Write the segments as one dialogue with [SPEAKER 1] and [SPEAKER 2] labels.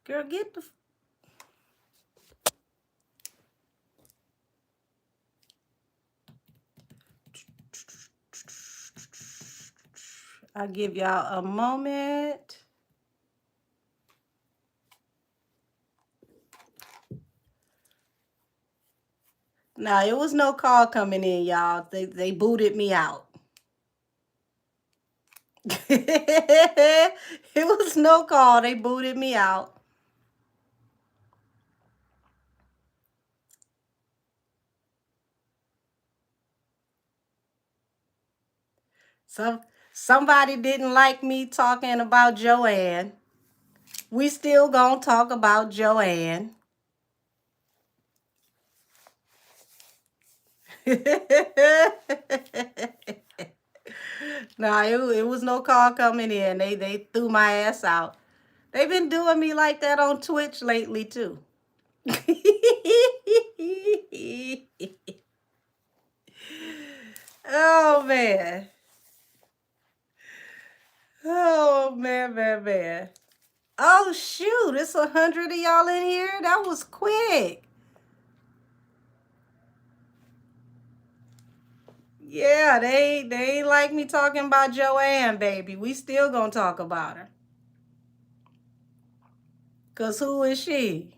[SPEAKER 1] Girl, get the. I'll give y'all a moment. Nah, it was no call coming in, y'all. They booted me out. It was no call. They booted me out. Somebody didn't like me talking about Joanne. We still gonna talk about Joanne. Nah, it was no call coming in. They threw my ass out. They've been doing me like that on Twitch lately too. Oh man. Oh man. Oh shoot, it's 100 of y'all in here. That was quick. Yeah, they ain't like me talking about Joanne, baby. We still gonna talk about her. Cause who is she?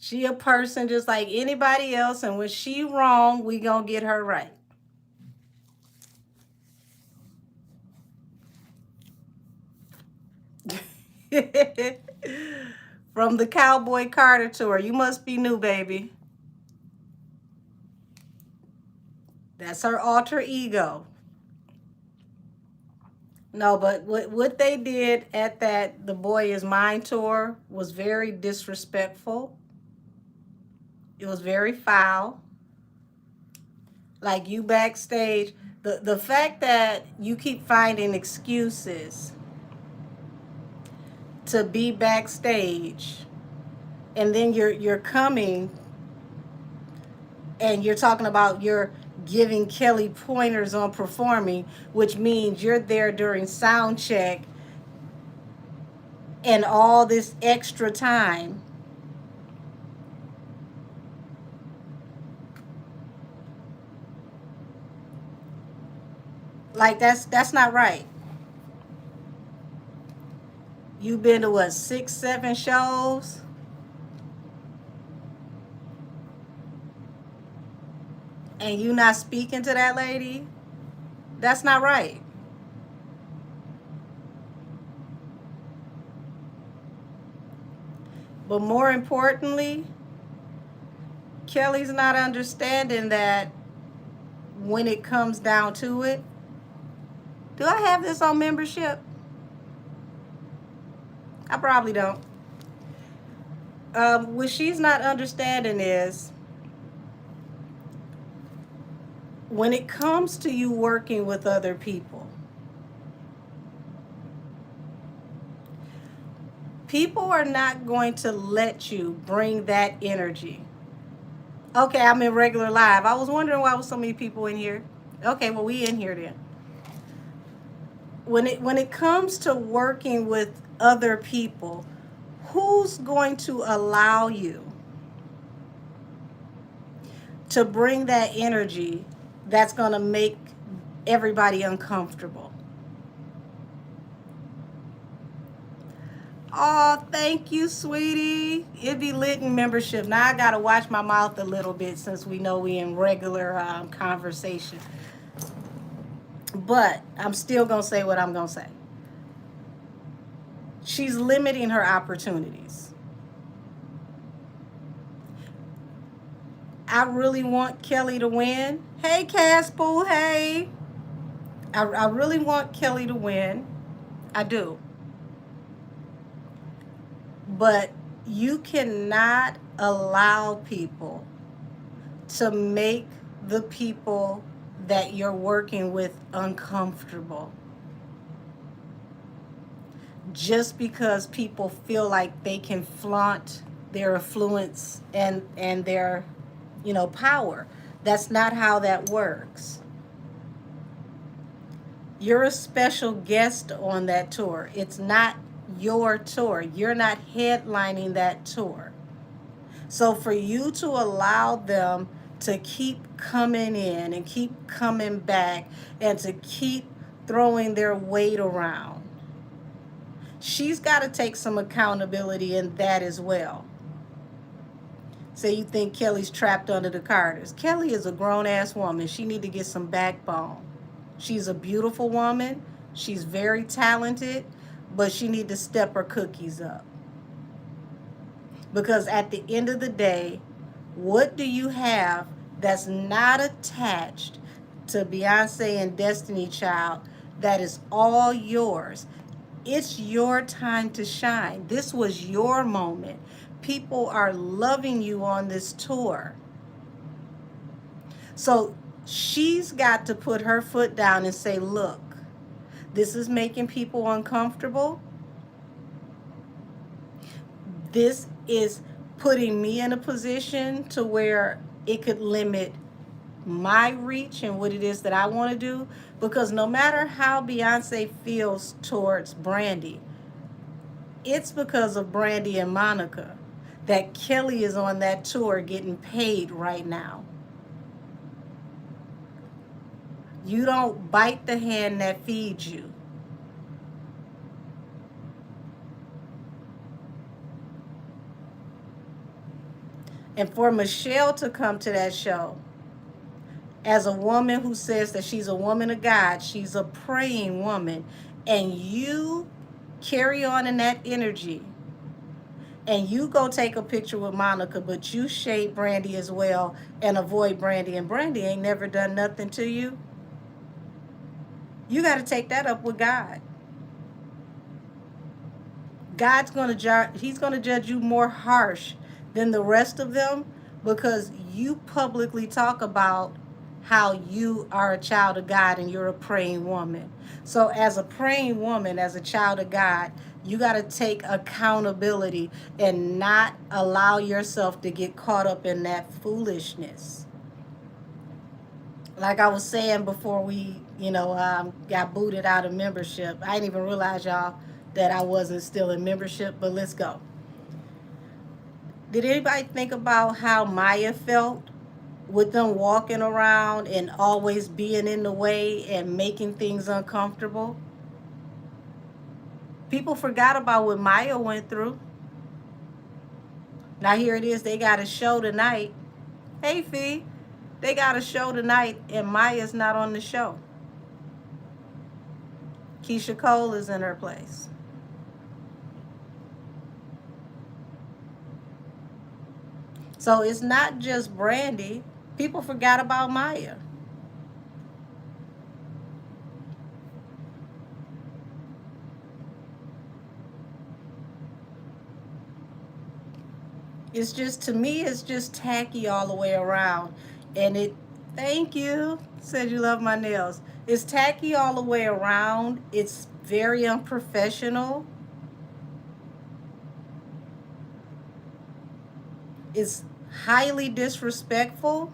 [SPEAKER 1] She a person just like anybody else, and when she wrong, we gonna get her right. From the Cowboy Carter tour. You must be new, baby. That's her alter ego. No, but what they did at that The Boy Is Mine tour was very disrespectful. It was very foul. Like you backstage, the fact that you keep finding excuses to be backstage, and then you're coming and you're talking about you're giving Kelly pointers on performing, which means you're there during sound check and all this extra time. Like that's not right. You've been to what, 6, 7 shows, and you not speaking to that lady? That's not right. But more importantly, Kelly's not understanding that when it comes down to it. Do I have this on membership? I probably don't. What she's not understanding is when it comes to you working with other people, people are not going to let you bring that energy. Okay, I'm in regular live. I was wondering why was so many people in here. Okay, well, we in here then. When it comes to working with other people, who's going to allow you to bring that energy that's going to make everybody uncomfortable? Oh, thank you, sweetie. It'd be lit in membership. Now I gotta watch my mouth a little bit since we know we in regular conversation. But I'm still gonna say what I'm gonna say. She's limiting her opportunities. I really want Kelly to win. Hey, Caspo, hey. I really want Kelly to win. I do. But you cannot allow people to make the people that you're working with uncomfortable just because people feel like they can flaunt their affluence and their power. That's not how that works. You're a special guest on that tour. It's not your tour. You're not headlining that tour. So for you to allow them to keep coming in and keep coming back and to keep throwing their weight around, she's got to take some accountability in that as well. Say you think Kelly's trapped under the Carters. Kelly is a grown-ass woman. She need to get some backbone. She's a beautiful woman. She's very talented, but she need to step her cookies up. Because at the end of the day, what do you have that's not attached to Beyonce and Destiny Child that is all yours? It's your time to shine. This was your moment. People are loving you on this tour. So she's got to put her foot down and say, look, this is making people uncomfortable. This is putting me in a position to where it could limit my reach and what it is that I want to do. Because no matter how Beyonce feels towards Brandy, it's because of Brandy and Monica that Kelly is on that tour getting paid right now. You don't bite the hand that feeds you. And for Michelle to come to that show as a woman who says that she's a woman of God, she's a praying woman, and you carry on in that energy and you go take a picture with Monica, but you shade Brandy as well and avoid Brandy, and Brandy ain't never done nothing to you, you got to take that up with God. God's going to judge, he's going to judge you more harsh than the rest of them because you publicly talk about how you are a child of God and you're a praying woman. So as a praying woman, as a child of God, you got to take accountability and not allow yourself to get caught up in that foolishness. Like I was saying before we, got booted out of membership, I didn't even realize, y'all, that I wasn't still in membership, but let's go. Did anybody think about how Maya felt with them walking around and always being in the way and making things uncomfortable? People forgot about what Maya went through. Now here it is, they got a show tonight. Hey Fee, they got a show tonight and Maya's not on the show. Keisha Cole is in her place. So it's not just Brandy. People forgot about Maya. It's just, to me, it's just tacky all the way around. And thank you, said you love my nails. It's tacky all the way around. It's very unprofessional. It's highly disrespectful.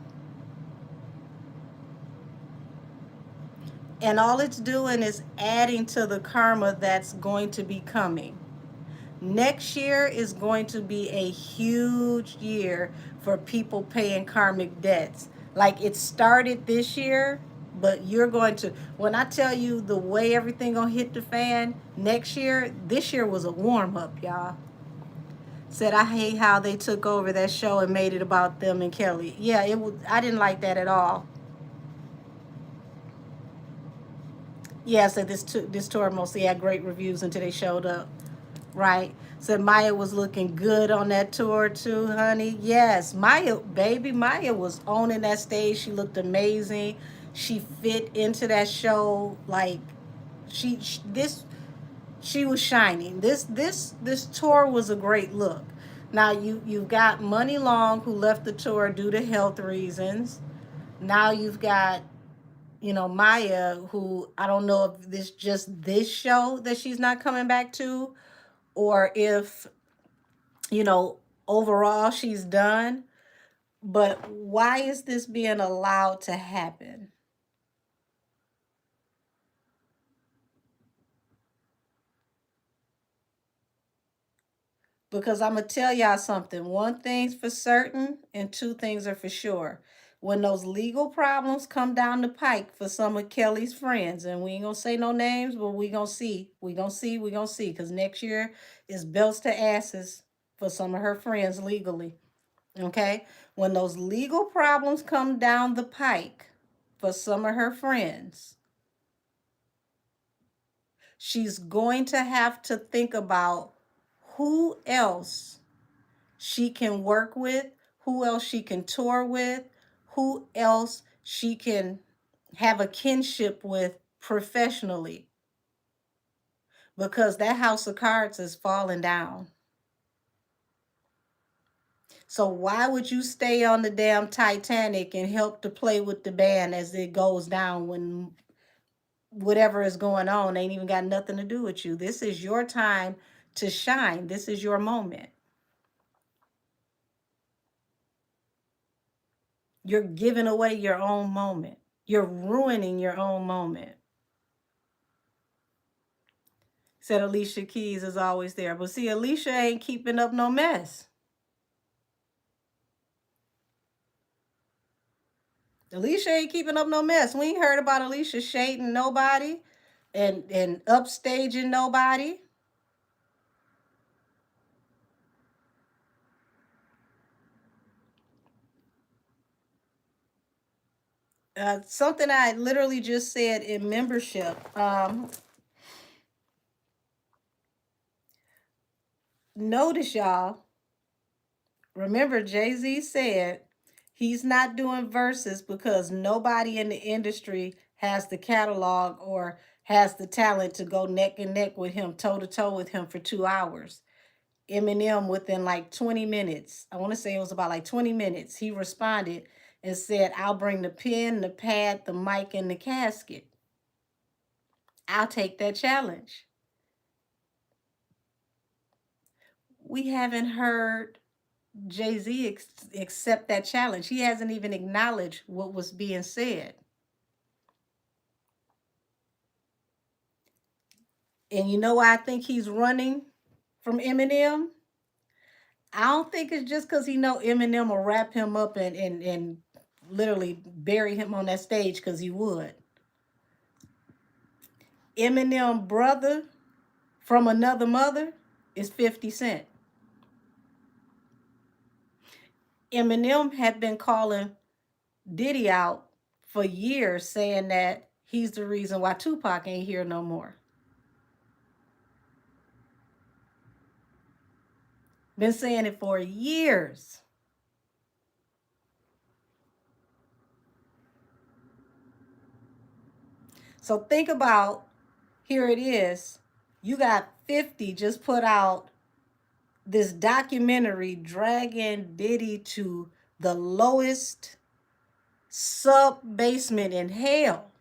[SPEAKER 1] And all it's doing is adding to the karma that's going to be coming. Next year is going to be a huge year for people paying karmic debts. Like it started this year, but you're going to, when I tell you the way everything gonna hit the fan next year, this year was a warm up, y'all. Said I hate how they took over that show and made it about them and Kelly. Yeah, it was. I didn't like that at all. Yeah, so this tour mostly had great reviews until they showed up. Right. So Maya was looking good on that tour too, honey. Yes, Maya, baby, Maya was owning that stage. She looked amazing. She fit into that show like she was shining. This tour was a great look. Now you've got Money Long who left the tour due to health reasons. Now you've got Maya, who I don't know if this show that she's not coming back to, or if you know overall she's done. But why is this being allowed to happen? Because I'm going to tell y'all something. One thing's for certain and two things are for sure. When those legal problems come down the pike for some of Kelly's friends, and we ain't going to say no names, but we going to see. We going to see. We going to see. Because next year is belts to asses for some of her friends legally. Okay? When those legal problems come down the pike for some of her friends, she's going to have to think about who else she can work with, who else she can tour with, who else she can have a kinship with professionally, because that house of cards is falling down. So why would you stay on the damn Titanic and help to play with the band as it goes down when whatever is going on ain't even got nothing to do with you? This is your time to shine. This is your moment. You're giving away your own moment. You're ruining your own moment. Said Alicia Keys is always there. But see, Alicia ain't keeping up no mess. Alicia ain't keeping up no mess. We ain't heard about Alicia shading nobody and upstaging nobody. Something I literally just said in membership. Notice, y'all, remember Jay-Z said he's not doing verses because nobody in the industry has the catalog or has the talent to go neck and neck with him, toe to toe with him for 2 hours. Eminem, within like 20 minutes, I want to say it was about like 20 minutes, he responded and said, I'll bring the pen, the pad, the mic, and the casket. I'll take that challenge. We haven't heard Jay-Z accept that challenge. He hasn't even acknowledged what was being said. And you know why I think he's running from Eminem? I don't think it's just because he know Eminem will wrap him up and literally bury him on that stage, because he would. Eminem brother from another mother is 50 Cent. Eminem had been calling Diddy out for years, saying that he's the reason why Tupac ain't here no more. Been saying it for years. So think about, here it is. You got 50 just put out this documentary dragging Diddy to the lowest sub basement in hell.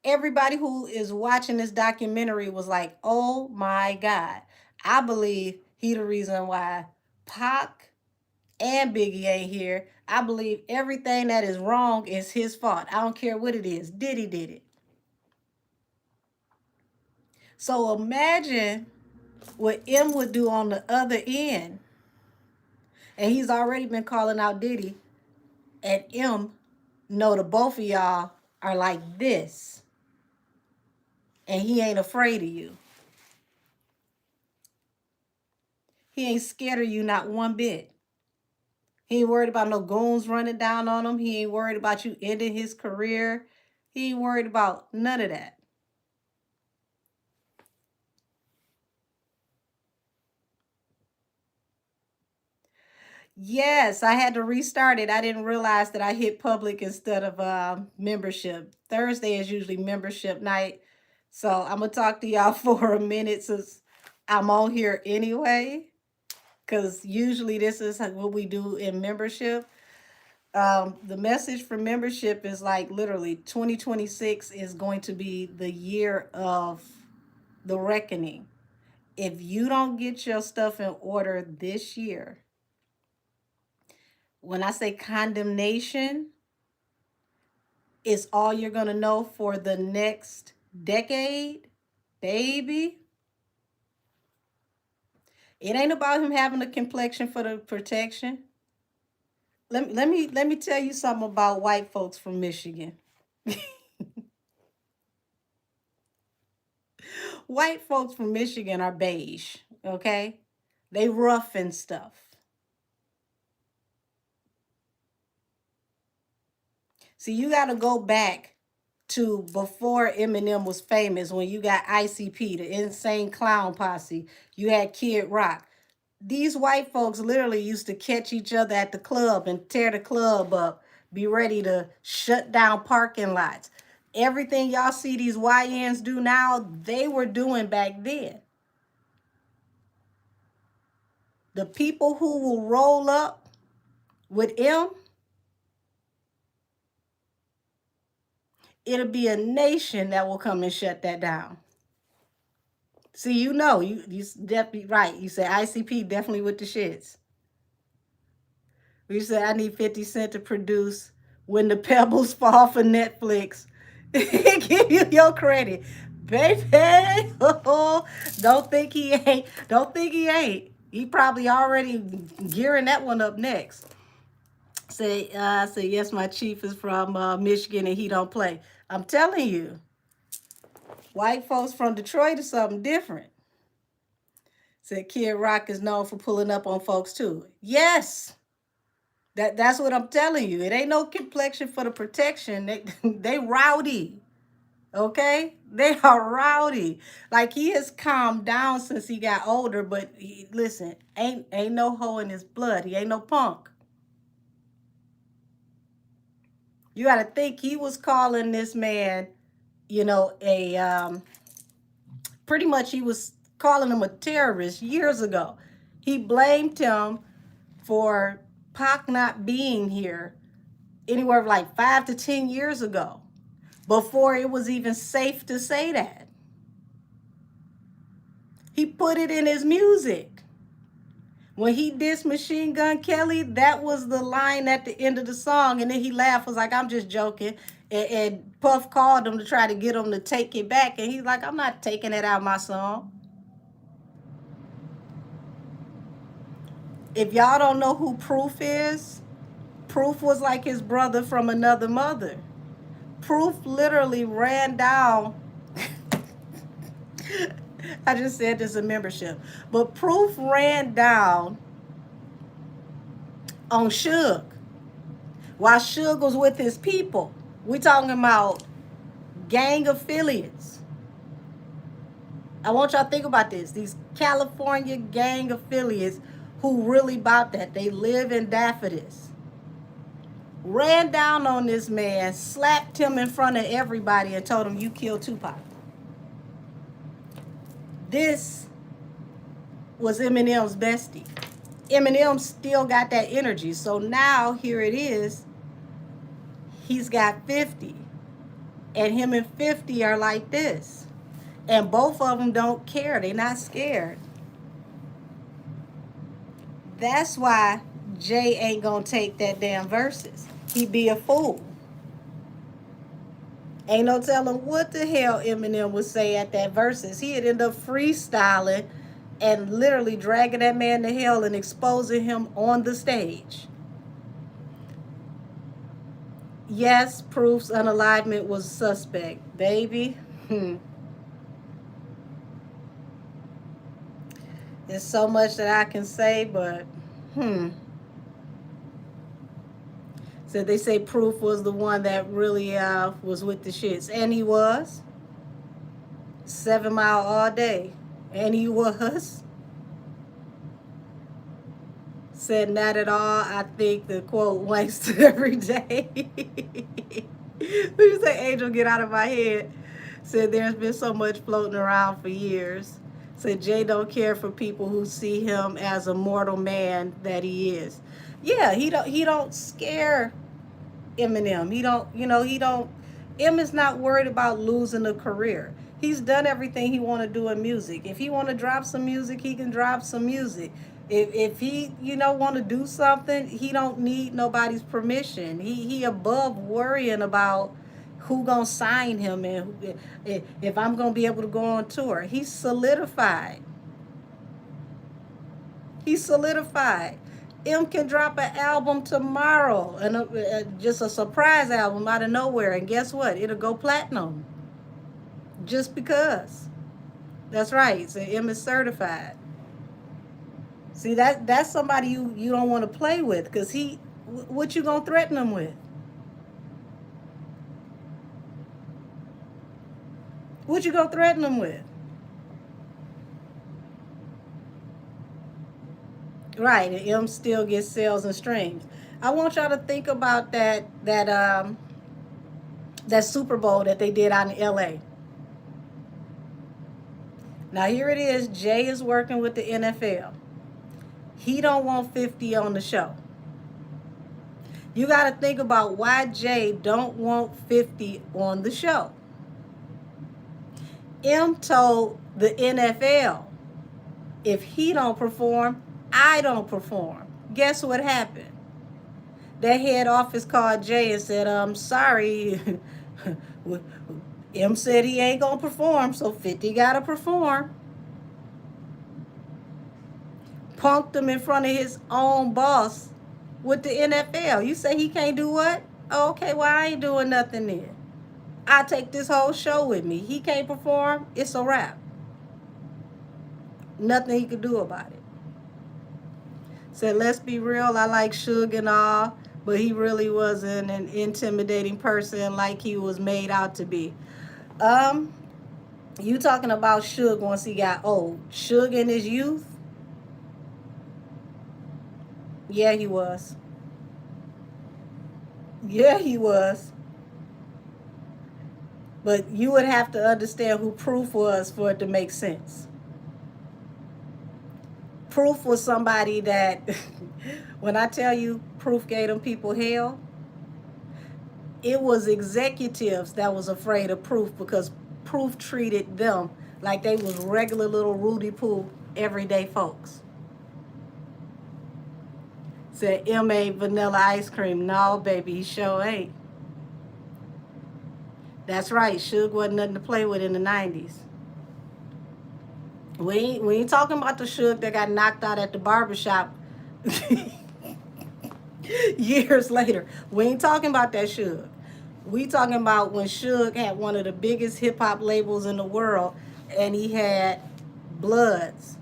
[SPEAKER 1] Everybody who is watching this documentary was like, oh my God. I believe he the reason why Pac and Biggie ain't here. I believe everything that is wrong is his fault. I don't care what it is. Diddy did it. So imagine what M would do on the other end. And he's already been calling out Diddy. And M know the both of y'all are like this. And he ain't afraid of you. He ain't scared of you not one bit. He ain't worried about no goons running down on him. He ain't worried about you ending his career. He ain't worried about none of that. Yes, I had to restart it. I didn't realize that I hit public instead of membership. Thursday is usually membership night. So I'm going to talk to y'all for a minute since I'm on here anyway, because usually this is what we do in membership. The message for membership is like literally 2026 is going to be the year of the reckoning. If you don't get your stuff in order this year, when I say condemnation, it's all you're going to know for the next decade, baby. It ain't about him having a complexion for the protection. Let me tell you something about white folks from Michigan. White folks from Michigan are beige, okay? They rough and stuff. See, you got to go back to before Eminem was famous when you got ICP, the Insane Clown Posse. You had Kid Rock. These white folks literally used to catch each other at the club and tear the club up, be ready to shut down parking lots. Everything y'all see these YNs do now, they were doing back then. The people who will roll up with M, it'll be a nation that will come and shut that down. See, you definitely right. You said ICP definitely with the shits. You said I need 50 Cent to produce When the Pebbles Fall for Netflix. Give you your credit. Baby. Don't think he ain't. Don't think he ain't. He probably already gearing that one up next. Say yes, my chief is from Michigan and he don't play. I'm telling you, white folks from Detroit is something different. Said Kid Rock is known for pulling up on folks too. Yes. That's what I'm telling you. It ain't no complexion for the protection. They rowdy. Okay? They are rowdy. Like he has calmed down since he got older, but listen, ain't no hoe in his blood. He ain't no punk. You got to think he was calling this man, pretty much he was calling him a terrorist years ago. He blamed him for Pac not being here anywhere like 5 to 10 years ago, before it was even safe to say that. He put it in his music. When he dissed Machine Gun Kelly, that was the line at the end of the song. And then he laughed, was like, I'm just joking. And Puff called him to try to get him to take it back. And he's like, I'm not taking it out of my song. If y'all don't know who Proof is, Proof was like his brother from another mother. Proof literally ran down. I just said there's a membership. But Proof ran down on Suge while Suge was with his people. We talking about gang affiliates. I want y'all to think about this. These California gang affiliates who really about that. They live and die for this. Ran down on this man, slapped him in front of everybody and told him, you killed Tupac. This was Eminem's bestie. Eminem still got that energy. So now here it is. He's got 50. And him and 50 are like this. And both of them don't care. They're not scared. That's why Jay ain't gonna take that damn verses. He be a fool. Ain't no telling what the hell Eminem would say at that verses. He'd end up freestyling and literally dragging that man to hell and exposing him on the stage. Yes, Proof's unalivement was suspect. Baby. There's so much that I can say, but So they say Proof was the one that really was with the shits. And he was. 7 Mile all day. And he was. Said not at all. I think the quote wanks every day. You say, Angel, get out of my head. Said there's been so much floating around for years. Said Jay don't care for people who see him as a mortal man that he is. Yeah, he don't scare Eminem. He don't. M is not worried about losing a career. He's done everything he want to do in music. If he want to drop some music, he can drop some music. If he want to do something, he don't need nobody's permission. He above worrying about who gonna sign him and if I'm gonna be able to go on tour. He's solidified. He's solidified. M can drop an album tomorrow, and just a surprise album out of nowhere, and guess what? It'll go platinum just because. That's right. So M is certified. See, that's somebody you don't want to play with, because what you gonna threaten him with? What you gonna threaten him with? Right, and M still gets sales and streams. I want y'all to think about that Super Bowl that they did out in LA. Now here it is, Jay is working with the NFL. He don't want 50 on the show. You got to think about why Jay don't want 50 on the show. M told the NFL, if he don't perform, I don't perform. Guess what happened? That head office called Jay and said, I'm sorry. M said he ain't going to perform, so 50 got to perform. Punked him in front of his own boss with the NFL. You say he can't do what? Oh, okay, well, I ain't doing nothing then. I take this whole show with me. He can't perform, it's a wrap. Nothing he could do about it. Said, let's be real, I like Suge and all, but he really wasn't an intimidating person like he was made out to be. You talking about Suge once he got old. Suge in his youth? Yeah, he was. Yeah, he was. But you would have to understand who Proof was for it to make sense. Proof was somebody that, when I tell you Proof gave them people hell, it was executives that was afraid of Proof because Proof treated them like they was regular little Rudy Poo everyday folks. Said M.A. vanilla ice cream. No, baby, he sure ain't. That's right, Suge wasn't nothing to play with in the 90s. We ain't talking about the Suge that got knocked out at the barbershop years later. We ain't talking about that Suge. We talking about when Suge had one of the biggest hip hop labels in the world, and he had Bloods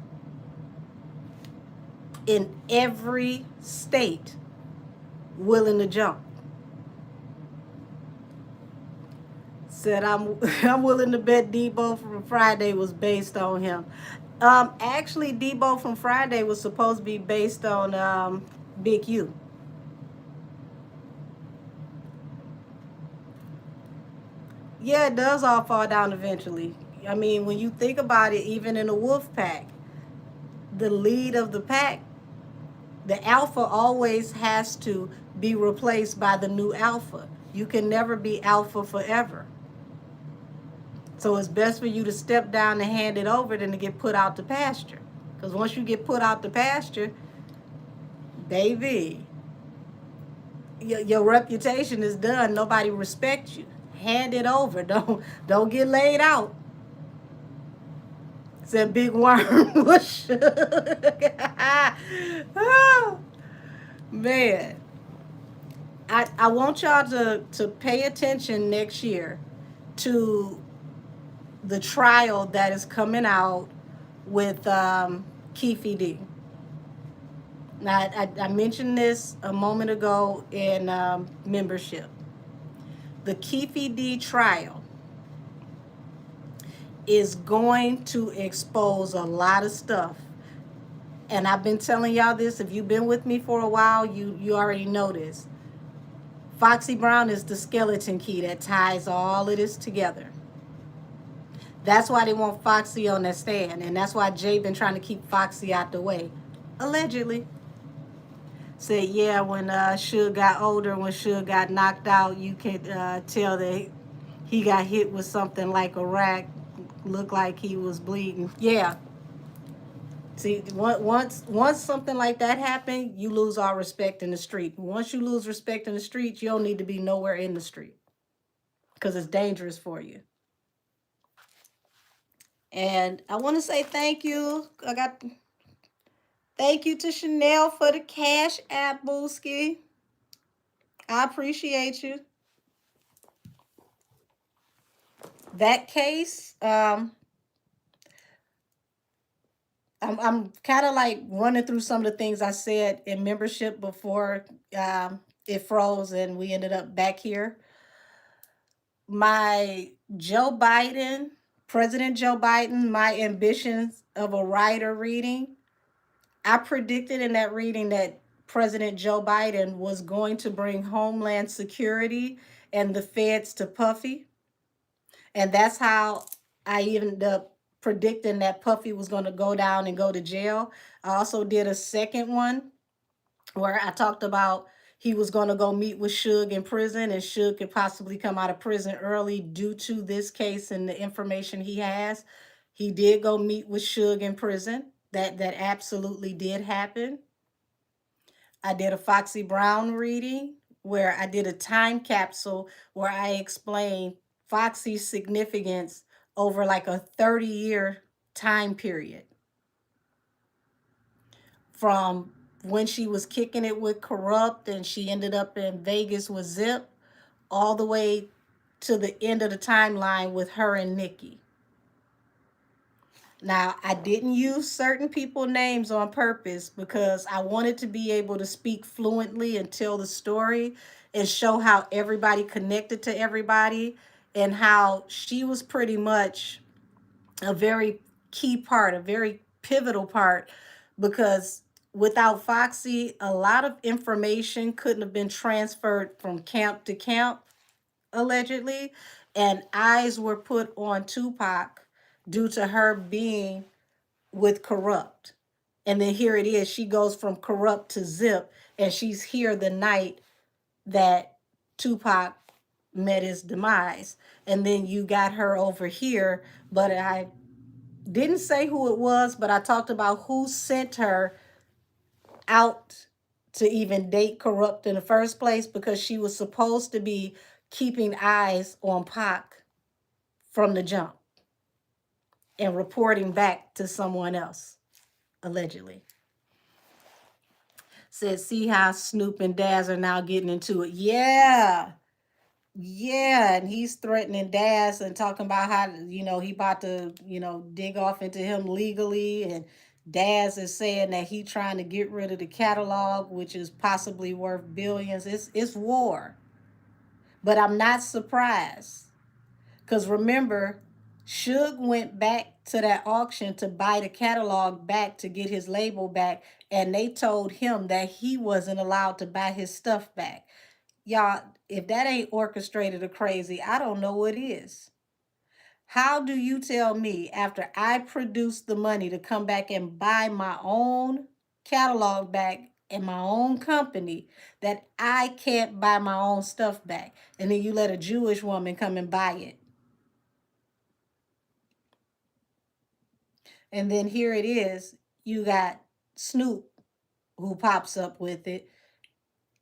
[SPEAKER 1] in every state willing to jump. Said I'm willing to bet Debo from Friday was based on him. Actually, Debo from Friday was supposed to be based on Big U. Yeah, it does all fall down eventually. I mean, when you think about it, even in a wolf pack, the lead of the pack, the alpha always has to be replaced by the new alpha. You can never be alpha forever. So it's best for you to step down and hand it over than to get put out to pasture. Because once you get put out to pasture, baby, your reputation is done. Nobody respects you. Hand it over. Don't get laid out. Said Big Worm was oh, man. I want y'all to pay attention next year to the trial that is coming out with Keefe D. Now, I mentioned this a moment ago in membership. The Keefe D trial is going to expose a lot of stuff. And I've been telling y'all this. If you've been with me for a while, you already know this. Foxy Brown is the skeleton key that ties all of this together. That's why they want Foxy on that stand. And that's why Jay been trying to keep Foxy out the way. Allegedly. Said, yeah, when Suge got older, when Suge got knocked out, you could tell that he got hit with something like a rack. Looked like he was bleeding. Yeah. See, once something like that happened, you lose all respect in the street. Once you lose respect in the street, you don't need to be nowhere in the street because it's dangerous for you. And I want to say thank you. I got Thank you to Chanel for the Cash App, Booski. I appreciate you. That case, I'm kind of like running through some of the things I said in membership before it froze and we ended up back here. My Joe Biden, President Joe Biden, my ambitions of a writer reading. I predicted in that reading that President Joe Biden was going to bring Homeland Security and the feds to Puffy. And that's how I ended up predicting that Puffy was going to go down and go to jail. I also did a second one where I talked about he was going to go meet with Suge in prison, and Suge could possibly come out of prison early due to this case and the information he has. He did go meet with Suge in prison. That absolutely did happen. I did a Foxy Brown reading where I did a time capsule where I explained Foxy's significance over like a 30-year time period from when she was kicking it with Corrupt and she ended up in Vegas with Zip, all the way to the end of the timeline with her and Nicki. Now, I didn't use certain people names on purpose because I wanted to be able to speak fluently and tell the story and show how everybody connected to everybody and how she was pretty much a very key part, a very pivotal part, because without Foxy, a lot of information couldn't have been transferred from camp to camp, allegedly, and eyes were put on Tupac due to her being with Corrupt. And then here it is, she goes from Corrupt to Zip, and she's here the night that Tupac met his demise. And then you got her over here, but I didn't say who it was, but I talked about who sent her out to even date Corrupt in the first place, because she was supposed to be keeping eyes on Pac from the jump and reporting back to someone else, allegedly. Said, see how Snoop and Daz are now getting into it. Yeah. Yeah, and he's threatening Daz and talking about how, he about to, dig off into him legally. And Daz is saying that he trying to get rid of the catalog, which is possibly worth billions. It's war. But I'm not surprised. Because remember, Suge went back to that auction to buy the catalog back to get his label back. And they told him that he wasn't allowed to buy his stuff back. Y'all, if that ain't orchestrated or crazy, I don't know what is. How do you tell me after I produce the money to come back and buy my own catalog back in my own company that I can't buy my own stuff back? And then you let a Jewish woman come and buy it. And then here it is, you got Snoop who pops up with it.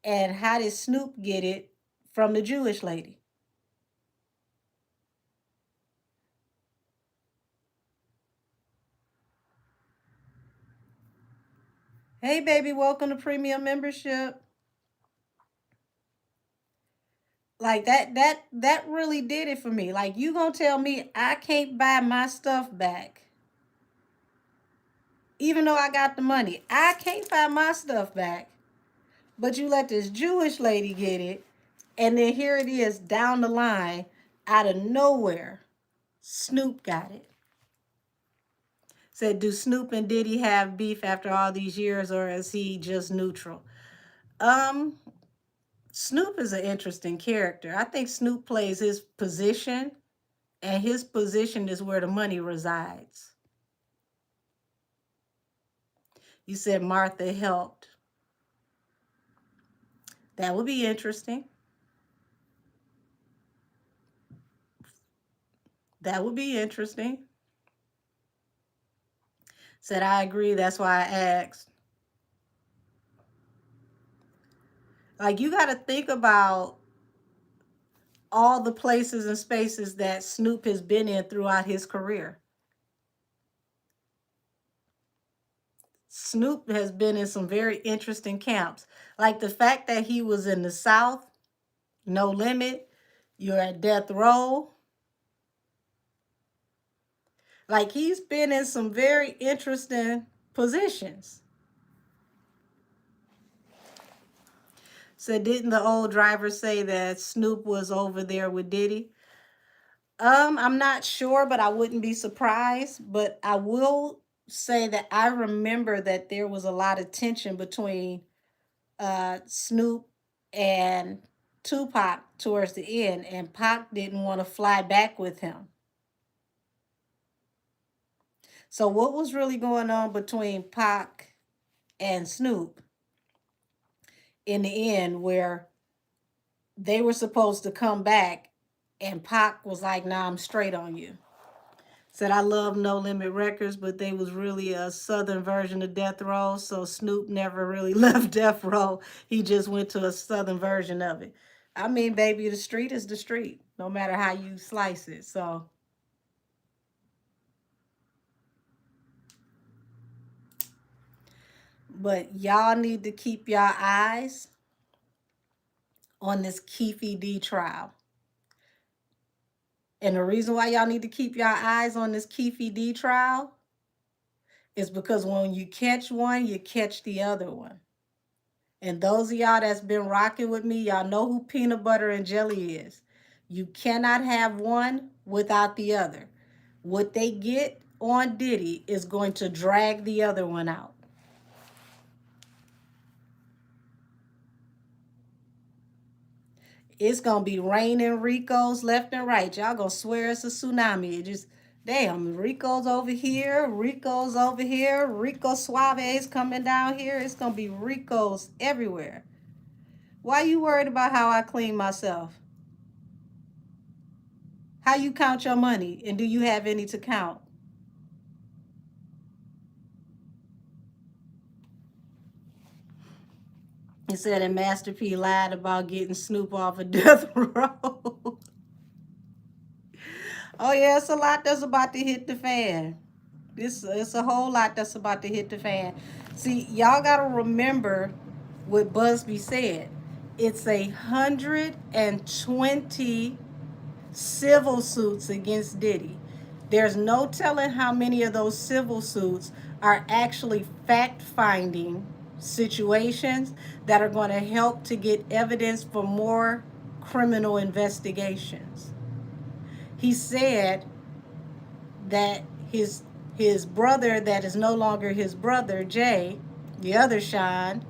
[SPEAKER 1] And how did Snoop get it from the Jewish lady? Hey, baby, welcome to premium membership. Like that really did it for me. Like, you gonna tell me I can't buy my stuff back, even though I got the money? I can't buy my stuff back, but you let this Jewish lady get it, and then here it is down the line, out of nowhere, Snoop got it. Said, do Snoop and Diddy have beef after all these years, or is he just neutral? Um, Snoop is an interesting character. I think Snoop plays his position, and his position is where the money resides. You said Martha helped. That would be interesting. That would be interesting. Said, I agree. That's why I asked. Like, you got to think about all the places and spaces that Snoop has been in throughout his career. Snoop has been in some very interesting camps. Like the fact that he was in the South, No Limit, you're at death row. Like he's been in some very interesting positions. So didn't the old driver say that Snoop was over there with Diddy? I'm not sure, but I wouldn't be surprised. But I will say that I remember that there was a lot of tension between Snoop and Tupac towards the end, and Pac didn't want to fly back with him. So what was really going on between Pac and Snoop in the end, where they were supposed to come back, and Pac was like, "Nah, I'm straight on you." Said I love No Limit Records, but they was really a southern version of Death Row. So Snoop never really left Death Row. He just went to a southern version of it. I mean, baby, the street is the street, no matter how you slice it. So, but y'all need to keep y'all eyes on this Keefe D trial. And the reason why y'all need to keep y'all eyes on this Keefe D trial is because when you catch one, you catch the other one. And those of y'all that's been rocking with me, y'all know who peanut butter and jelly is. You cannot have one without the other. What they get on Diddy is going to drag the other one out. It's going to be raining Ricos left and right. Y'all going to swear it's a tsunami. It just, damn, Rico's over here, Rico's over here, Rico Suave's coming down here. It's going to be Rico's everywhere. Why you worried about how I clean myself? How you count your money, and do you have any to count? He said that Master P lied about getting Snoop off of death row. Oh yeah, it's a lot that's about to hit the fan. It's a whole lot that's about to hit the fan. See, y'all gotta remember what Busby said. It's 120 civil suits against Diddy. There's no telling how many of those civil suits are actually fact-finding situations that are going to help to get evidence for more criminal investigations. He said that his brother, that is no longer his brother, Jay, the other Sean,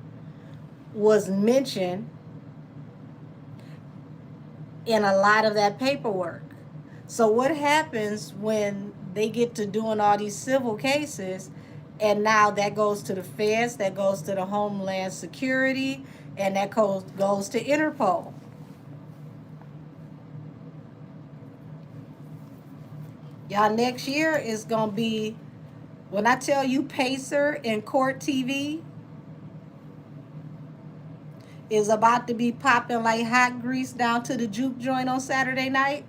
[SPEAKER 1] was mentioned in a lot of that paperwork. So what happens when they get to doing all these civil cases, and now that goes to the feds, that goes to the Homeland Security, and that goes to Interpol? Y'all, next year is going to be, when I tell you Pacer and Court TV is about to be popping like hot grease down to the juke joint on Saturday night.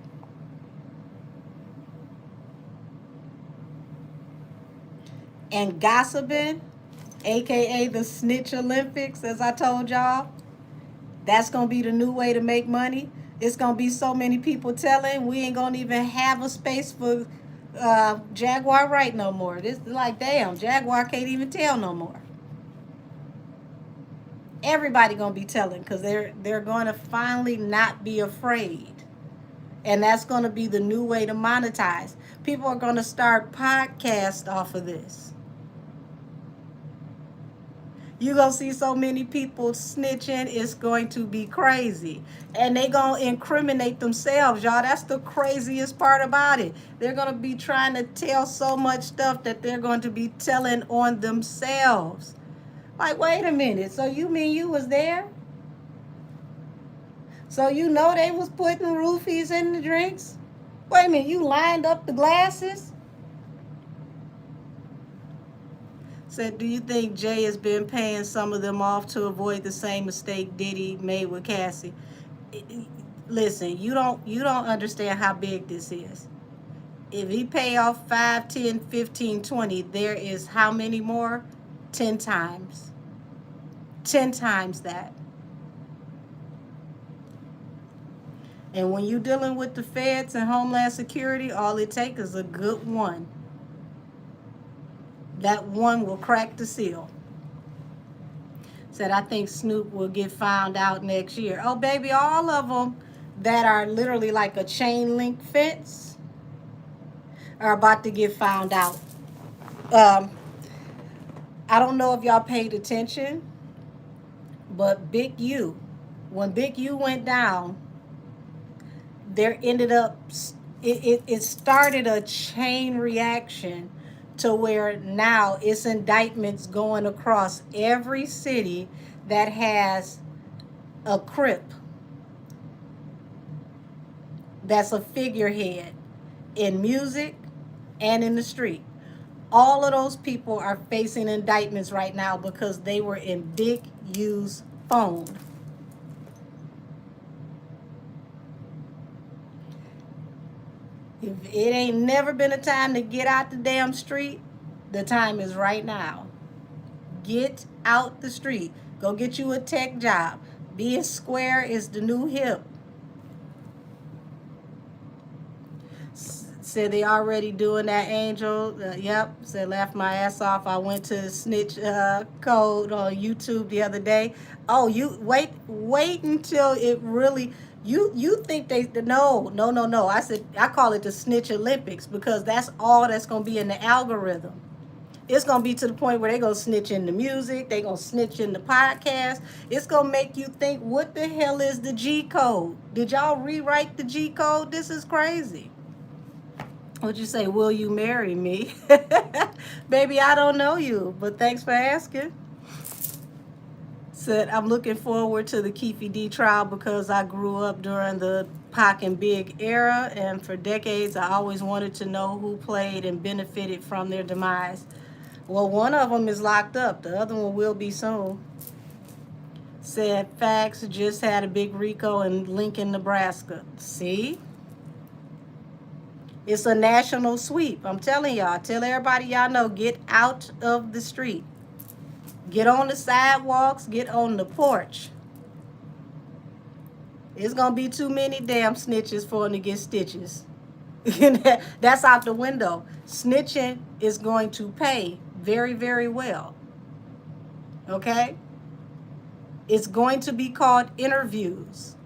[SPEAKER 1] And gossiping, aka the Snitch Olympics, as I told y'all, that's gonna be the new way to make money. It's gonna be so many people telling, we ain't gonna even have a space for Jaguar Wright no more. This is like, damn, Jaguar can't even tell no more. Everybody gonna be telling, because they're gonna finally not be afraid. And that's gonna be the new way to monetize. People are gonna start podcasts off of this. You're going to see so many people snitching, it's going to be crazy. And they going to incriminate themselves, y'all. That's the craziest part about it. They're going to be trying to tell so much stuff that they're going to be telling on themselves. Like, wait a minute. So you mean you was there? So you know they was putting roofies in the drinks? Wait a minute, you lined up the glasses? Said, do you think Jay has been paying some of them off to avoid the same mistake Diddy made with Cassie? Listen, you don't understand how big this is. If he pay off 5, 10, 15, 20, there is how many more? 10 times. 10 times that. And when you're dealing with the feds and Homeland Security, all it takes is a good one. That one will crack the seal. Said, I think Snoop will get found out next year. Oh, baby, all of them that are literally like a chain link fence are about to get found out. I don't know if y'all paid attention, but Big U, when Big U went down, there ended up, it started a chain reaction to where now it's indictments going across every city that has a Crip that's a figurehead in music and in the street. All of those people are facing indictments right now because they were in Big U's phone. If it ain't never been a time to get out the damn street, the time is right now. Get out the street. Go get you a tech job. Being square is the new hip. Said they already doing that, Angel. Yep. Said laugh my ass off. I went to snitch code on YouTube the other day. Oh, you wait until it really. You think they no. I said I call it the snitch Olympics because that's all that's gonna be in the algorithm. It's gonna be to the point where they gonna snitch in the music, they gonna snitch in the podcast. It's gonna make you think, what the hell is the G code? Did y'all rewrite the G code? This is crazy. What'd you say? Will you marry me? Baby, I don't know you, but thanks for asking. Said, I'm looking forward to the Keffe D trial because I grew up during the Pac and Big era, and for decades I always wanted to know who played and benefited from their demise. Well, one of them is locked up. The other one will be soon. Said, facts, just had a big RICO in Lincoln, Nebraska. See? It's a national sweep. I'm telling y'all. Tell everybody y'all know. Get out of the street. Get on the sidewalks. Get on the porch. It's going to be too many damn snitches for them to get stitches. That's out the window. Snitching is going to pay very, very well. Okay? It's going to be called interviews.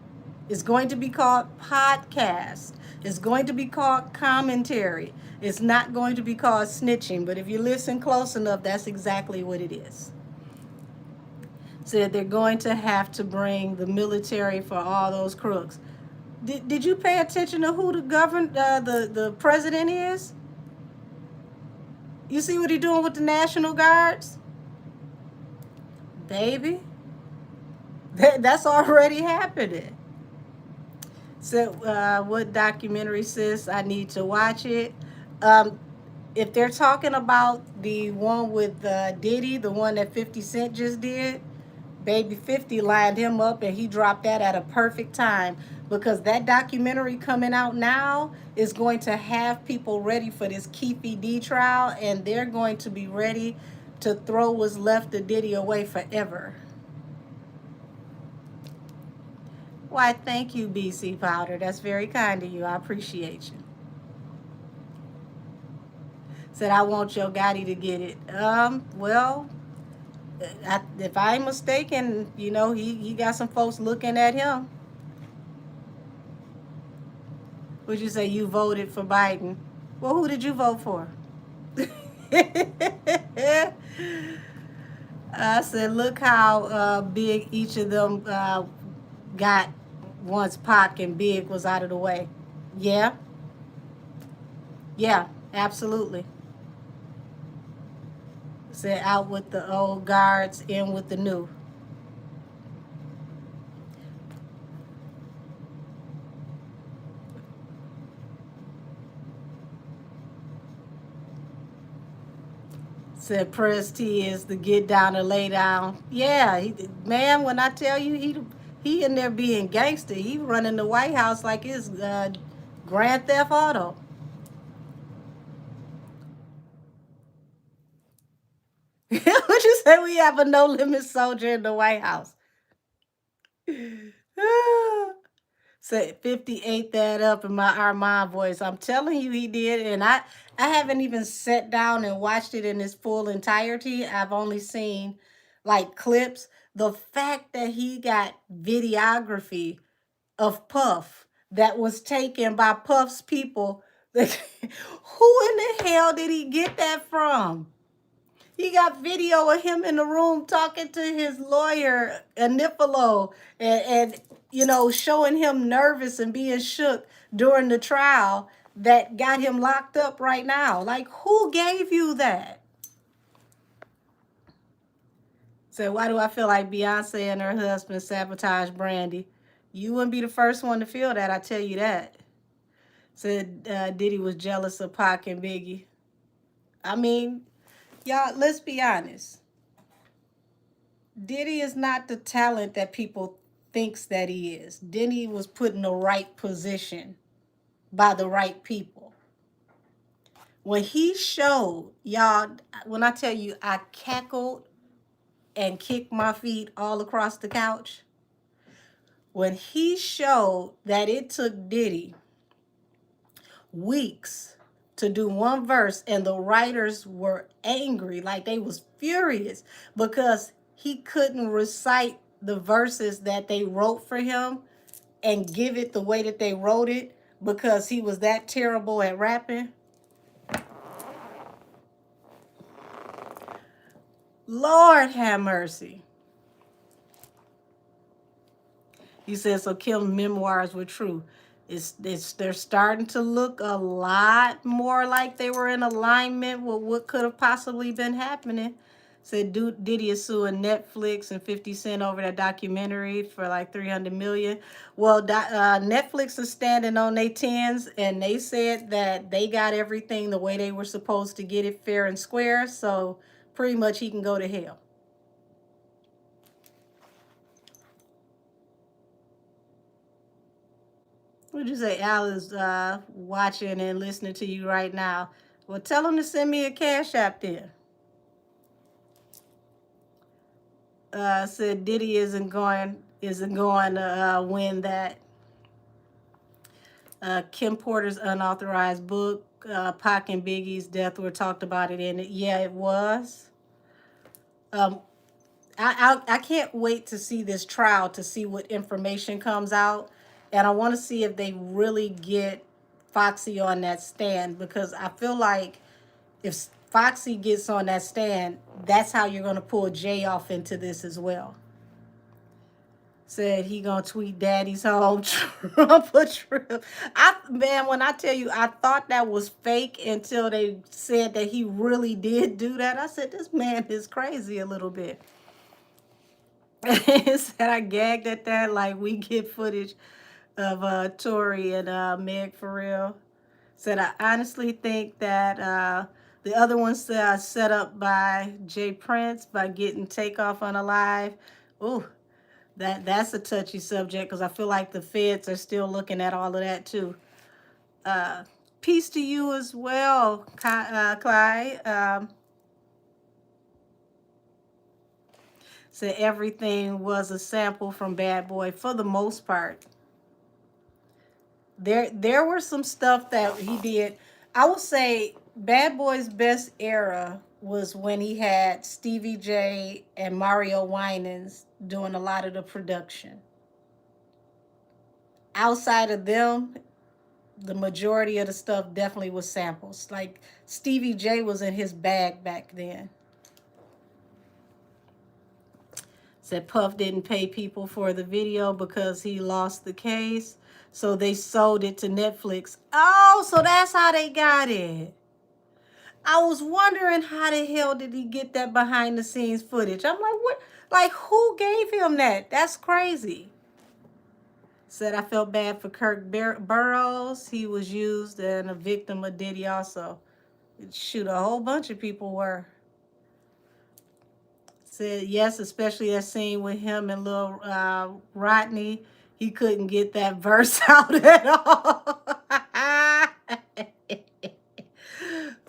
[SPEAKER 1] It's going to be called podcasts. It's going to be called commentary. It's not going to be called snitching, but if you listen close enough, that's exactly what it is. Said they're going to have to bring the military for all those crooks. Did you pay attention to who the president is? You see what he's doing with the National Guards? Baby, that's already happening. So what documentary, sis? I need to watch it. If they're talking about the one with Diddy, the one that 50 Cent just did, baby 50 lined him up and he dropped that at a perfect time, because that documentary coming out now is going to have people ready for this Keffe D trial, and they're going to be ready to throw what's left of Diddy away forever. Why, thank you, BC Powder. That's very kind of you. I appreciate you. Said, I want your Gotti to get it. Well, if I'm mistaken, you know, he got some folks looking at him. Would you say you voted for Biden? Well, who did you vote for? I said, look how big each of them got once Pac and Big was out of the way. Yeah, absolutely. Said, out with the old guards, in with the new. Said Press T is the get down and lay down. Yeah, man, when I tell you he in there being gangster, he running the White House like it's Grand Theft Auto. Would you say we have a no limit soldier in the White House? Said 58 that up in my Armand voice. I'm telling you, he did, and I haven't even sat down and watched it in its full entirety. I've only seen like clips. The fact that he got videography of Puff that was taken by Puff's people, who in the hell did he get that from? He got video of him in the room talking to his lawyer, Anifalo, and showing him nervous and being shook during the trial that got him locked up right now. Like, who gave you that? So why do I feel like Beyonce and her husband sabotaged Brandy? You wouldn't be the first one to feel that, I tell you that. Said Diddy was jealous of Pac and Biggie. I mean, y'all, let's be honest. Diddy is not the talent that people thinks that he is. Diddy was put in the right position by the right people. When he showed, y'all, when I tell you I cackled and kicked my feet all across the couch, when he showed that it took Diddy weeks to do one verse and the writers were angry, like they was furious because he couldn't recite the verses that they wrote for him and give it the way that they wrote it because he was that terrible at rapping. Lord have mercy. He said, so Kim's memoirs were true. They're starting to look a lot more like they were in alignment with what could have possibly been happening. Said Diddy is suing Netflix and 50 Cent over that documentary for like $300 million. Well, Netflix is standing on their tens, and they said that they got everything the way they were supposed to get it, fair and square. So pretty much he can go to hell. Would you say Al is watching and listening to you right now? Well, tell him to send me a Cash App then. Said Diddy isn't going to win that. Kim Porter's unauthorized book, Pac and Biggie's death, were talked about it in it. Yeah, it was. I can't wait to see this trial to see what information comes out, and I want to see if they really get Foxy on that stand, because I feel like if Foxy gets on that stand, that's how you're going to pull Jay off into this as well. Said he gonna tweet daddy's home, Trump a trip. Man, when I tell you, I thought that was fake until they said that he really did do that. I said, this man is crazy a little bit. Said I gagged at that like we get footage of Tory and Meg for real. Said I honestly think that the other ones that are set up by Jay Prince by getting Takeoff unalive. Ooh, that's a touchy subject because I feel like the feds are still looking at all of that too. Peace to you as well, Clyde. Said everything was a sample from Bad Boy for the most part. There were some stuff that he did. I would say Bad Boy's best era was when he had Stevie J and Mario Winans doing a lot of the production. Outside of them, the majority of the stuff definitely was samples. Like Stevie J was in his bag back then. Said Puff didn't pay people for the video because he lost the case. So they sold it to Netflix. Oh, so that's how they got it. I was wondering how the hell did he get that behind the scenes footage? I'm like, what? Like, who gave him that? That's crazy. Said I felt bad for Kirk Burroughs. He was used and a victim of Diddy also. Shoot, a whole bunch of people were. Said yes, especially that scene with him and Lil Rodney. He couldn't get that verse out at all.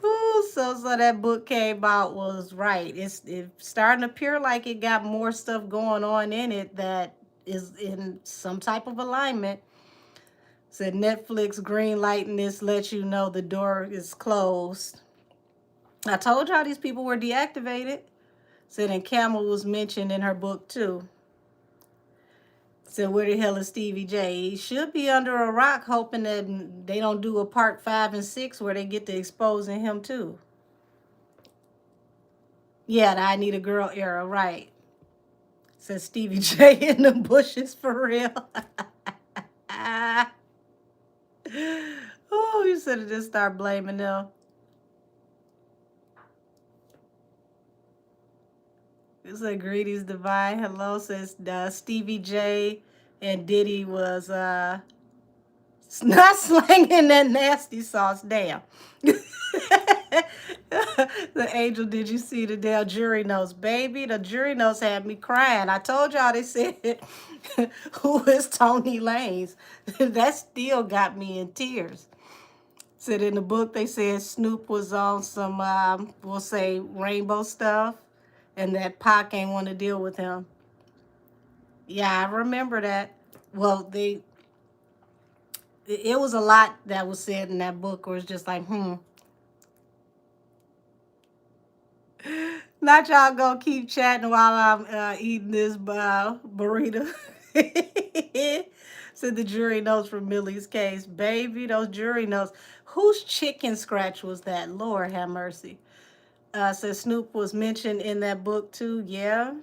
[SPEAKER 1] Ooh, so that book came about was right. It's starting to appear like it got more stuff going on in it that is in some type of alignment. Said Netflix green lighting this lets you know the door is closed. I told y'all these people were deactivated. Said and Camel was mentioned in her book too. Said where the hell is Stevie J? He should be under a rock hoping that they don't do a part 5 and 6 where they get to exposing him too. Yeah, the I Need a Girl era, right. Said Stevie J in the bushes for real. Oh, you should have just start blaming them. It's like Greedy's Divine. Hello, says Stevie J and Diddy was not slanging that nasty sauce. Damn. The angel, did you see the damn jury notes? Baby, the jury notes had me crying. I told y'all they said, who is Tony Lanez? That still got me in tears. Said in the book they said Snoop was on some, we'll say, rainbow stuff, and that Pac ain't want to deal with him. Yeah, I remember that. Well, it was a lot that was said in that book where it's just like, Not y'all gonna keep chatting while I'm eating this burrito. Said the jury notes from Millie's case. Baby, those jury notes. Whose chicken scratch was that? Lord have mercy. Said Snoop was mentioned in that book too. Yeah.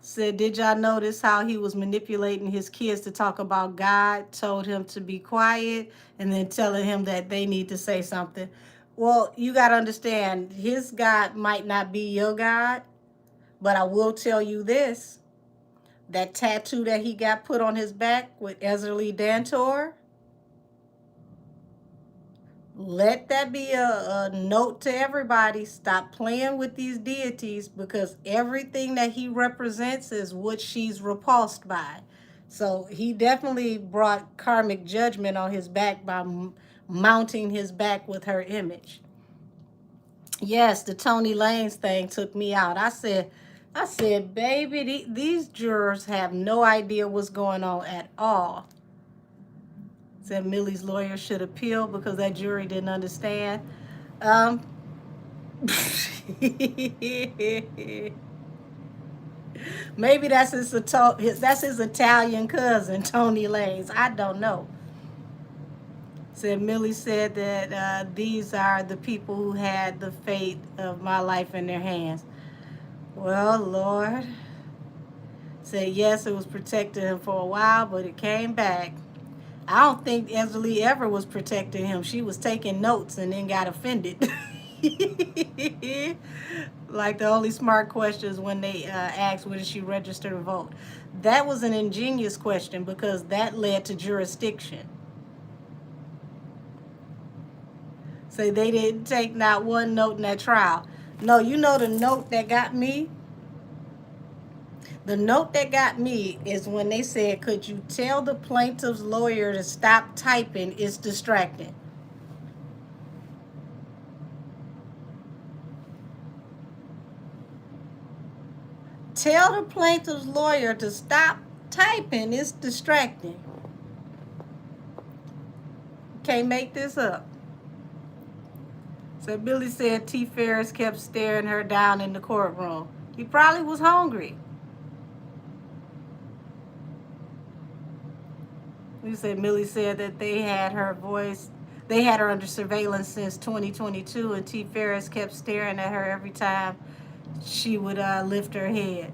[SPEAKER 1] Said, did y'all notice how he was manipulating his kids to talk about God, told him to be quiet, and then telling him that they need to say something? Well, you got to understand, his God might not be your God, but I will tell you this. That tattoo that he got put on his back with Ezra Lee Dantor, let that be a note to everybody. Stop playing with these deities because everything that he represents is what she's repulsed by. So he definitely brought karmic judgment on his back by mounting his back with her image. Yes, the Tony Lanez thing took me out. I said, baby, these jurors have no idea what's going on at all. Said Millie's lawyer should appeal because that jury didn't understand. Maybe that's his Italian cousin, Tony Lanez. I don't know. Said Millie said that these are the people who had the fate of my life in their hands. Well, Lord. Said yes, it was protecting him for a while, but it came back. I don't think Ezra Lee ever was protecting him. She was taking notes and then got offended. Like the only smart questions when they asked whether she registered to vote. That was an ingenious question because that led to jurisdiction. So they didn't take not one note in that trial. No, you know the note that got me? The note that got me is when they said, could you tell the plaintiff's lawyer to stop typing? It's distracting. Tell the plaintiff's lawyer to stop typing. It's distracting. Can't make this up. So Billy said T. Ferris kept staring her down in the courtroom. He probably was hungry. He said Millie said that they had her under surveillance since 2022, and T. Ferris kept staring at her every time she would lift her head.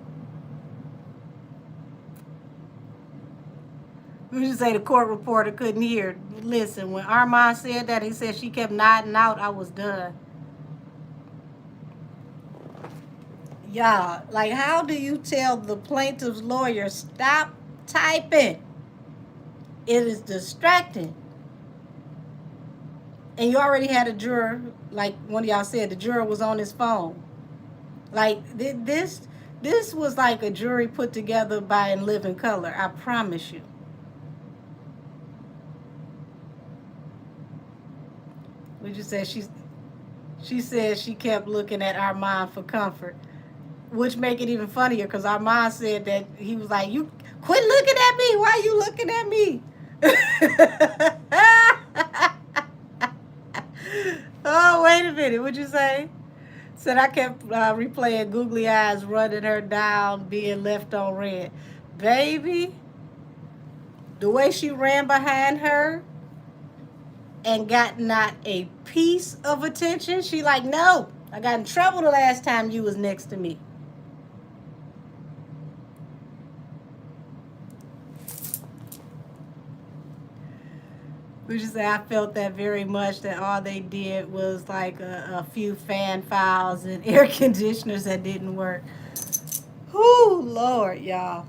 [SPEAKER 1] We should say the court reporter couldn't hear. Listen, when Armand said that, he said she kept nodding out, I was done. Y'all, like, how do you tell the plaintiff's lawyer, stop typing? It is distracting. And you already had a juror, like one of y'all said, the juror was on his phone. Like, this was like a jury put together by In Living Color, I promise you. Would you say She said she kept looking at Armand for comfort, which make it even funnier because Armand said that he was like, "You quit looking at me. Why are you looking at me?" Oh, wait a minute. What'd you say? Said I kept replaying googly eyes running her down, being left on red. Baby, the way she ran behind her and got not a piece of attention, she like, no, I got in trouble the last time you was next to me. Would you say I felt that very much, that all they did was like a few fan files and air conditioners that didn't work. Whoo, Lord, y'all.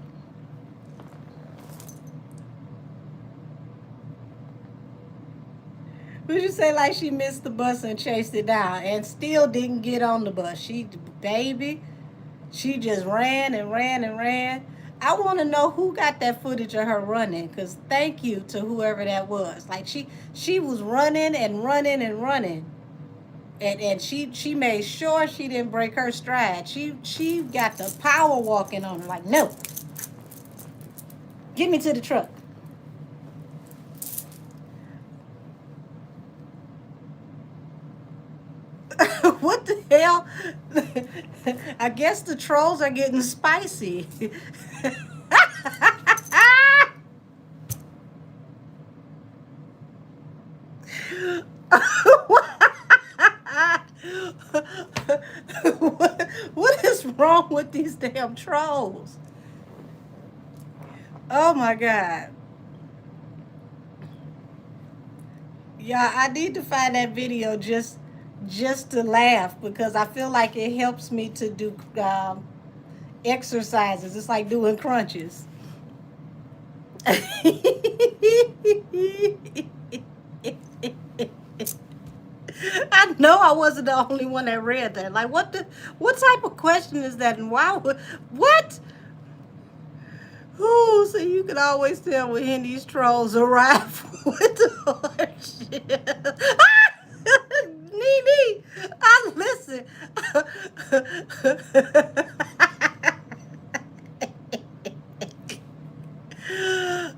[SPEAKER 1] Would you say like she missed the bus and chased it down and still didn't get on the bus? Baby, she just ran and ran and ran. I want to know who got that footage of her running, because thank you to whoever that was. Like she was running and running and running. And she made sure she didn't break her stride. She got the power walking on her. Like, no, get me to the truck. What the hell? I guess the trolls are getting spicy. What is wrong with these damn trolls? Oh my God. Yeah, I need to find that video just to laugh, because I feel like it helps me to do exercises. It's like doing crunches. I know I wasn't the only one that read that. Like, what type of question is that, and why would, what? Ooh, so you can always tell when these trolls arrive with the horseshit. Nene, I listen.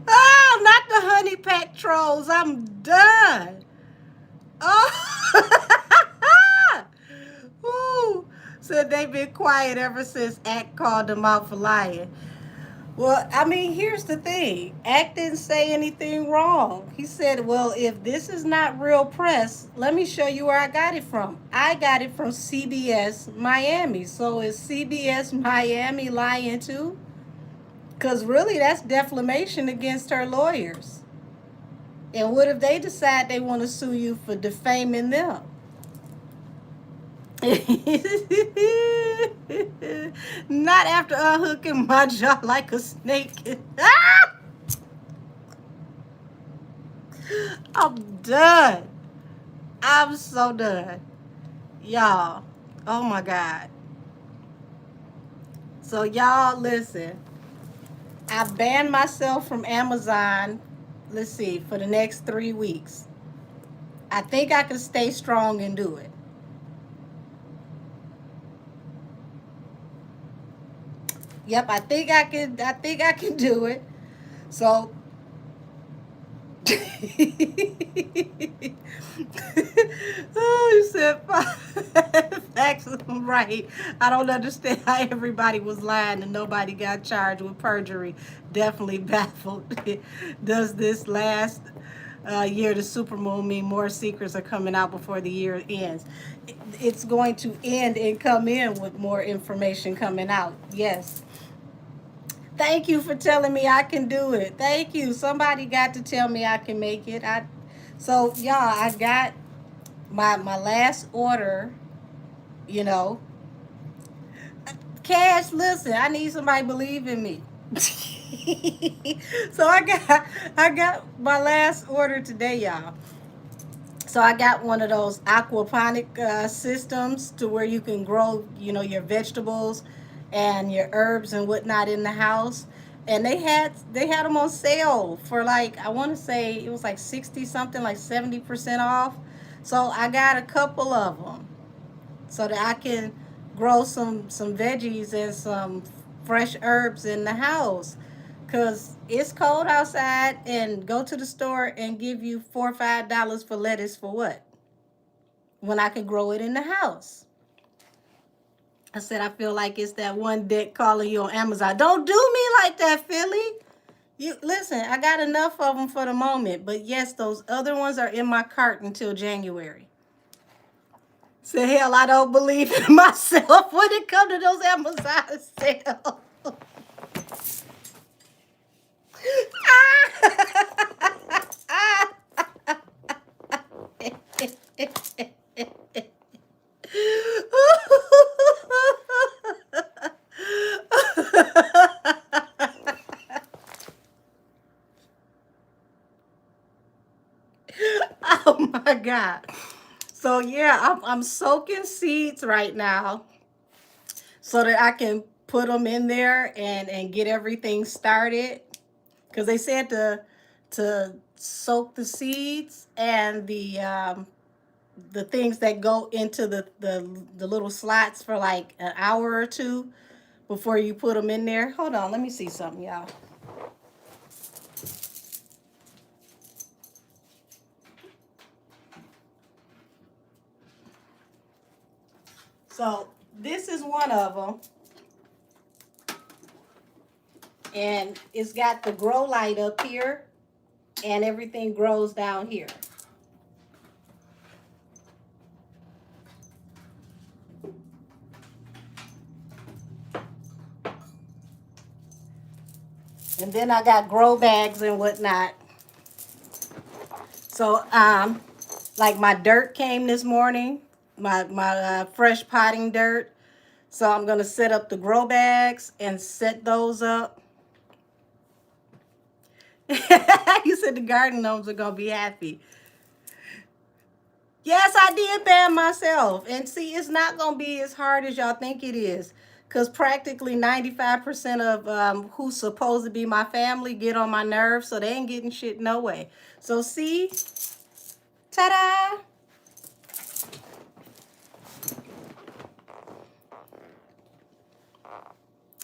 [SPEAKER 1] Oh, not the honey pack trolls. I'm done. Oh, ooh. Said they've been quiet ever since Act called them out for lying. Well, I mean, here's the thing. Act didn't say anything wrong. He said, well, if this is not real press, let me show you where I got it from. I got it from CBS Miami. So is CBS Miami lying too? Because really, that's defamation against her lawyers. And what if they decide they want to sue you for defaming them? Not after unhooking my jaw like a snake. I'm done. I'm so done. Y'all. Oh my God. So, y'all, listen. I banned myself from Amazon, let's see, for the next 3 weeks. I think I can stay strong and do it. Yep, I think I can do it. So oh, you said facts. Right. I don't understand how everybody was lying and nobody got charged with perjury. Definitely baffled. Does this last year the supermoon mean more secrets are coming out before the year ends? It's going to end and come in with more information coming out. Yes. Thank you for telling me I can do it. Thank you. Somebody got to tell me I can make it. So y'all, I got my last order, you know. Cash, listen, I need somebody to believe in me. So I got my last order today, y'all. So I got one of those aquaponic systems to where you can grow, your vegetables and your herbs and whatnot in the house. And they had them on sale for, like, I want to say it was like 60 something, like 70% off. So I got a couple of them. so that I can grow some veggies and some fresh herbs in the house. Cause it's cold outside, and go to the store and give you $4 or $5 for lettuce for what? When I can grow it in the house. I said I feel like it's that one dick calling you on Amazon. Don't do me like that, Philly. You listen, I got enough of them for the moment, but yes, those other ones are in my cart until January. So hell, I don't believe in myself when it comes to those Amazon sales. Oh my God. So yeah, I'm soaking seeds right now so that I can put them in there and get everything started. Because they said to soak the seeds and the things that go into the little slots for like an hour or two before you put them in there. Hold on, let me see something, y'all. So this is one of them, and it's got the grow light up here, and everything grows down here. And then I got grow bags and whatnot. So like my dirt came this morning, my fresh potting dirt. So I'm gonna set up the grow bags and set those up. You said the garden gnomes are gonna be happy. Yes, I did ban myself. And see, it's not gonna be as hard as y'all think it is. Cause practically 95% of who's supposed to be my family get on my nerves, so they ain't getting shit no way. So see, ta-da!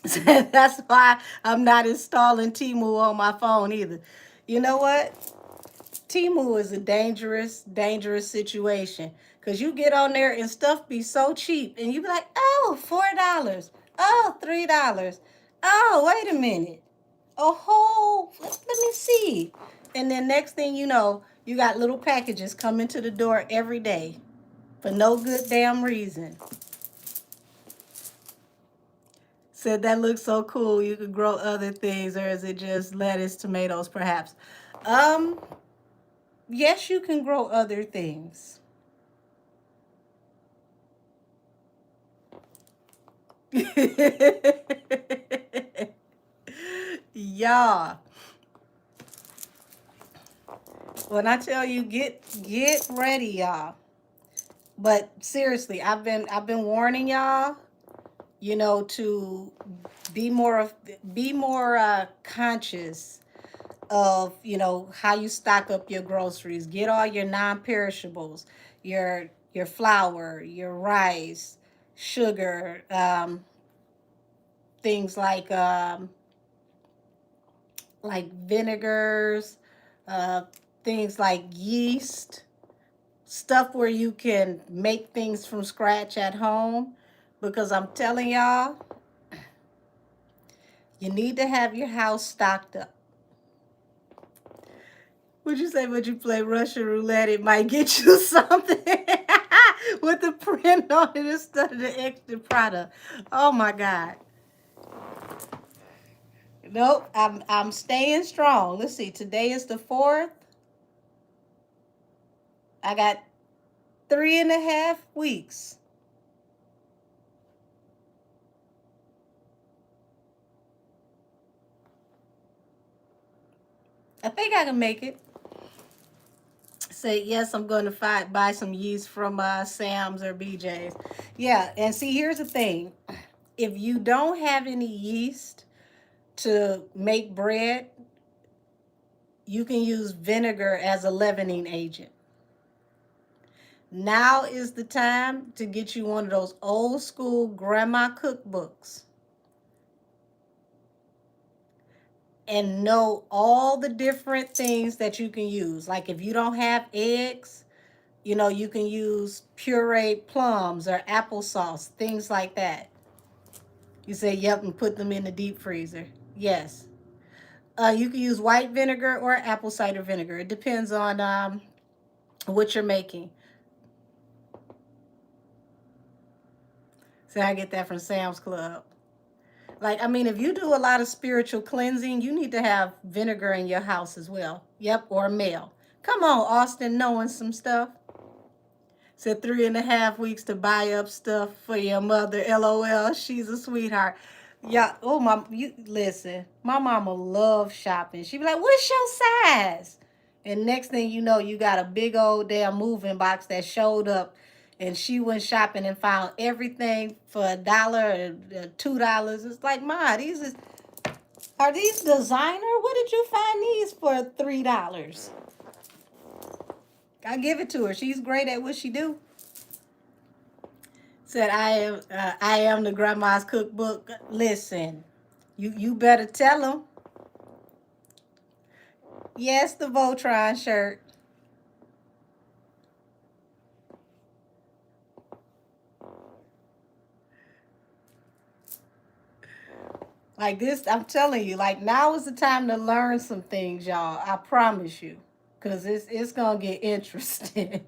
[SPEAKER 1] That's why I'm not installing Temu on my phone either. You know what? Temu is a dangerous situation. Because you get on there and stuff be so cheap. And you be like, oh, $4. Oh, $3. Oh, wait a minute. Oh, let me see. And then next thing you know, you got little packages coming to the door every day for no good damn reason. Said that looks so cool. You could grow other things, or is it just lettuce, tomatoes, perhaps? Um, yes, you can grow other things. Yeah. When I tell you get ready, y'all. But seriously, I've been warning y'all, to be more conscious of, how you stock up your groceries. Get all your non-perishables, your flour, your rice, sugar, things like vinegars, uh, things like yeast, stuff where you can make things from scratch at home. Because I'm telling y'all, you need to have your house stocked up. Would you say, would you play Russian roulette? It might get you something with the print on it instead of the extra product. Oh my God. Nope, I'm staying strong. Let's see, today is the 4th. I got 3.5 weeks. I think I can make it. Say yes, I'm going to buy some yeast from Sam's or BJ's. Yeah, and see, here's the thing. If you don't have any yeast to make bread, you can use vinegar as a leavening agent. Now is the time to get you one of those old school grandma cookbooks and know all the different things that you can use. Like if you don't have eggs, you know, you can use pureed plums or applesauce, things like that. You say, yep, and put them in the deep freezer. Yes. You can use white vinegar or apple cider vinegar. It depends on what you're making. So I get that from Sam's Club. Like, I mean, if you do a lot of spiritual cleansing, you need to have vinegar in your house as well. Yep, or mail. Come on, Austin, knowing some stuff. Said 3.5 weeks to buy up stuff for your mother. LOL, she's a sweetheart. Yeah, oh my, you listen. My mama loves shopping. She be like, "What's your size?" And next thing you know, you got a big old damn moving box that showed up, and she went shopping and found everything for $1, $2. It's like, Ma, are these designer? What did you find these for $3? I give it to her. She's great at what she do. Said I am the grandma's cookbook. Listen, you better tell them. Yes, the Voltron shirt. Like this, I'm telling you, like now is the time to learn some things, y'all. I promise you. Cause it's gonna get interesting.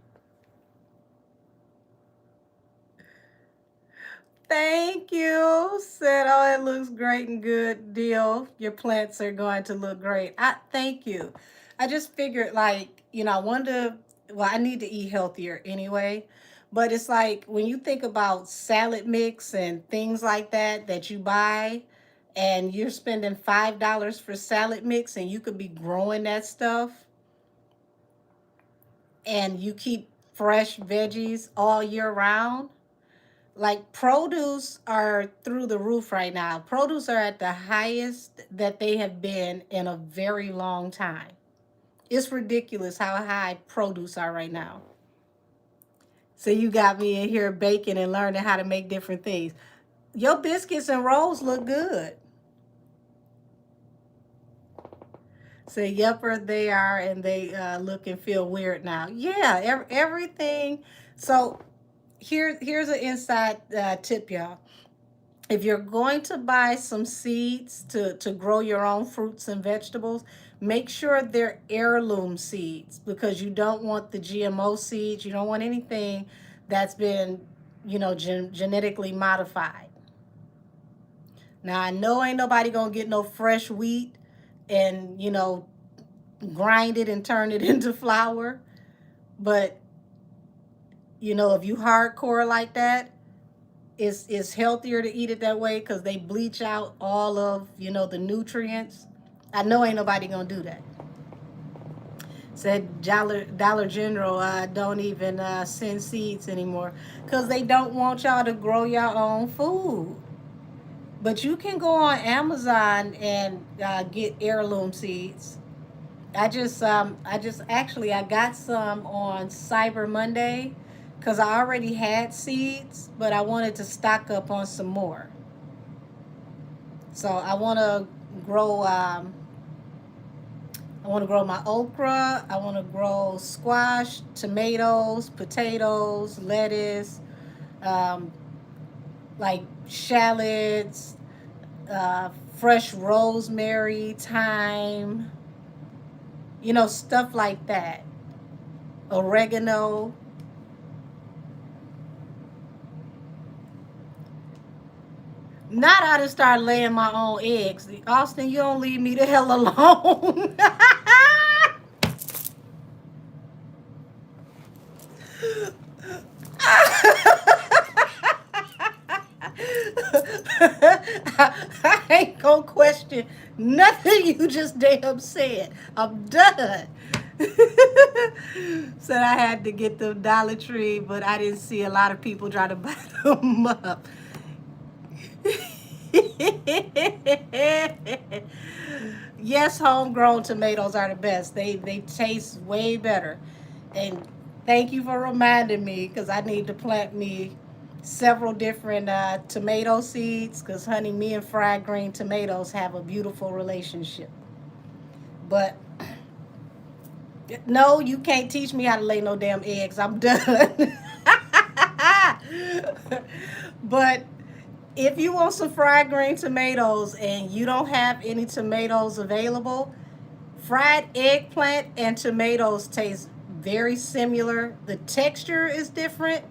[SPEAKER 1] Thank you. Said, oh, it looks great and good. Deal. Your plants are going to look great. I thank you. I just figured, like, you know, I wanted to, well, I need to eat healthier anyway. But it's like when you think about salad mix and things like that that you buy, and you're spending $5 for salad mix, and you could be growing that stuff, and you keep fresh veggies all year round. Like produce are through the roof right now. Produce are at the highest that they have been in a very long time. It's ridiculous how high produce are right now. So you got me in here baking and learning how to make different things. Your biscuits and rolls look good. Say, yepper, they are, and they look and feel weird now. Yeah, everything. So here's an inside tip, y'all. If you're going to buy some seeds to grow your own fruits and vegetables, make sure they're heirloom seeds because you don't want the GMO seeds. You don't want anything that's been, you know, genetically modified. Now, I know ain't nobody going to get no fresh wheat and, you know, grind it and turn it into flour. But, you know, if you hardcore like that, it's healthier to eat it that way because they bleach out all of, you know, the nutrients. I know ain't nobody gonna do that. Said Dollar General don't even send seeds anymore because they don't want y'all to grow your own food. But you can go on Amazon and get heirloom seeds. I got some on Cyber Monday because I already had seeds, but I wanted to stock up on some more. So I want to grow my okra. I want to grow squash, tomatoes, potatoes, lettuce, um, like shallots, fresh rosemary, thyme, you know, stuff like that. Oregano. Not I to start laying my own eggs. Austin, you don't leave me the hell alone. I ain't gonna question nothing you just damn said. I'm done. Said I had to get the Dollar Tree, but I didn't see a lot of people try to buy them up. Yes, homegrown tomatoes are the best. They taste way better. And Thank you for reminding me because I need to plant me several different tomato seeds because, honey, me and fried green tomatoes have a beautiful relationship. But no, you can't teach me how to lay no damn eggs. I'm done. But if you want some fried green tomatoes and you don't have any tomatoes available, fried eggplant and tomatoes taste very similar. The texture is different,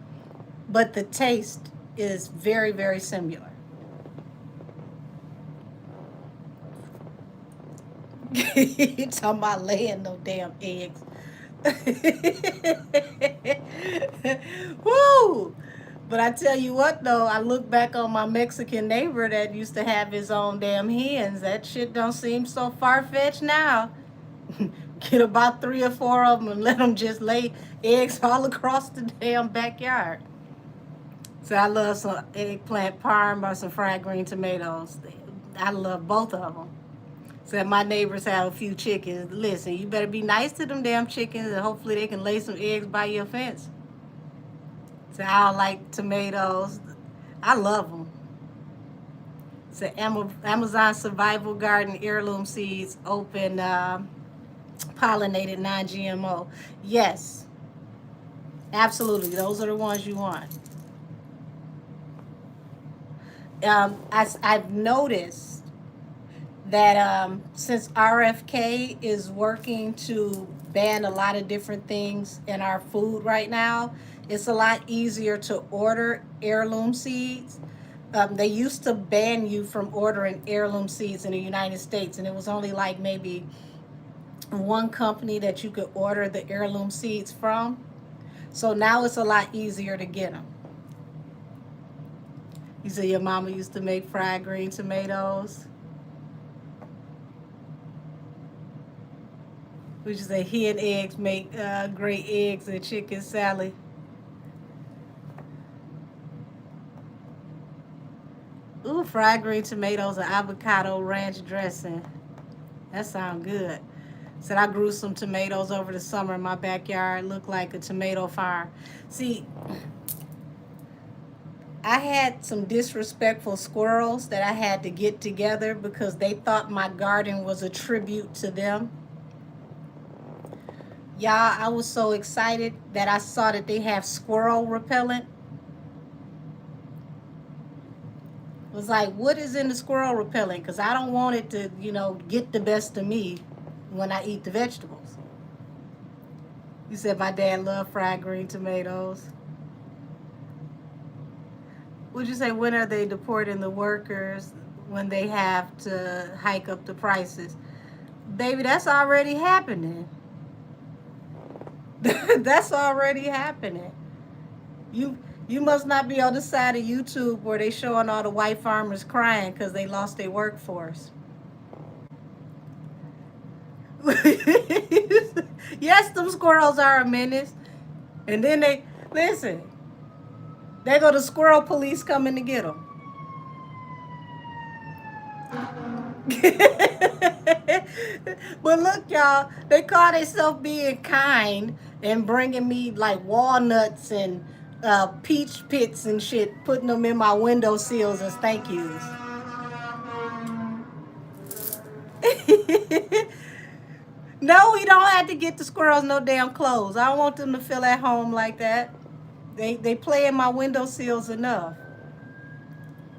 [SPEAKER 1] but the taste is very, very similar. You talking about laying no damn eggs. Woo! But I tell you what though, I look back on my Mexican neighbor that used to have his own damn hens. That shit don't seem so far fetched now. Get about 3 or 4 of them and let them just lay eggs all across the damn backyard. So I love some eggplant parm or some fried green tomatoes. I love both of them. So my neighbors have a few chickens. Listen, you better be nice to them damn chickens and hopefully they can lay some eggs by your fence. So I don't like tomatoes. I love them. So Amazon Survival Garden heirloom seeds, open, pollinated, non-GMO. Yes, absolutely. Those are the ones you want. I've noticed that since RFK is working to ban a lot of different things in our food right now, it's a lot easier to order heirloom seeds. They used to ban you from ordering heirloom seeds in the United States, and it was only like maybe one company that you could order the heirloom seeds from. So now it's a lot easier to get them. You said your mama used to make fried green tomatoes. We just say hen eggs make great eggs and chicken salad. Ooh, fried green tomatoes and avocado ranch dressing. That sounds good. Said I grew some tomatoes over the summer in my backyard. Looked like a tomato farm. See, I had some disrespectful squirrels that I had to get together because they thought my garden was a tribute to them. Y'all, I was so excited that I saw that they have squirrel repellent. It was like, what is in the squirrel repellent? Because I don't want it to, get the best of me when I eat the vegetables. You said my dad loved fried green tomatoes. Would you say when are they deporting the workers when they have to hike up the prices? Baby, that's already happening. That's already happening. You must not be on the side of YouTube where they showing all the white farmers crying because they lost their workforce. Yes, them squirrels are a menace. And then they go to squirrel police coming to get them. But look, y'all, they call themselves being kind and bringing me like walnuts and peach pits and shit, putting them in my window sills as thank yous. No, we don't have to get the squirrels no damn clothes. I don't want them to feel at home like that. They play in my window sills enough.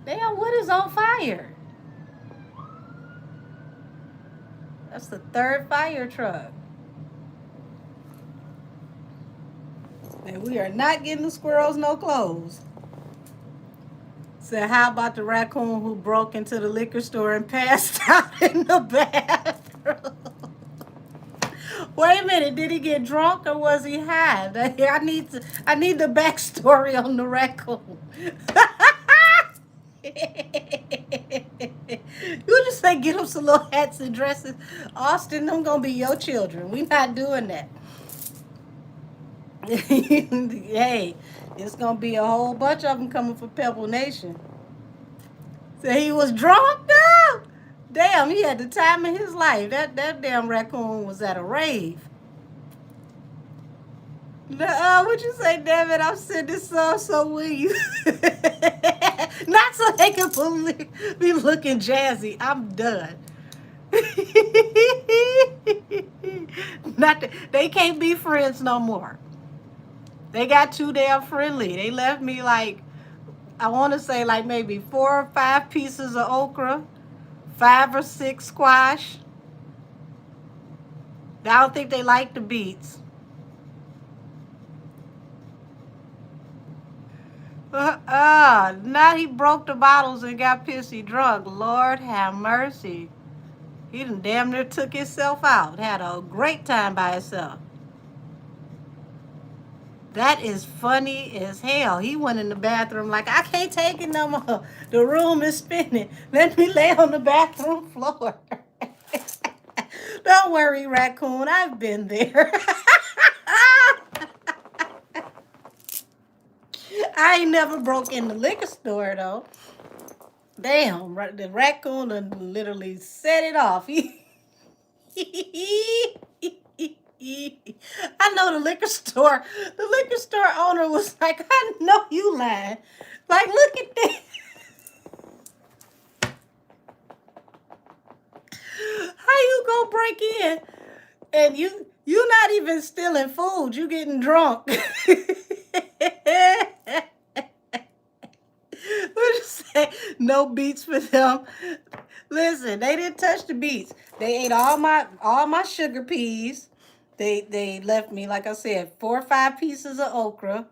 [SPEAKER 1] Damn, wood is on fire. That's the third fire truck. And we are not getting the squirrels no clothes. So how about the raccoon who broke into the liquor store and passed out in the bathroom? Wait a minute, did he get drunk or was he high? I need the backstory on the raccoon. You just say get them some little hats and dresses. Austin, them gonna be your children. We not doing that. Hey, it's gonna be a whole bunch of them coming for Pebble Nation. So he was drunk now? Damn, he had the time of his life. That damn raccoon was at a rave. No, what you say, damn it? I'm sending some, so will you? Not so they can be looking jazzy. I'm done. Not they can't be friends no more. They got too damn friendly. They left me like, I want to say like maybe 4 or 5 pieces of okra, 5 or 6 squash. I don't think they like the beets. Now he broke the bottles and got pissy drunk. Lord have mercy. He done damn near took himself out. Had a great time by himself. That is funny as hell. He went in the bathroom like, I can't take it no more. The room is spinning. Let me lay on the bathroom floor. Don't worry, raccoon. I've been there. I ain't never broke in the liquor store though. Damn, the raccoon literally set it off. I know the liquor store. The liquor store owner was like, I know you lying. Like, look at this. How you gonna break in and you not even stealing food? You getting drunk. What you say? No beets for them. Listen, they didn't touch the beets. They ate all my sugar peas. They left me, like I said, 4 or 5 pieces of okra.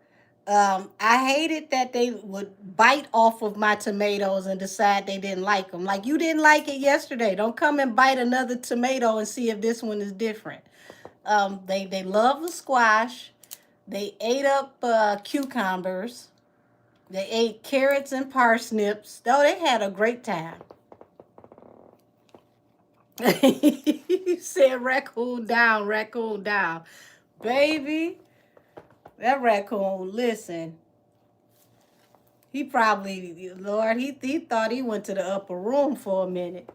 [SPEAKER 1] I hated that they would bite off of my tomatoes and decide they didn't like them. Like, you didn't like it yesterday. Don't come and bite another tomato and see if this one is different. They love the squash. They ate up cucumbers. They ate carrots and parsnips. Oh, they had a great time. You said raccoon down, raccoon down. Baby, that raccoon, listen, he probably, Lord, he thought he went to the upper room for a minute.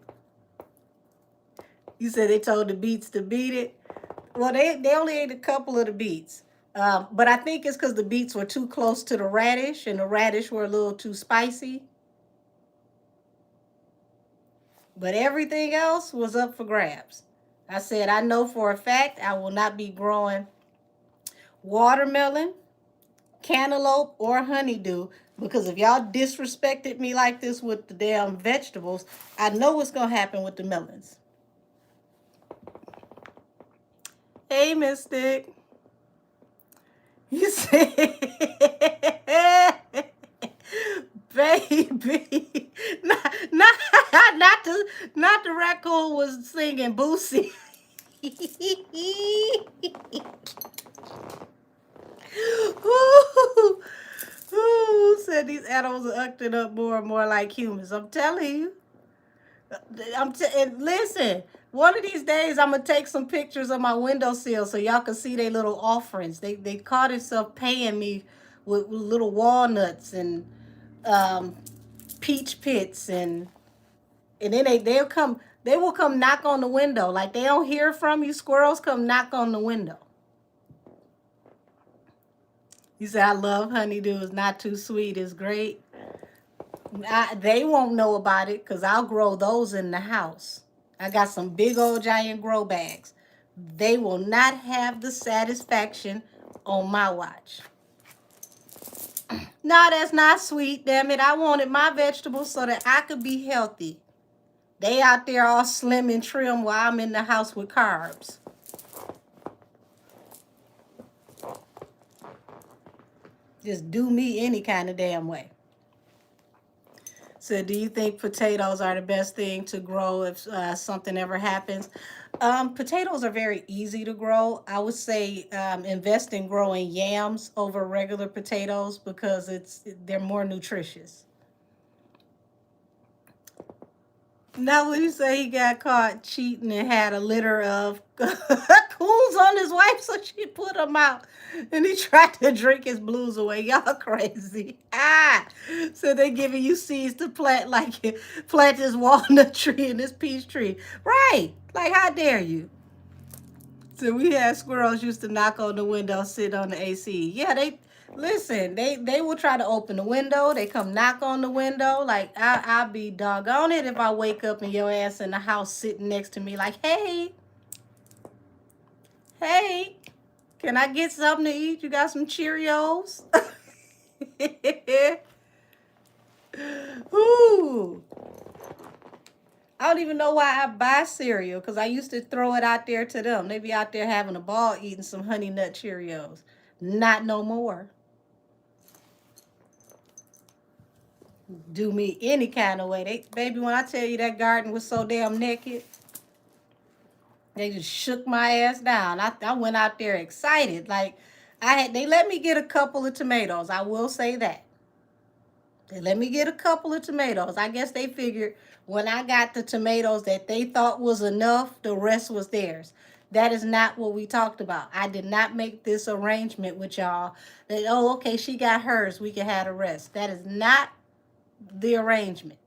[SPEAKER 1] You said they told the beets to beat it. Well, they only ate a couple of the beets. But I think it's because the beets were too close to the radish and the radish were a little too spicy. But everything else was up for grabs. I said, I know for a fact I will not be growing watermelon, cantaloupe, or honeydew, because if y'all disrespected me like this with the damn vegetables, I know what's going to happen with the melons. Hey, Mystic. You said, baby, not the raccoon was singing Boosie. Ooh, said these animals are acting up more and more like humans. I'm telling you. And listen, one of these days I'm gonna take some pictures of my windowsill so y'all can see their little offerings. They caught themselves paying me with little walnuts and um, peach pits and then they will come knock on the window. Like, they don't hear from you, squirrels come knock on the window. You say, I love honeydew, it's not too sweet, it's great. They won't know about it because I'll grow those in the house. I got some big old giant grow bags. They will not have the satisfaction on my watch. No, that's not sweet, damn it. I wanted my vegetables so that I could be healthy. They out there all slim and trim while I'm in the house with carbs. Just do me any kind of damn way. So do you think potatoes are the best thing to grow if something ever happens? Potatoes are very easy to grow. I would say invest in growing yams over regular potatoes because they're more nutritious. Now, when you say he got caught cheating and had a litter of coons on his wife, so she put him out, and he tried to drink his blues away. Y'all crazy. So they giving you seeds to plant, like plant this walnut tree and this peach tree, right? Like, how dare you? So we had squirrels used to knock on the window, sit on the AC. Yeah, they listen. They will try to open the window. They come knock on the window. Like I'll be doggone it if I wake up and your ass in the house sitting next to me. Like, hey, hey, can I get something to eat? You got some Cheerios? Ooh. I don't even know why I buy cereal because I used to throw it out there to them. They be out there having a ball eating some Honey Nut Cheerios. Not no more. Do me any kind of way. Baby, when I tell you that garden was so damn naked, they just shook my ass down. I went out there excited. Like they let me get a couple of tomatoes. I will say that. They let me get a couple of tomatoes. I guess they figured when I got the tomatoes that they thought was enough, the rest was theirs. That is not what we talked about. I did not make this arrangement with y'all that, oh, okay, she got hers, we can have the rest. That is not the arrangement.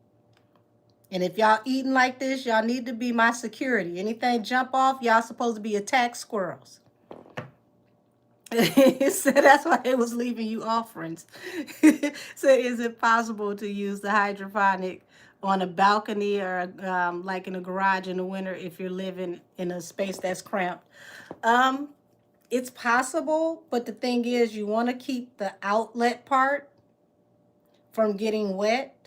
[SPEAKER 1] And if y'all eating like this, y'all need to be my security. Anything jump off, y'all supposed to be attack squirrels. So that's why it was leaving you offerings. So is it possible to use the hydroponic on a balcony or like in a garage in the winter if you're living in a space that's cramped? It's possible, but the thing is you want to keep the outlet part from getting wet,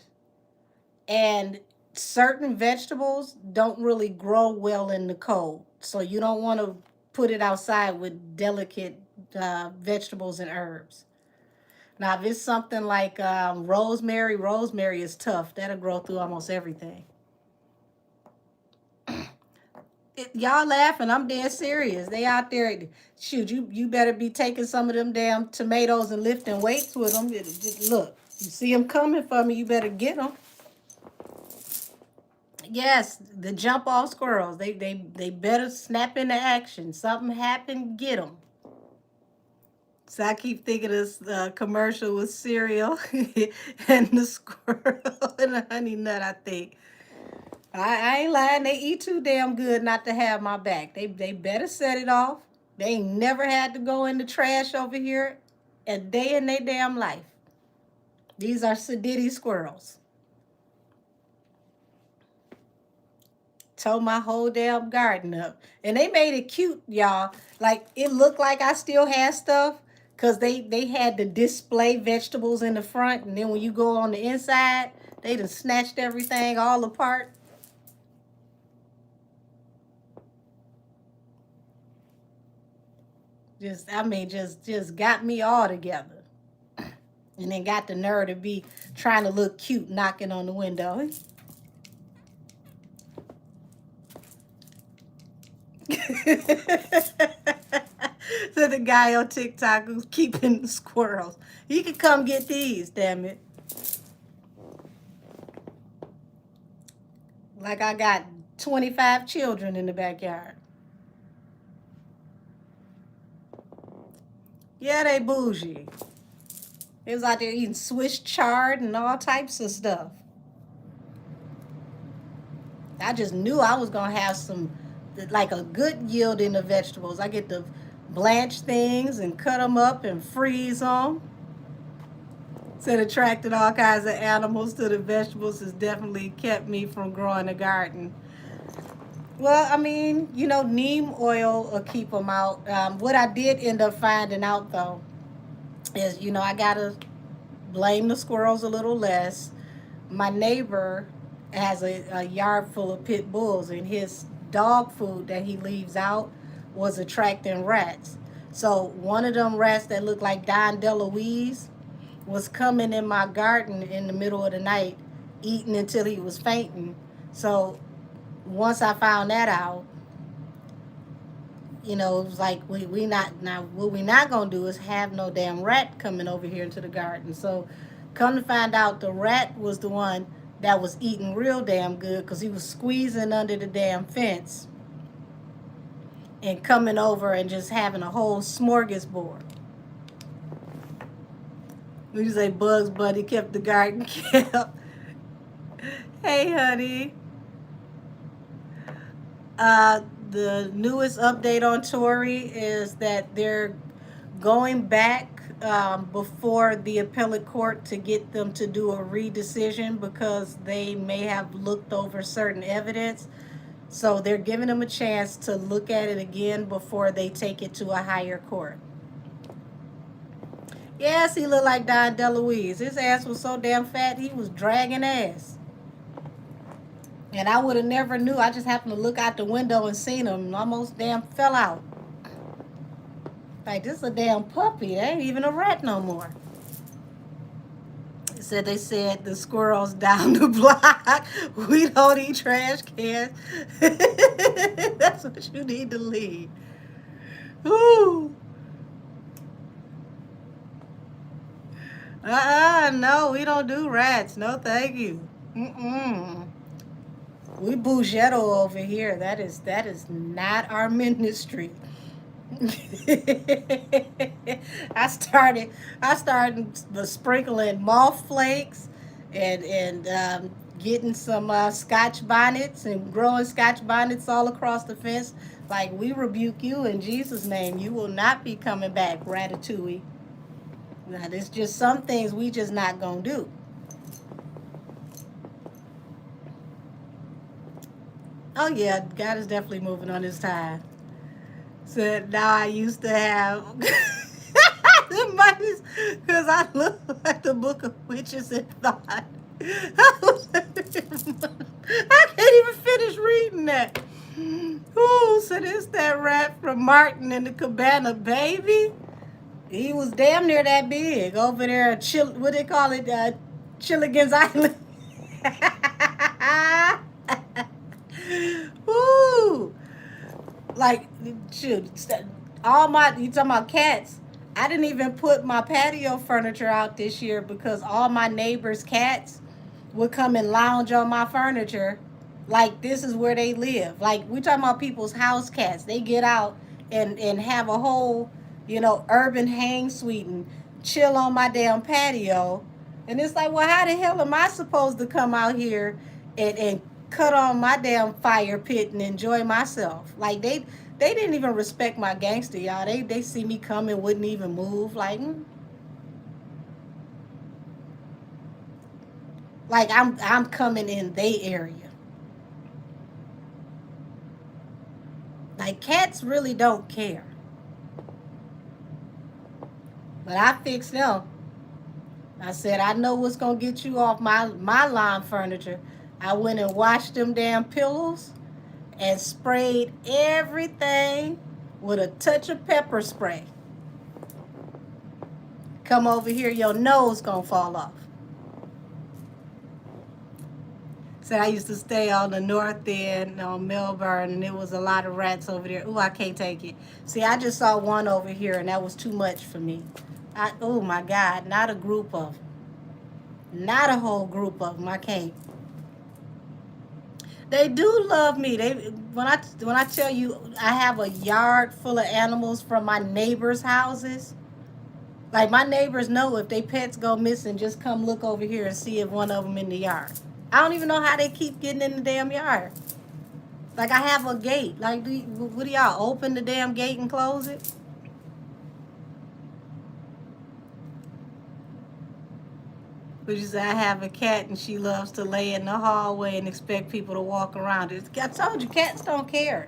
[SPEAKER 1] and certain vegetables don't really grow well in the cold. So you don't want to put it outside with delicate vegetables and herbs. Now, if it's something like rosemary is tough. That'll grow through almost everything. Y'all laughing, I'm dead serious. They out there, shoot, you better be taking some of them damn tomatoes and lifting weights with them. Just look, you see them coming for me, you better get them. Yes, the jump off squirrels. They better snap into action. Something happened, get them. So I keep thinking of this commercial with cereal and the squirrel and the honey nut, I think. I ain't lying. They eat too damn good not to have my back. They better set it off. They ain't never had to go in the trash over here a day in their damn life. These are sedity squirrels. Tore my whole damn garden up. And they made it cute, y'all. Like, it looked like I still had stuff because they had the display vegetables in the front. And then when you go on the inside, they done snatched everything all apart. Just got me all together. And then got the nerve to be trying to look cute knocking on the window. So the guy on TikTok who's keeping the squirrels, he could come get these, damn it. Like I got 25 children in the backyard. Yeah, they bougie. They was out there eating Swiss chard and all types of stuff. I just knew I was going to have some, like a good yield in the vegetables. I get to blanch things and cut them up and freeze them. So it attracted all kinds of animals to the vegetables. Has definitely kept me from growing a garden. Well, I mean, you know, neem oil will keep them out. What I did end up finding out, though, is, you know, I got to blame the squirrels a little less. My neighbor has a yard full of pit bulls, and his dog food that he leaves out was attracting rats. So one of them rats that looked like Don DeLuise was coming in my garden in the middle of the night, eating until he was fainting. So once I found that out, you know, it was like we not now what we not gonna do is have no damn rat coming over here into the garden. So come to find out, the rat was the one that was eating real damn good because he was squeezing under the damn fence and coming over and just having a whole smorgasbord. We say Bugs Bunny kept the garden kept. Hey, honey. the newest update on Tory is that they're going back before the appellate court to get them to do a redecision because they may have looked over certain evidence. So they're giving them a chance to look at it again before they take it to a higher court. Yes, he looked like Don DeLuise. His ass was so damn fat, he was dragging ass. And I would have never knew. I just happened to look out the window and seen him and almost damn fell out. Like, this is a damn puppy. They ain't even a rat no more. They said the squirrels down the block. We don't eat trash cans. That's what you need to leave. Ooh. No, we don't do rats. No, thank you. We bougetto over here. That is not our ministry. I started sprinkling moth flakes and getting some Scotch bonnets and growing Scotch bonnets all across the fence. Like, we rebuke you in Jesus' name. You will not be coming back, Ratatouille. Now, there's just some things we just not gonna do. Oh yeah, God is definitely moving on his time. So now I used to have the mice because I look like the Book of Witches and Thought. I can't even finish reading that. Ooh, so this that rat from Martin and the Cabana Baby. He was damn near that big over there. What they call it? Chilligan's Island. Ooh. Like, shoot, you talking about cats. I didn't even put my patio furniture out this year because all my neighbors' cats would come and lounge on my furniture. Like, this is where they live. Like, we talking about people's house cats. They get out and have a whole, urban hang suite and chill on my damn patio. And it's like, well, how the hell am I supposed to come out here and cut on my damn fire pit and enjoy myself? Like, they didn't even respect my gangster, y'all. They see me come and wouldn't even move. Like I'm coming in their area. Like, cats really don't care. But I fixed them. I said, I know what's gonna get you off my lawn furniture. I went and washed them damn pillows and sprayed everything with a touch of pepper spray. Come over here, your nose gonna fall off. So I used to stay on the north end on Melbourne, and there was a lot of rats over there. Ooh, I can't take it. See, I just saw one over here, and that was too much for me. Oh my God, not a group of them. Not a whole group of them. I can't. They do love me. When I tell you I have a yard full of animals from my neighbors' houses. Like, my neighbors know if they pets go missing, just come look over here and see if one of them in the yard. I don't even know how they keep getting in the damn yard. Like, I have a gate. Like, what do y'all open the damn gate and close it? But you say, I have a cat and she loves to lay in the hallway and expect people to walk around it. I told you, cats don't care.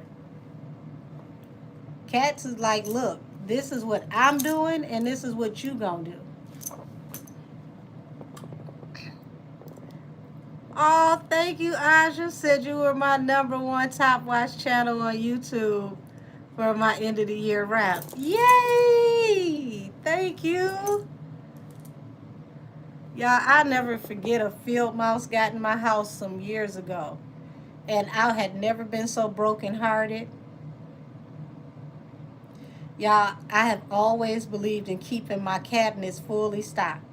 [SPEAKER 1] Cats is like, look, this is what I'm doing and this is what you gonna do. Oh, thank you, Aja. Said you were my #1 top watch channel on YouTube for my end of the year wrap. Yay! Thank you. Y'all, I'll never forget a field mouse got in my house some years ago. And I had never been so brokenhearted. Y'all, I have always believed in keeping my cabinets fully stocked.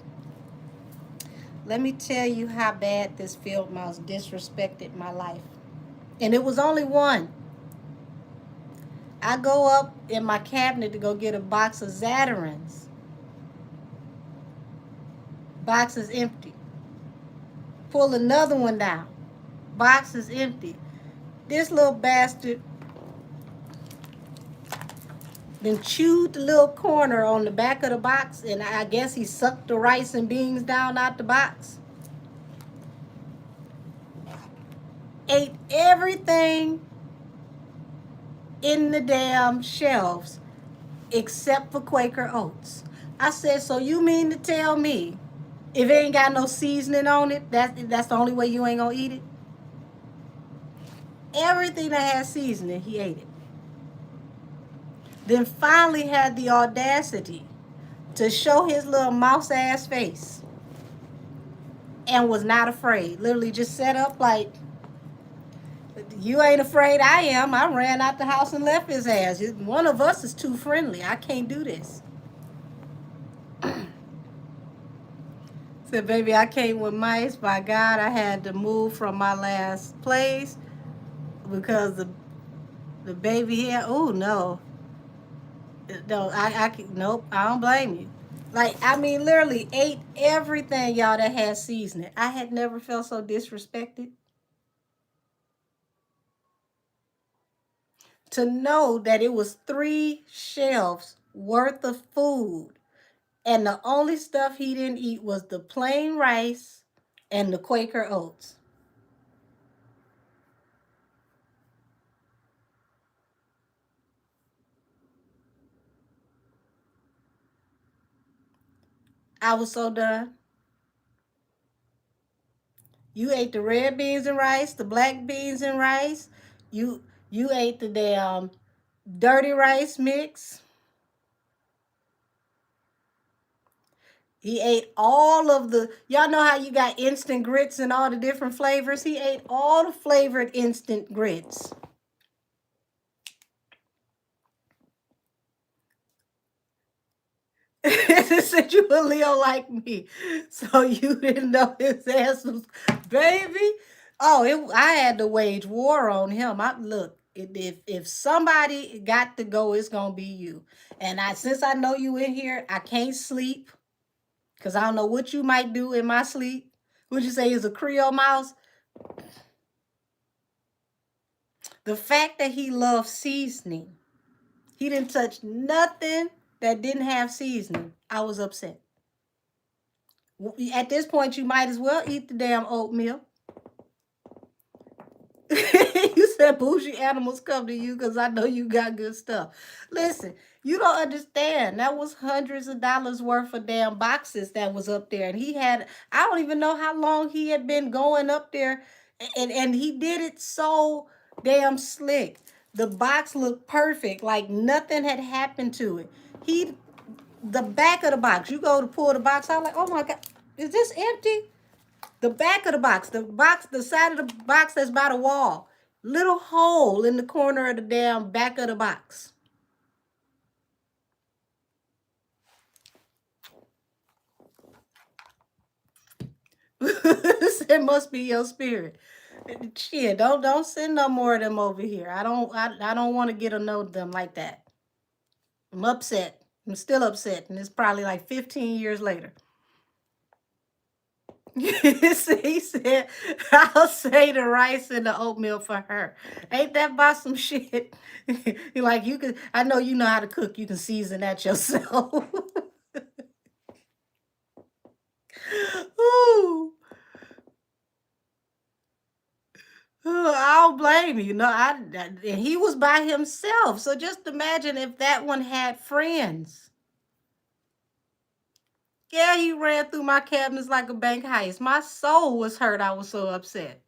[SPEAKER 1] Let me tell you how bad this field mouse disrespected my life. And it was only one. I go up in my cabinet to go get a box of Zatarain's. Box is empty. Pull another one down. Box is empty. This little bastard then chewed the little corner on the back of the box, and I guess he sucked the rice and beans down out the box. Ate everything in the damn shelves except for Quaker Oats. I said, so you mean to tell me if it ain't got no seasoning on it, that's the only way you ain't gonna eat it? Everything that has seasoning, he ate it. Then finally had the audacity to show his little mouse ass face and was not afraid. Literally just set up like, you ain't afraid, I am. I ran out the house and left his ass. One of us is too friendly. I can't do this. Said, baby, I came with mice. By God, I had to move from my last place because the baby here. Oh no, no, nope. I don't blame you. Like, I mean, literally ate everything, y'all, that had seasoning. I had never felt so disrespected. To know that it was 3 shelves worth of food, and the only stuff he didn't eat was the plain rice and the Quaker Oats. I was so done. You ate the red beans and rice, the black beans and rice. You ate the damn dirty rice mix. He ate all of the, y'all know how you got instant grits and all the different flavors? He ate all the flavored instant grits. It said you a Leo like me, so you didn't know his ass was, baby. Oh, I had to wage war on him. Look, if somebody got to go, it's gonna be you. And since I know you in here, I can't sleep because I don't know what you might do in my sleep. Would you say is a Creole mouse? The fact that he loves seasoning, he didn't touch nothing that didn't have seasoning. I was upset. At this point, you might as well eat the damn oatmeal. You said bougie animals come to you because I know you got good stuff. Listen, you don't understand. That was hundreds of dollars worth of damn boxes that was up there. And I don't even know how long he had been going up there. And he did it so damn slick. The box looked perfect, like nothing had happened to it. The back of the box, you go to pull the box out, like, oh my God, is this empty? The back of the side of the box that's by the wall, little hole in the corner of the damn back of the box. It must be your spirit. Shit, don't send no more of them over here. I don't want to get to know them like that. I'm upset. I'm still upset, and it's probably like 15 years later. He said, I'll say the rice and the oatmeal for her. Ain't that about some shit? You're like, I know you know how to cook. You can season that yourself. Ooh. I don't blame you. No, and he was by himself. So just imagine if that one had friends. Yeah, he ran through my cabinets like a bank heist. My soul was hurt. I was so upset.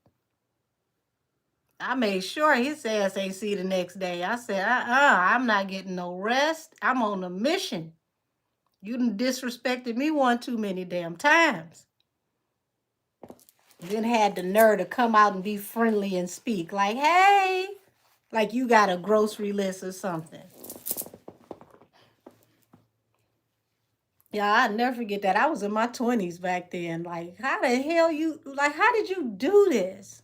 [SPEAKER 1] I made sure his ass ain't see the next day. I said, I'm not getting no rest. I'm on a mission. You done disrespected me one too many damn times. Then had the nerve to come out and be friendly and speak like, hey, like you got a grocery list or something. Yeah, I'll never forget that. I was in my 20s back then. Like, how the hell how did you do this?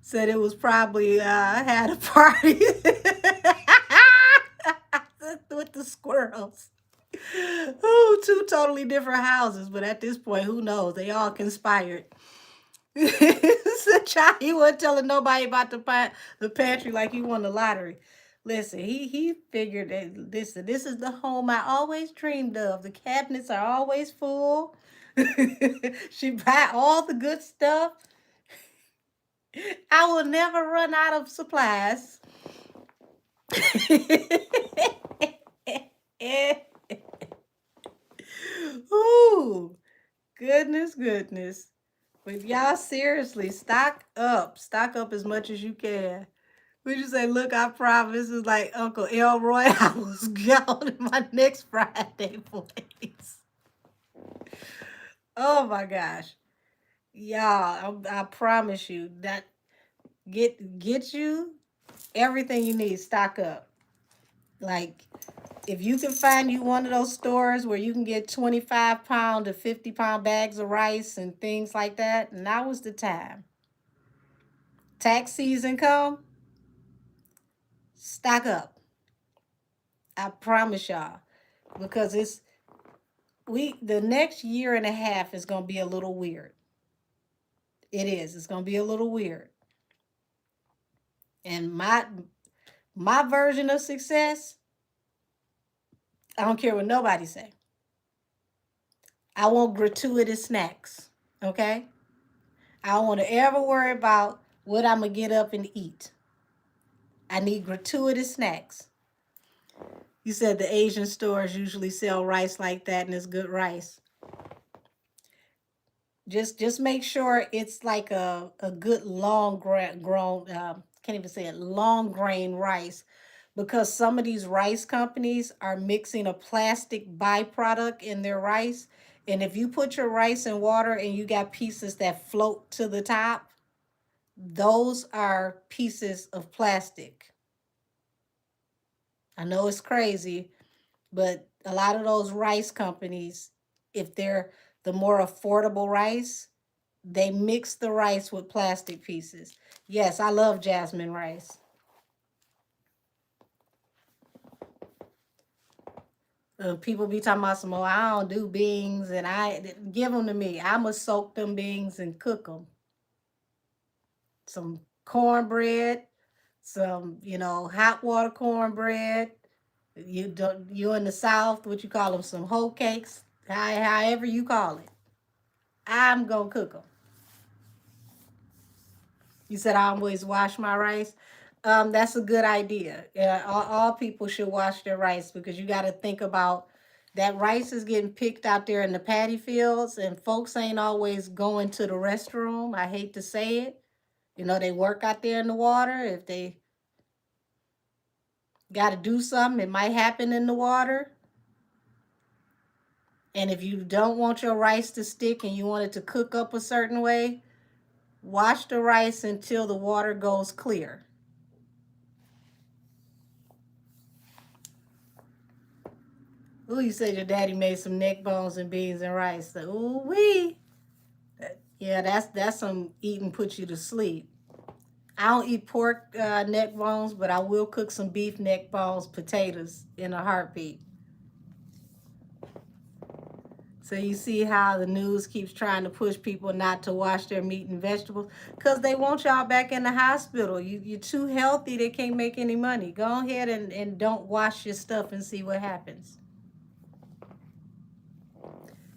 [SPEAKER 1] Said it was probably, I had a party with the squirrels. Oh, 2 totally different houses, but at this point, who knows? They all conspired. So he wasn't telling nobody about the pantry like he won the lottery. Listen, he figured that, listen, this is the home I always dreamed of. The cabinets are always full. She buy all the good stuff. I will never run out of supplies. Ooh, goodness, goodness. But y'all seriously, stock up. Stock up as much as you can. We just say, look, I promise. It's like Uncle Elroy. I was gone in my next Friday place. Oh my gosh. Y'all, I promise you that get you everything you need. Stock up. Like, if you can find you one of those stores where you can get 25-pound to 50-pound bags of rice and things like that, now is the time. Tax season come, stock up. I promise y'all. Because the next year and a half is gonna be a little weird. It is. It's gonna be a little weird. And my version of success, I don't care what nobody say. I want gratuitous snacks. Okay? I don't want to ever worry about what I'm gonna get up and eat. I need gratuitous snacks. You said the Asian stores usually sell rice like that and it's good rice. Just make sure it's like a good long grown can't even say it, long grain rice, because some of these rice companies are mixing a plastic byproduct in their rice, and if you put your rice in water and you got pieces that float to the top, those are pieces of plastic. I know it's crazy, but a lot of those rice companies, if they're the more affordable rice, they mix the rice with plastic pieces. Yes, I love jasmine rice. People be talking about some, oh, I don't do beans, and I give them to me. I'ma soak them beans and cook them. Some cornbread, some hot water cornbread. You in the South, what you call them, some hoe cakes, however you call it. I'm gonna cook them. You said I always wash my rice. That's a good idea. All people should wash their rice, because you got to think about that rice is getting picked out there in the paddy fields, and folks ain't always going to the restroom. I hate to say it. They work out there in the water. If they got to do something, it might happen in the water. And if you don't want your rice to stick and you want it to cook up a certain way, wash the rice until the water goes clear. Ooh, you said your daddy made some neck bones and beans and rice. Ooh wee. Yeah, that's some eating put you to sleep. I don't eat pork neck bones, but I will cook some beef neck bones, potatoes in a heartbeat. So you see how the news keeps trying to push people not to wash their meat and vegetables, because they want y'all back in the hospital. You're too healthy, they can't make any money. Go ahead and don't wash your stuff and see what happens.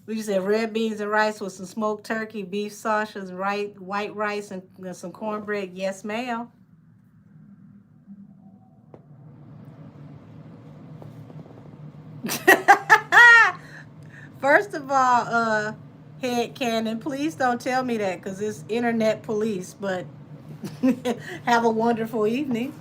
[SPEAKER 1] We just said red beans and rice with some smoked turkey, beef sausages, white rice, and some cornbread. Yes, ma'am. First of all, head cannon, please don't tell me that, because it's internet police. But have a wonderful evening.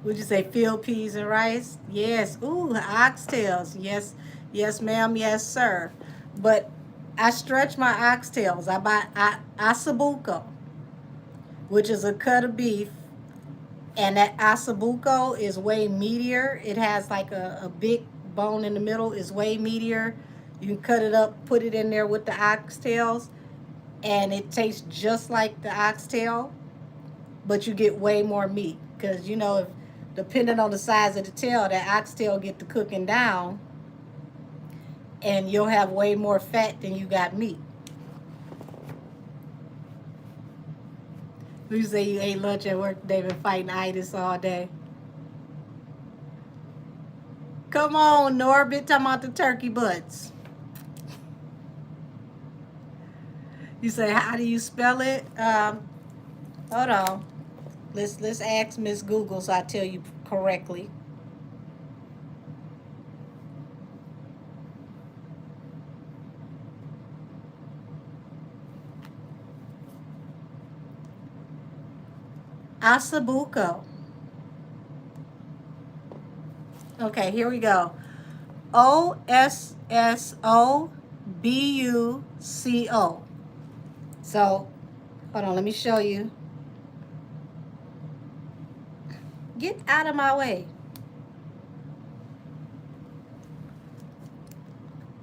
[SPEAKER 1] Would you say field peas and rice? Yes. Ooh, oxtails. Yes, yes, ma'am. Yes, sir. But I stretch my oxtails. I buy asabuco, which is a cut of beef, and that asabuco is way meatier. It has like a big bone in the middle. Is way meatier. You can cut it up, put it in there with the oxtails, and it tastes just like the oxtail, but you get way more meat, because if, depending on the size of the tail, that oxtail get to cooking down, and you'll have way more fat than you got meat. You say you ate lunch at work today, been fighting itis all day. Come on, Norbit, talking about the turkey butts. You say, how do you spell it? Hold on. Let's ask Miss Google so I tell you correctly. Asabuco. Okay, here we go. Ossobuco. So, hold on, let me show you. Get out of my way.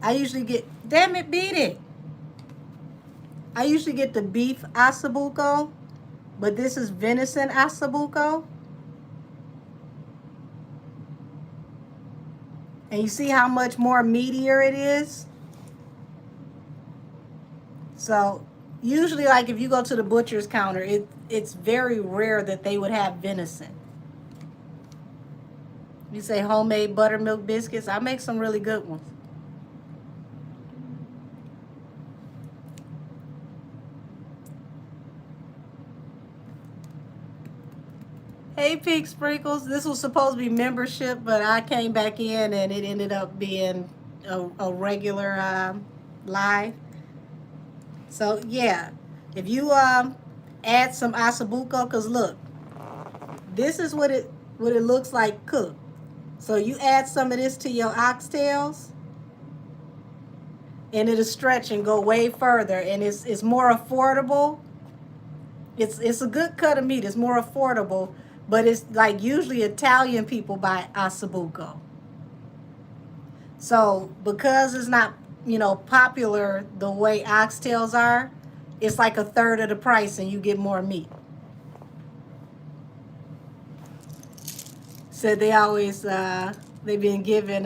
[SPEAKER 1] I usually get, damn it, beat it. I usually get the beef asabuco, but this is venison asabuco. And you see how much more meatier it is? So usually, like if you go to the butcher's counter, it's very rare that they would have venison. You say homemade buttermilk biscuits, I make some really good ones. Hey, Pink Sprinkles. This was supposed to be membership, but I came back in and it ended up being a regular live. So yeah, if you add some asabuco, cause look, this is what it looks like cooked. So you add some of this to your oxtails, and it'll stretch and go way further, and it's more affordable. It's a good cut of meat. It's more affordable, but it's like usually Italian people buy asabuco. So because it's not, popular the way oxtails are, it's like a third of the price and you get more meat. Said they always they've been given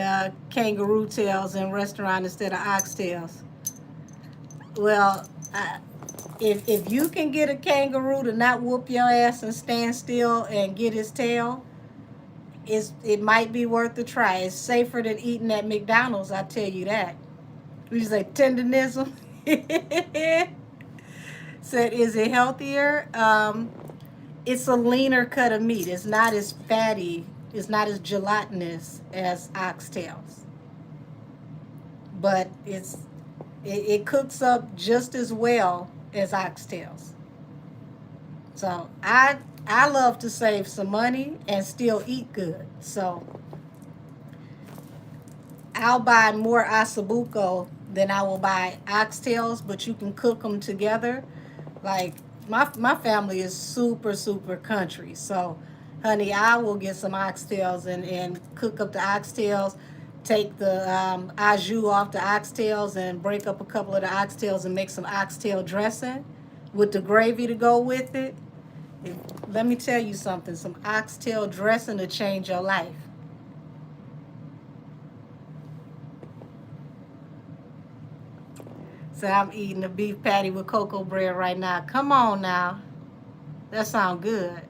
[SPEAKER 1] kangaroo tails in restaurant instead of oxtails. Well, if you can get a kangaroo to not whoop your ass and stand still and get his tail, it might be worth a try. It's safer than eating at McDonald's, I tell you that. We say tenderism. Said, is it healthier? It's a leaner cut of meat. It's not as fatty. It's not as gelatinous as oxtails. But it cooks up just as well as oxtails. So I love to save some money and still eat good. So I'll buy more asabuco than I will buy oxtails, but you can cook them together. Like my family is super, super country. So honey, I will get some oxtails and cook up the oxtails, take the au jus off the oxtails and break up a couple of the oxtails and make some oxtail dressing with the gravy to go with it. Let me tell you something, some oxtail dressing to change your life. So I'm eating a beef patty with cocoa bread right now. Come on now. That sounds good.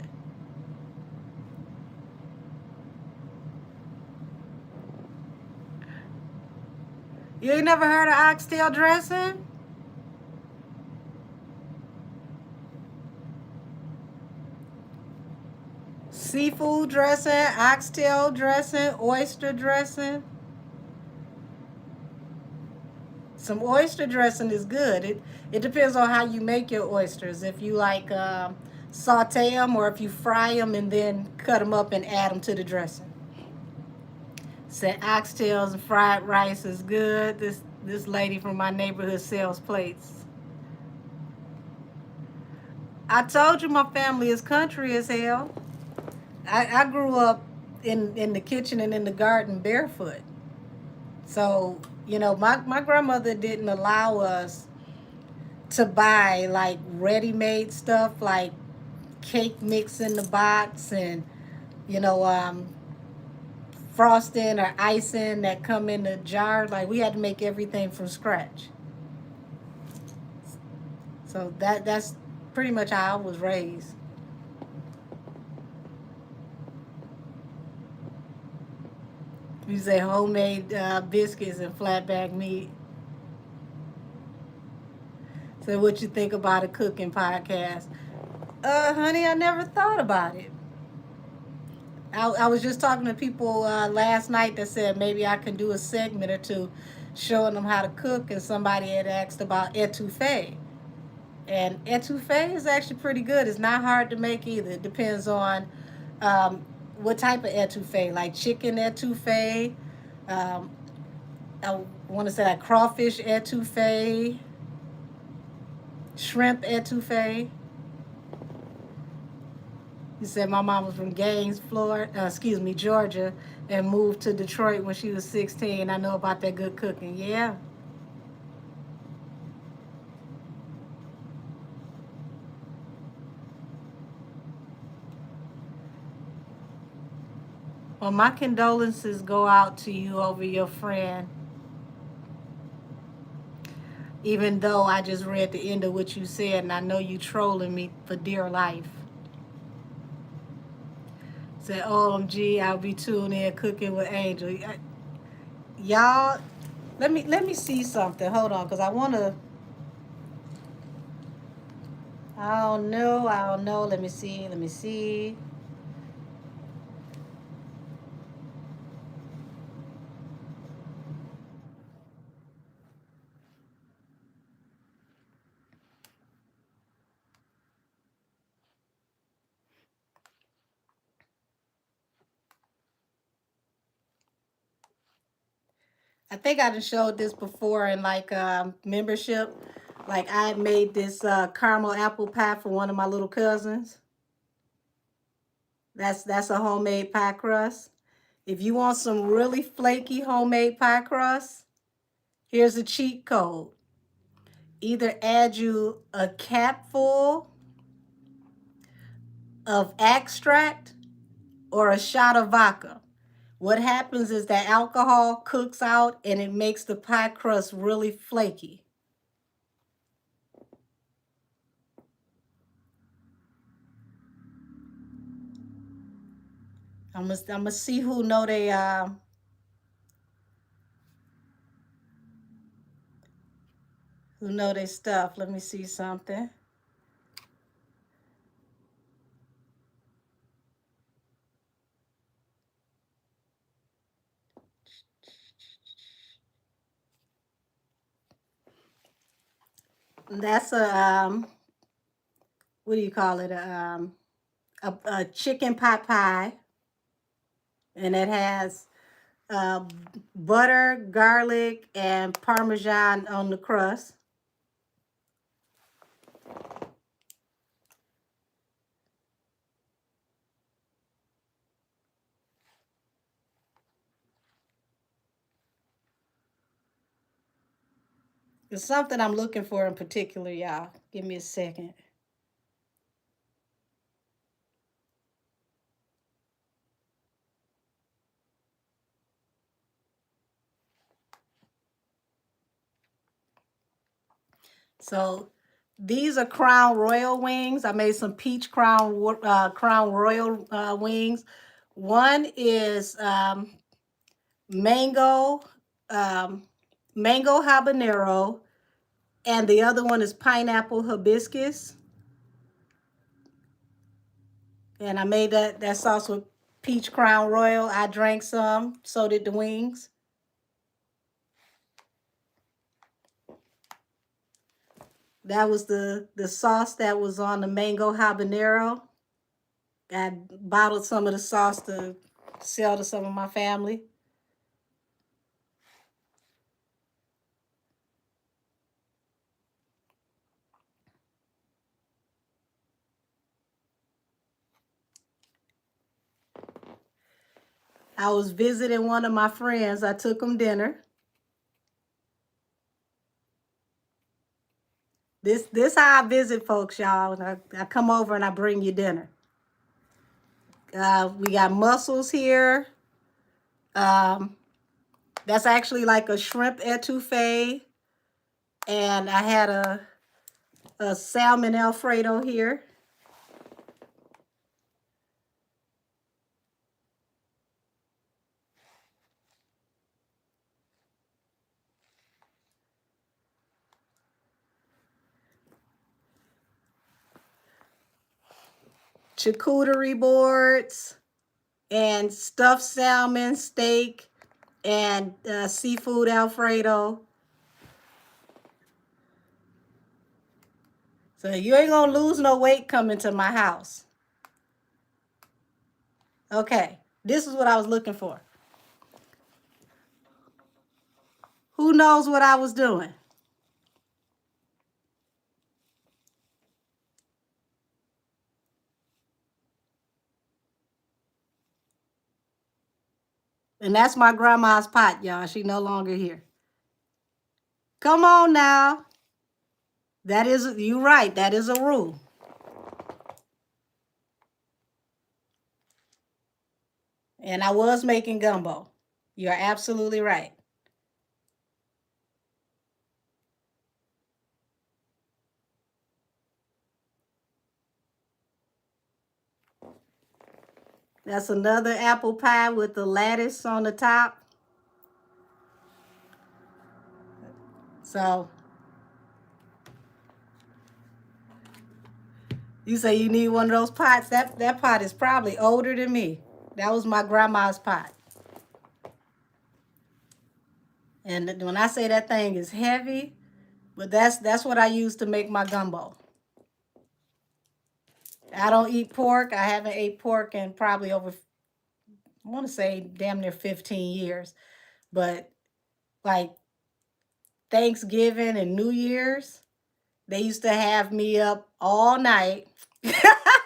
[SPEAKER 1] You ain't never heard of oxtail dressing? Seafood dressing, oxtail dressing, oyster dressing. Some oyster dressing is good. It depends on how you make your oysters. If you like saute them or if you fry them and then cut them up and add them to the dressing. Said oxtails and fried rice is good. This lady from my neighborhood sells plates. I told you my family is country as hell. I grew up in the kitchen and in the garden barefoot. So, my grandmother didn't allow us to buy like ready-made stuff like cake mix in the box and, frosting or icing that come in a jar. Like we had to make everything from scratch. So that's pretty much how I was raised. You say homemade biscuits and flatback meat. So what you think about a cooking podcast? Honey, I never thought about it. I was just talking to people last night that said maybe I can do a segment or two showing them how to cook, and somebody had asked about etouffee. And etouffee is actually pretty good. It's not hard to make either. It depends on um, what type of etouffee, like chicken etouffee. Um, I want to say like crawfish etouffee, shrimp etouffee. He said my mom was from Gaines, Florida, Georgia, and moved to Detroit when she was 16. I know about that good cooking. Yeah. Well, my condolences go out to you over your friend, even though I just read the end of what you said, and I know you trolling me for dear life. Said, OMG, I'll be tuned in cooking with Angel. Y'all, let me see something. Hold on, because I want to, I don't know. Let me see. I think I done showed this before in like membership. Like I made this caramel apple pie for one of my little cousins. That's a homemade pie crust. If you want some really flaky homemade pie crust, here's a cheat code. Either add you a capful of extract or a shot of vodka. What happens is that alcohol cooks out and it makes the pie crust really flaky. I'm gonna see who know their stuff. Let me see something. That's what do you call it? A chicken pot pie, and it has uh, butter, garlic, and parmesan on the crust. It's something I'm looking for in particular, y'all. Give me a second. So these are Crown Royal wings. I made some peach Crown Royal wings. One is mango um, mango habanero, and the other one is pineapple hibiscus. And I made that sauce with peach Crown Royal. I drank some, so did the wings. That was the sauce that was on the mango habanero. I bottled some of the sauce to sell to some of my family. I was visiting one of my friends. I took them dinner. This how I visit folks, y'all. I come over and I bring you dinner. We got mussels here. Um, that's actually like a shrimp etouffee. And I had a salmon Alfredo here. Charcuterie boards and stuffed salmon, steak, and seafood Alfredo. So you ain't gonna lose no weight coming to my house. Okay, this is what I was looking for. Who knows what I was doing? And that's my grandma's pot, y'all. She no longer here. Come on now. That is, you're right. That is a rule. And I was making gumbo. You're absolutely right. That's another apple pie with the lettuce on the top. So you say you need one of those pots. That pot is probably older than me. That was my grandma's pot. And when I say that thing is heavy, but that's what I use to make my gumbo. I don't eat pork. I haven't ate pork in probably over, I want to say damn near 15 years. But like Thanksgiving and New Year's, they used to have me up all night.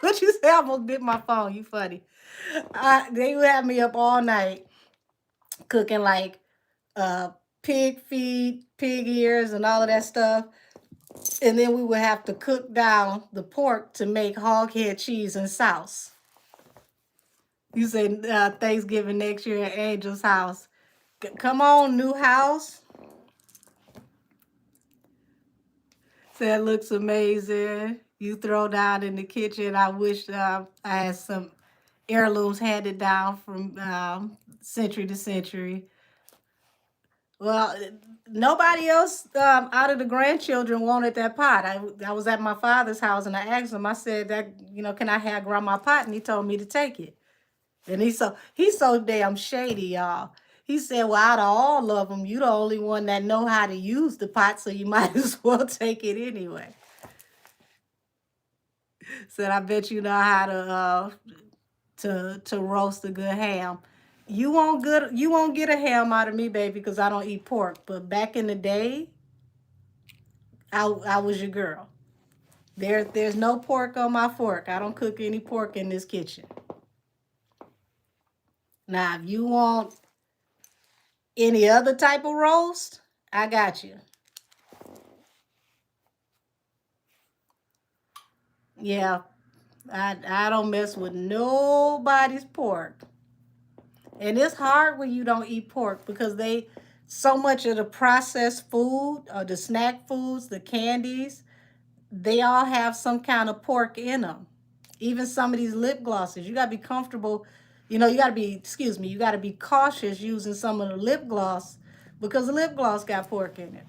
[SPEAKER 1] What you say? I almost bit my phone. You funny. They would have me up all night cooking like uh, pig feet, pig ears, and all of that stuff. And then we would have to cook down the pork to make hog head cheese and sauce. You say Thanksgiving next year at Angel's house. Come on, new house. That looks amazing. You throw down in the kitchen. I wish I had some heirlooms handed down from century to century. Well, nobody else out of the grandchildren wanted that pot. I was at my father's house and I asked him. I said that can I have grandma pot? And he told me to take it. And he's so damn shady, y'all. He said, "Well, out of all of them, you the only one that know how to use the pot, so you might as well take it anyway." Said, "I bet you know how to roast a good ham. You won't get a ham out of me, baby, because I don't eat pork. But back in the day, I was your girl. There's no pork on my fork. I don't cook any pork in this kitchen. Now, if you want any other type of roast, I got you. Yeah, I don't mess with nobody's pork. And it's hard when you don't eat pork because so much of the processed food or the snack foods, the candies, they all have some kind of pork in them. Even some of these lip glosses, you got to be comfortable. You got to be cautious using some of the lip gloss because the lip gloss got pork in it.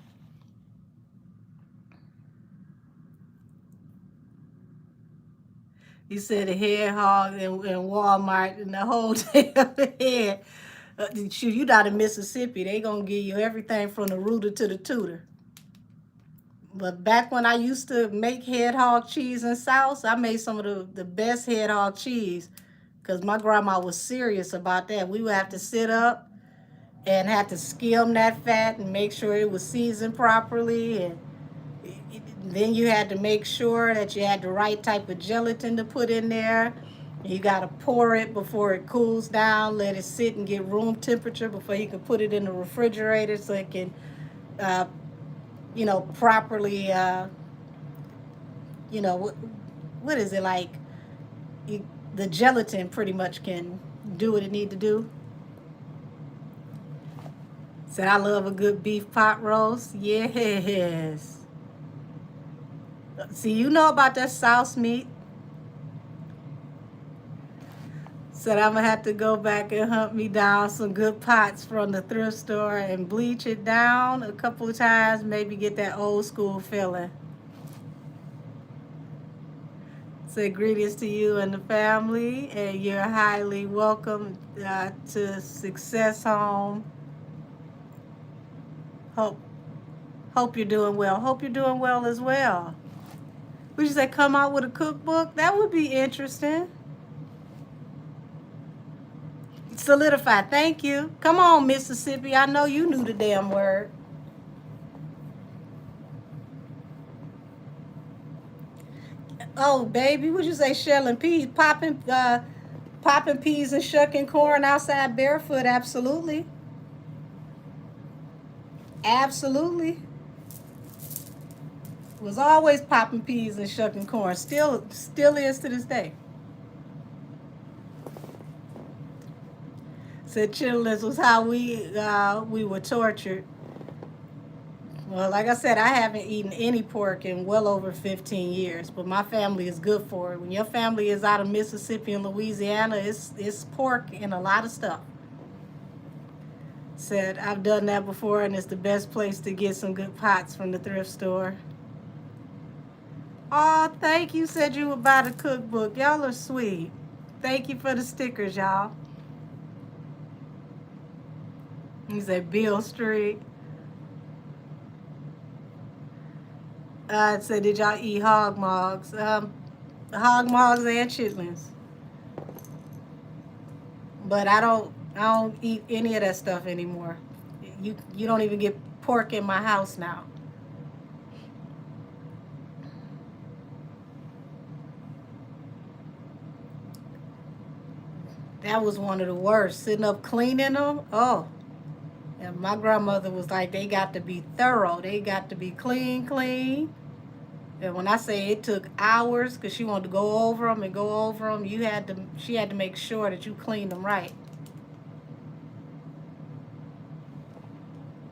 [SPEAKER 1] You said a head hog in Walmart and the whole damn head. Shoot, you down in Mississippi, they gonna give you everything from the rooter to the tutor. But back when I used to make head hog cheese and sauce, I made some of the best head hog cheese because my grandma was serious about that. We would have to sit up and have to skim that fat and make sure it was seasoned properly. And then you had to make sure that you had the right type of gelatin to put in there. You got to pour it before it cools down, let it sit and get room temperature before you can put it in the refrigerator so it can, uh, properly, what is it like? The gelatin pretty much can do what it need to do. Said I love a good beef pot roast. Yes. See, you know about that sauce meat. Said I'm gonna have to go back and hunt me down some good pots from the thrift store and bleach it down a couple of times, maybe get that old school feeling. Say greetings to you and the family, and you're highly welcome to Success Home. Hope you're doing well. Hope you're doing well as well. Would you say come out with a cookbook? That would be interesting. Solidify. Thank you. Come on, Mississippi. I know you knew the damn word. Oh, baby, would you say shelling peas, popping peas and shucking corn outside barefoot? Absolutely. Absolutely. Was always popping peas and shucking corn. Still is to this day. Said chitlins was how we were tortured. Well, like I said, I haven't eaten any pork in well over 15 years, but my family is good for it. When your family is out of Mississippi and Louisiana, it's pork and a lot of stuff. Said I've done that before, and it's the best place to get some good pots from the thrift store. Oh, thank you. Said you would buy the cookbook. Y'all are sweet. Thank you for the stickers, y'all. He said Beale Street. Said, did y'all eat hog mogs? Hog mogs and chitlins. But I don't eat any of that stuff anymore. You don't even get pork in my house now. That was one of the worst. Sitting up cleaning them. Oh. And my grandmother was like, they got to be thorough. They got to be clean. And when I say it took hours, because she wanted to go over them, she had to make sure that you cleaned them right.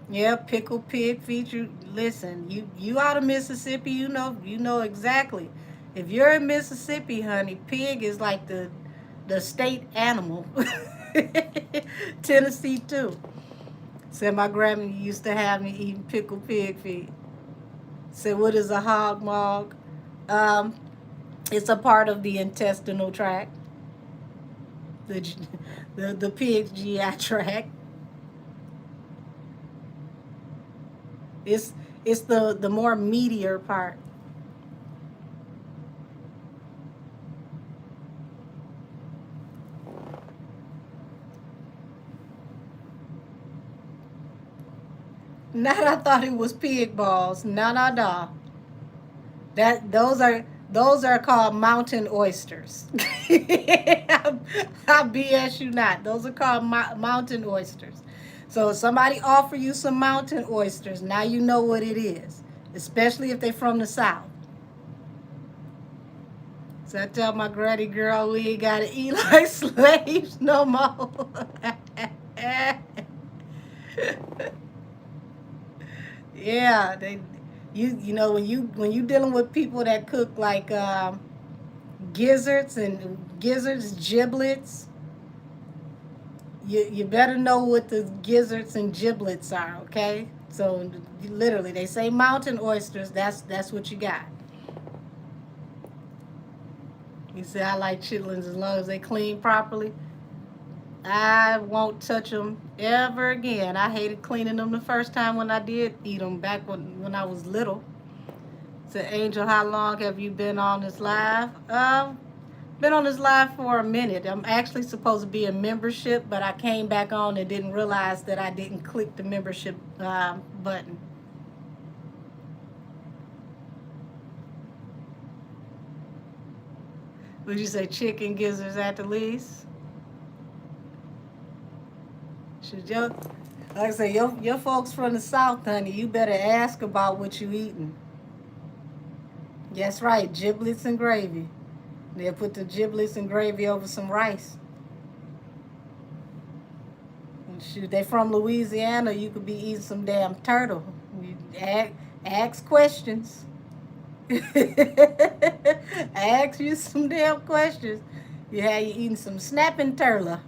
[SPEAKER 1] Yeah, pickled pig feet. Listen, you out of Mississippi, you know exactly. If you're in Mississippi, honey, pig is like the state animal. Tennessee too. Said my grandma used to have me eating pickled pig feet. Said, what is a hog mog? It's a part of the intestinal tract, the pig's GI tract. It's the more meatier part. Not I thought it was pig balls. No. Those are called mountain oysters. I BS you not. Those are called mountain oysters. So if somebody offer you some mountain oysters, now you know what it is, especially if they're from the South. So I tell my granny girl we ain't gotta eat like slaves no more. Yeah, you know when you dealing with people that cook like gizzards, giblets, you better know what the gizzards and giblets are, okay? So literally, they say mountain oysters. That's what you got. You say I like chitlins as long as they clean properly. I won't touch them ever again. I hated cleaning them the first time when I did eat them back when I was little. So Angel, how long have you been on this live? Been on this live for a minute. I'm actually supposed to be a membership, but I came back on and didn't realize that I didn't click the membership button. Would you say chicken gizzards at the least? Should like I say, your folks from the South, honey, you better ask about what you eating. That's right, giblets and gravy. They'll put the giblets and gravy over some rice. Shoot, they from Louisiana, you could be eating some damn turtle. You ask questions. I asked you some damn questions. You eating some snapping turtle,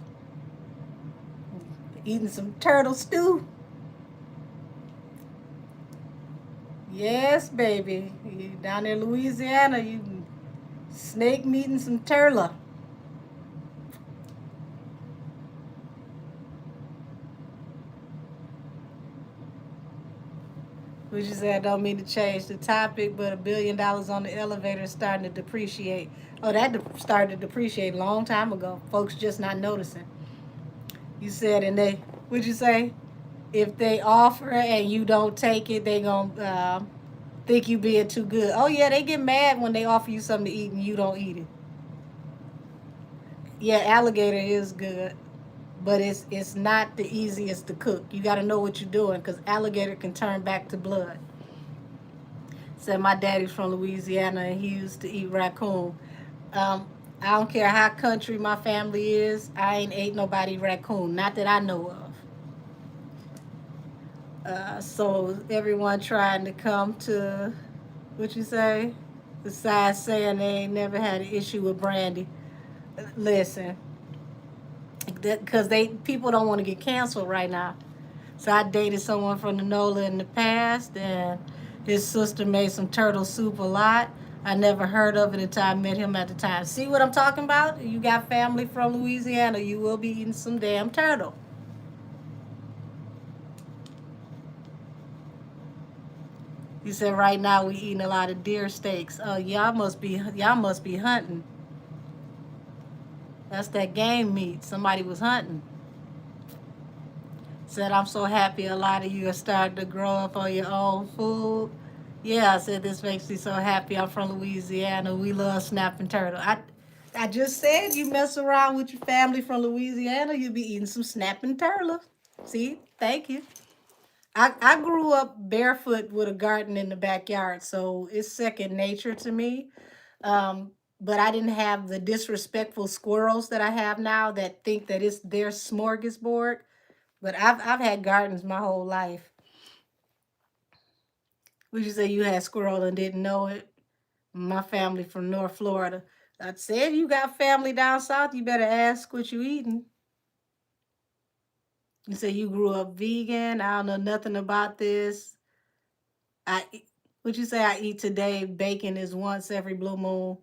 [SPEAKER 1] eating some turtle stew. Yes, baby. You down in Louisiana, you snake meeting some turtle. Which is that I don't mean to change the topic, but $1 billion on the elevator is starting to depreciate. Oh, that started to depreciate a long time ago. Folks just not noticing. You said, and they, what'd you say? If they offer and you don't take it, they gonna think you being too good. Oh yeah, they get mad when they offer you something to eat and you don't eat it. Yeah, alligator is good, but it's not the easiest to cook. You got to know what you're doing because alligator can turn back to blood. Said my daddy's from Louisiana and he used to eat raccoon. Um, I don't care how country my family is. I ain't ate nobody raccoon, not that I know of. So everyone trying to come to what you say, besides saying they ain't never had an issue with Brandy. Listen, because they people don't want to get canceled right now. So I dated someone from the NOLA in the past, and his sister made some turtle soup a lot. I never heard of it until I met him at the time. See what I'm talking about? You got family from Louisiana, you will be eating some damn turtle. He said right now we eating a lot of deer steaks. Oh, y'all must be hunting. That's that game meat. Somebody was hunting. Said I'm so happy a lot of you are starting to grow up on your own food. Yeah, I said this makes me so happy. I'm from Louisiana. We love snapping turtle. I just said you mess around with your family from Louisiana, you'll be eating some snapping turtle. See, thank you. I grew up barefoot with a garden in the backyard, so it's second nature to me. Um, but I didn't have the disrespectful squirrels that I have now that think that it's their smorgasbord. But I've had gardens my whole life. Would you say you had squirrel and didn't know it? My family from North Florida. I said you got family down south, you better ask what you eating. You say you grew up vegan. I don't know nothing about this. Would you say I eat today? Bacon is once every blue moon.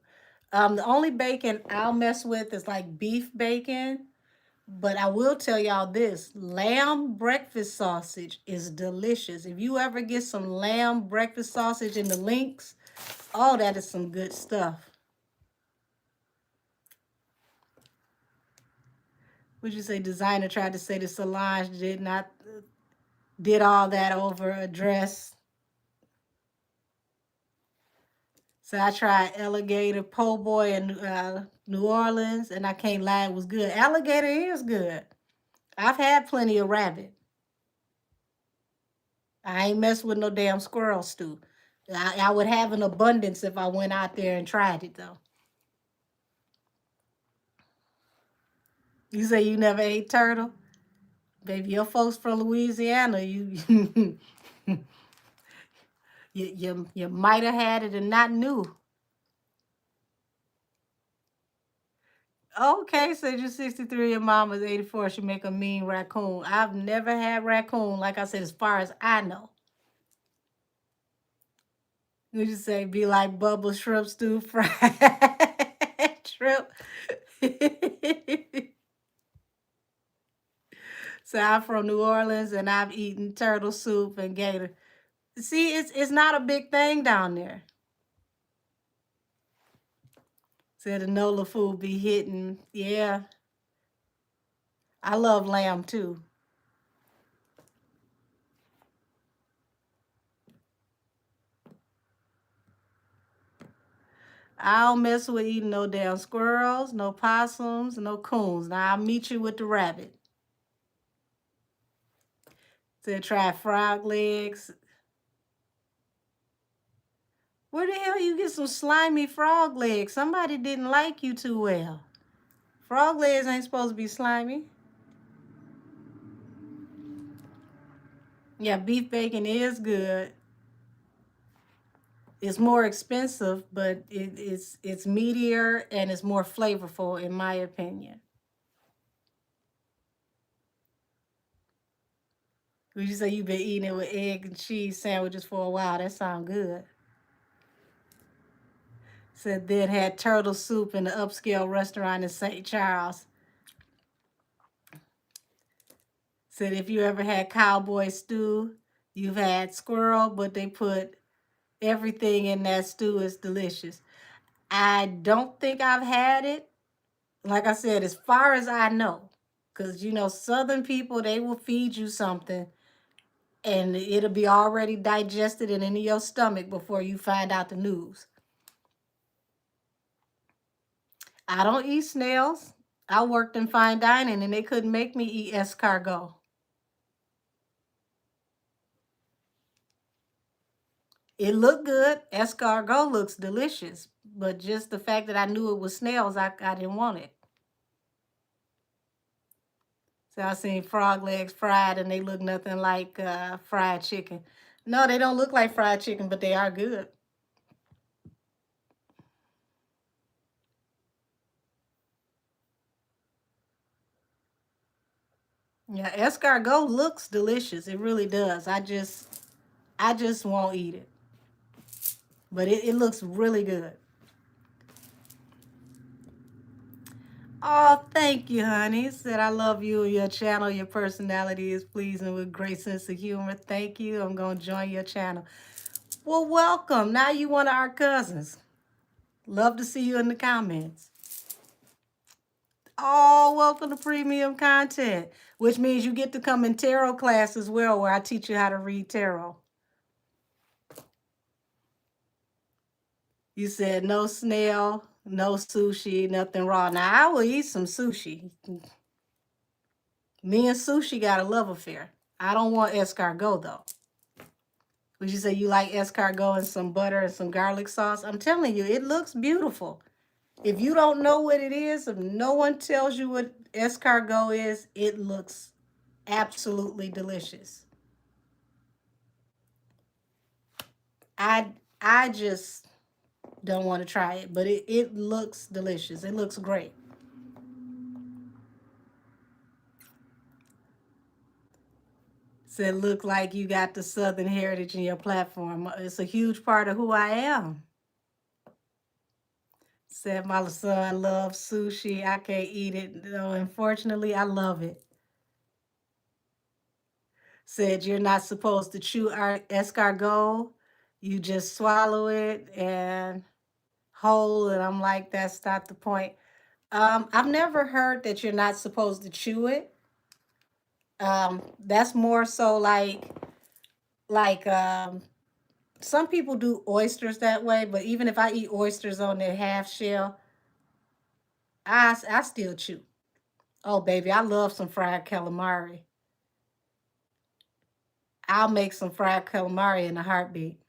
[SPEAKER 1] The only bacon I'll mess with is like beef bacon. But I will tell y'all this, lamb breakfast sausage is delicious. If you ever get some lamb breakfast sausage in the links, oh, that is some good stuff. Would you say designer tried to say that Solange did all that over a dress? So I tried alligator po' boy in New Orleans, and I can't lie, it was good. Alligator is good. I've had plenty of rabbit. I ain't mess with no damn squirrel stew. I would have an abundance if I went out there and tried it though. You say you never ate turtle? Baby, your folks from Louisiana, you you might have had it and not knew. Okay, so you're 63, your mom is 84. She make a mean raccoon. I've never had raccoon, like I said, as far as I know. You just say be like bubble shrimp stew fried shrimp. So I'm from New Orleans and I've eaten turtle soup and gator. See, it's not a big thing down there. Said the NOLA food be hitting. Yeah, I love lamb too. I don't mess with eating no damn squirrels, no possums, no coons. Now I'll meet you with the rabbit. Said try frog legs. Where the hell you get some slimy frog legs? Somebody didn't like you too well. Frog legs ain't supposed to be slimy. Yeah, beef bacon is good. It's more expensive, but it's meatier and it's more flavorful, in my opinion. Would you say you've been eating it with egg and cheese sandwiches for a while? That sounds good. Said then had turtle soup in the upscale restaurant in St. Charles. Said if you ever had cowboy stew, you've had squirrel, but they put everything in that stew is delicious. I don't think I've had it. Like I said, as far as I know, because you know, Southern people, they will feed you something and it'll be already digested and in your stomach before you find out the news. I don't eat snails. I worked in fine dining and they couldn't make me eat escargot. It looked good. Escargot looks delicious, but just the fact that I knew it was snails, I didn't want it. So I seen frog legs fried and they look nothing like fried chicken. No, they don't look like fried chicken, but they are good. Yeah, escargot looks delicious. It really does. I just won't eat it. But it looks really good. Oh, thank you, honey. Said I love you and your channel. Your personality is pleasing with great sense of humor. Thank you. I'm gonna join your channel. Well, welcome. Now you one of our cousins. Love to see you in the comments. Oh, welcome to premium content, which means you get to come in tarot class as well, where I teach you how to read tarot. You said no snail, no sushi, nothing raw. Now, I will eat some sushi. Me and sushi got a love affair. I don't want escargot, though. Would you say you like escargot and some butter and some garlic sauce? I'm telling you, it looks beautiful. If you don't know what it is, if no one tells you what escargot is, it looks absolutely delicious. I I just don't want to try it, but it looks delicious. It looks great. Said look like you got the Southern heritage in your platform. It's a huge part of who I am. Said my son loves sushi. I can't eat it. No, unfortunately, I love it. Said you're not supposed to chew our escargot. You just swallow it and whole. And I'm like, that's not the point. I've never heard that you're not supposed to chew it. That's more so like some people do oysters that way, but even if I eat oysters on their half shell, I still chew. Oh baby, I love some fried calamari. I'll make some fried calamari in a heartbeat.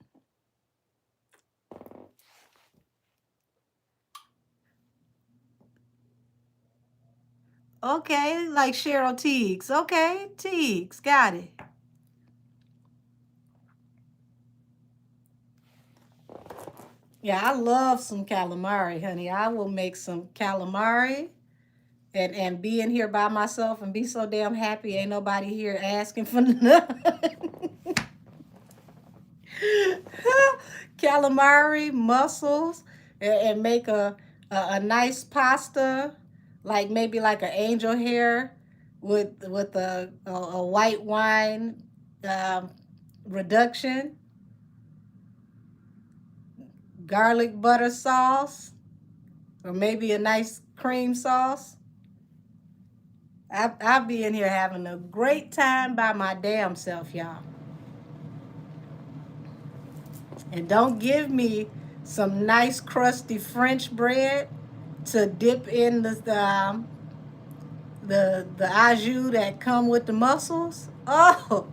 [SPEAKER 1] Okay, like Cheryl Teagues. Okay, Teagues, got it. Yeah, I love some calamari, honey. I will make some calamari and be in here by myself and be so damn happy. Ain't nobody here asking for nothing. Calamari, mussels, and make a nice pasta, like maybe like an angel hair with a white wine um, reduction, garlic butter sauce, or maybe a nice cream sauce. I'll be in here having a great time by my damn self, y'all. And don't give me some nice crusty French bread to dip in the au jus that come with the mussels. Oh,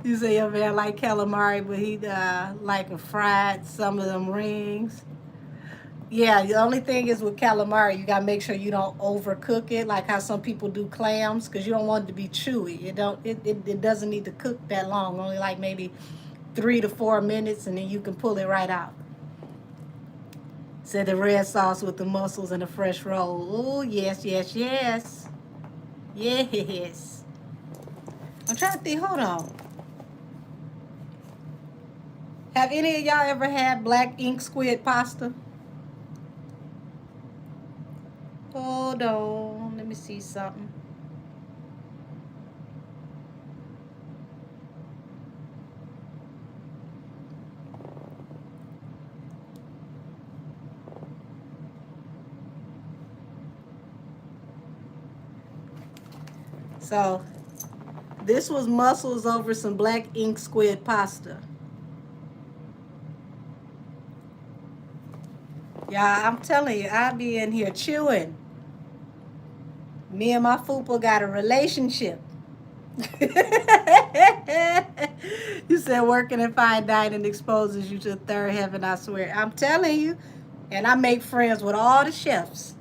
[SPEAKER 1] you say your man like calamari, but he like a fried some of them rings. Yeah, the only thing is with calamari, you gotta make sure you don't overcook it, like how some people do clams, because you don't want it to be chewy. It don't. It doesn't need to cook that long. Only like maybe 3 to 4 minutes, and then you can pull it right out. Said the red sauce with the mussels and the fresh roll. Oh yes, yes, yes, yes. I'm trying to think. Hold on. Have any of y'all ever had black ink squid pasta? Hold on. Let me see something. So this was mussels over some black ink squid pasta. Yeah, I'm telling you, I be in here chewing. Me and my fupa got a relationship. You said working in fine dining exposes you to third heaven, I swear. I'm telling you. And I make friends with all the chefs.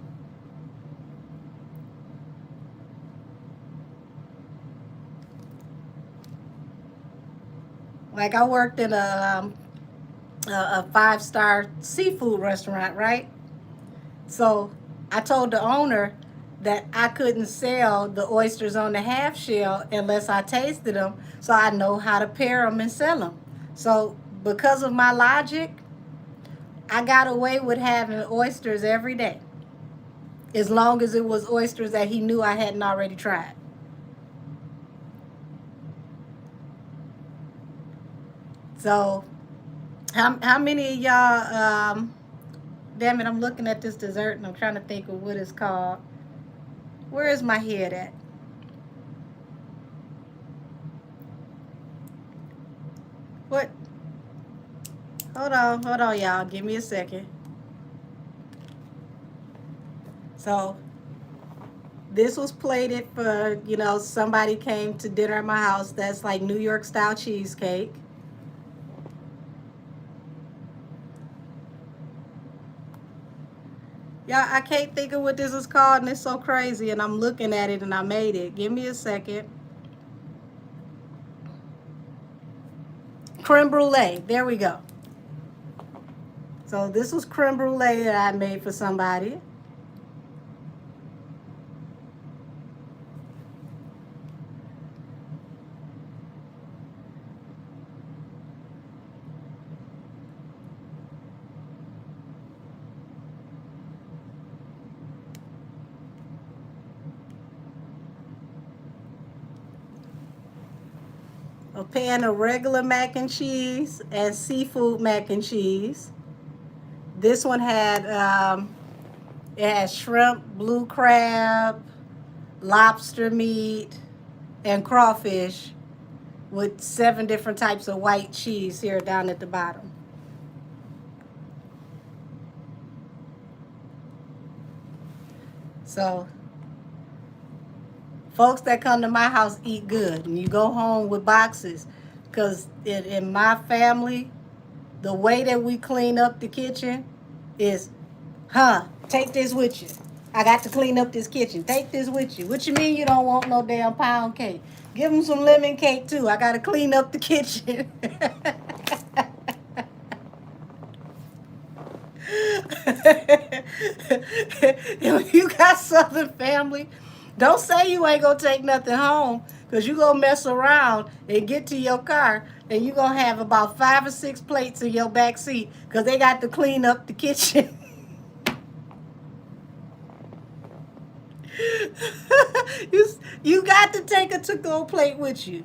[SPEAKER 1] Like I worked in a 5-star seafood restaurant, right? So I told the owner that I couldn't sell the oysters on the half shell unless I tasted them, so I know how to pair them and sell them. So because of my logic, I got away with having oysters every day, as long as it was oysters that he knew I hadn't already tried. So how many of y'all? Damn it, I'm looking at this dessert and I'm trying to think of what it's called. Where is my head at? What? Hold on, y'all. Give me a second. So this was plated for, somebody came to dinner at my house. That's like New York style cheesecake. Yeah, I can't think of what this is called, and it's so crazy. And I'm looking at it, and I made it. Give me a second. Creme brulee. There we go. So this was creme brulee that I made for somebody. A pan of regular mac and cheese and seafood mac and cheese. This one had it had shrimp, blue crab, lobster meat, and crawfish with 7 different types of white cheese here down at the bottom. So folks that come to my house eat good, and you go home with boxes, because in my family, the way that we clean up the kitchen is, take this with you. I got to clean up this kitchen. Take this with you. What you mean you don't want no damn pound cake? Give them some lemon cake too. I got to clean up the kitchen. If you got Southern family, don't say you ain't gonna take nothing home, because you gonna mess around and get to your car and you gonna have about 5 or 6 plates in your back seat because they got to clean up the kitchen. you got to take a to-go plate with you.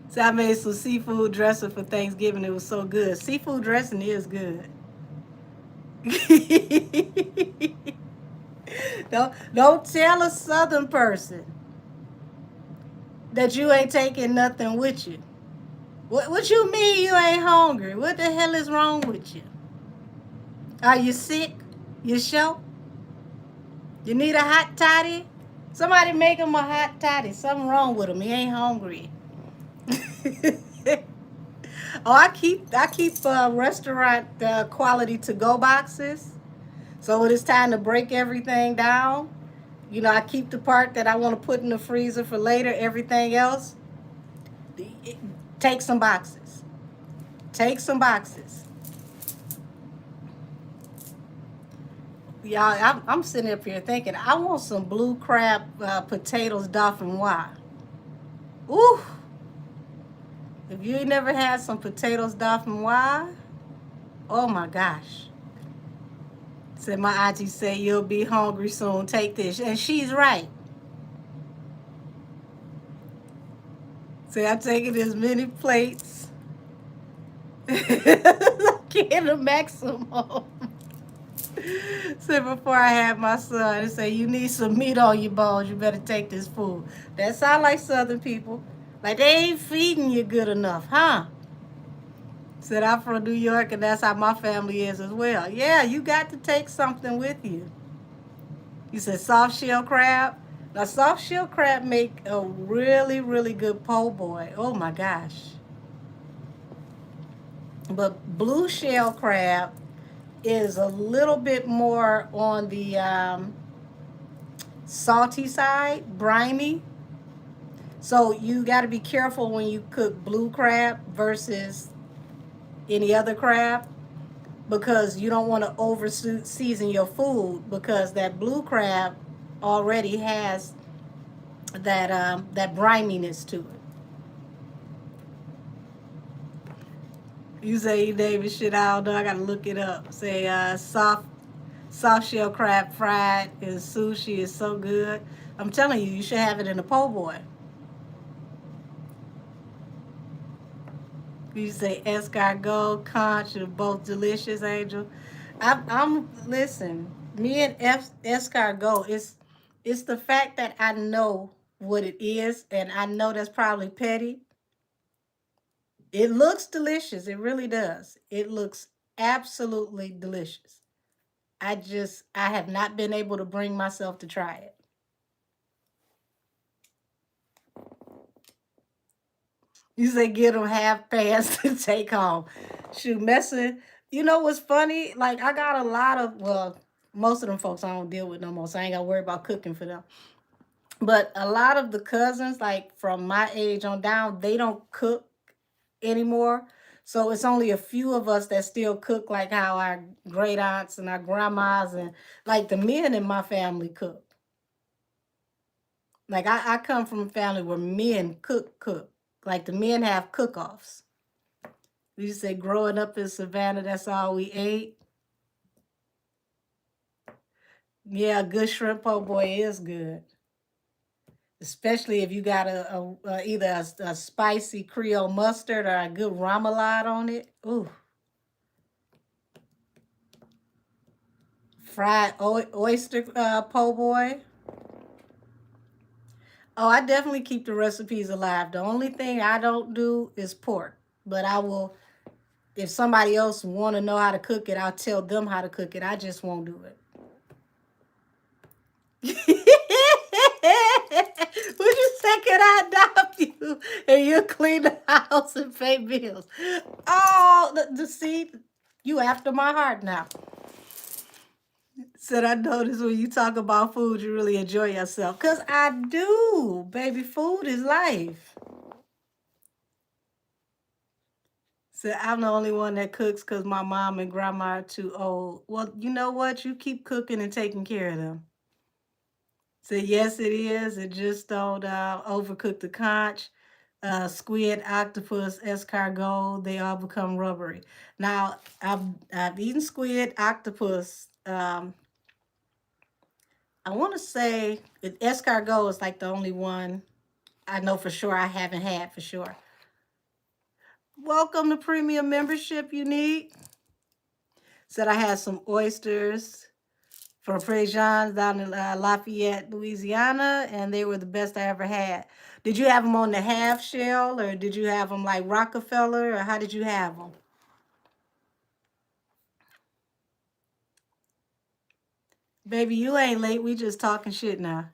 [SPEAKER 1] So I made some seafood dressing for Thanksgiving. It was so good. Seafood dressing is good. Don't tell a Southern person that you ain't taking nothing with you. What you mean you ain't hungry? What the hell is wrong with you? Are you sick? You sure? You need a hot toddy? Somebody make him a hot toddy. Something wrong with him. He ain't hungry. Oh, I keep restaurant quality to go boxes. So when it's time to break everything down, I keep the part that I want to put in the freezer for later. Everything else, it, take some boxes. Take some boxes. Y'all, I'm sitting up here thinking I want some blue crab potatoes dauphinoise. Ooh, if you ain't never had some potatoes dauphinoise, oh my gosh. Said my auntie say you'll be hungry soon. Take this, and she's right. Say I'm taking as many plates. Get a maximum. Say before I had my son, and say you need some meat on your bones. You better take this food. That sound like Southern people. Like they ain't feeding you good enough, huh? Said I'm from New York, and that's how my family is as well. Yeah, you got to take something with you. You said soft shell crab. Now soft shell crab make a really, really good po' boy. Oh my gosh. But blue shell crab is a little bit more on the salty side, briny. So you got to be careful when you cook blue crab versus any other crab, because you don't want to over season your food, because that blue crab already has that brininess to it. You say you name it shit, I don't know. I gotta look it up. Say soft shell crab fried and sushi is so good. I'm telling you, you should have it in a po' boy. You say escargot, conch are both delicious, Angel. I'm listen. Me and escargot, it's the fact that I know what it is, and I know that's probably petty. It looks delicious. It really does. It looks absolutely delicious. I have not been able to bring myself to try it. You say get them half pants to take home. Shoot, messing. You know what's funny? Like I got a lot of, well, most of them folks I don't deal with no more, so I ain't got to worry about cooking for them. But a lot of the cousins, like from my age on down, they don't cook anymore. So it's only a few of us that still cook, like how our great aunts and our grandmas and like the men in my family cook. Like I come from a family where men cook. Like the men have cook-offs. We used to say growing up in Savannah, that's all we ate. Yeah, a good shrimp po' boy is good. Especially if you got either a spicy Creole mustard or a good remoulade on it. Ooh, fried oyster po' boy. Oh, I definitely keep the recipes alive. The only thing I don't do is pork, but I will. If somebody else want to know how to cook it, I'll tell them how to cook it. I just won't do it. Would you say, can I adopt you and you clean the house and pay bills? Oh, the see, you after my heart now. Said I noticed when you talk about food, you really enjoy yourself. Because I do. Baby, food is life. So I'm the only one that cooks because my mom and grandma are too old. Well, you know what? You keep cooking and taking care of them. So yes, it is. And just don't overcook the conch. Squid, octopus, escargot, they all become rubbery. Now, I've eaten squid, octopus. I want to say that escargot is like the only one I know for sure I haven't had for sure. Welcome to premium membership, Unique. Said I had some oysters from Frejans down in Lafayette, Louisiana, and they were the best I ever had. Did you have them on the half shell, or did you have them like Rockefeller, or how did you have them? Baby, you ain't late. We just talking shit now.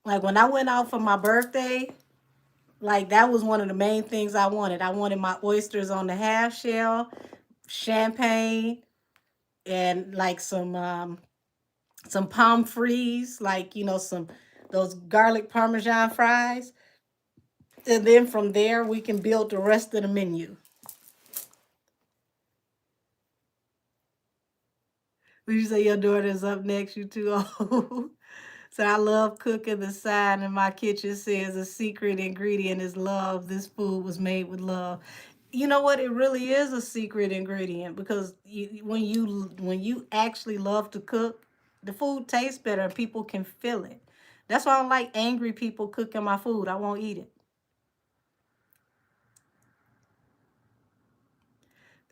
[SPEAKER 1] Like when I went out for my birthday, like that was one of the main things I wanted. I wanted my oysters on the half shell, champagne, and like some pommes like some those garlic parmesan fries. And then from there we can build the rest of the menu. Would you say your daughter's up next? You too old. So I love cooking. The sign in my kitchen says a secret ingredient is love. This food was made with love. You know what? It really is a secret ingredient because when you actually love to cook, the food tastes better and people can feel it. That's why I don't like angry people cooking my food. I won't eat it.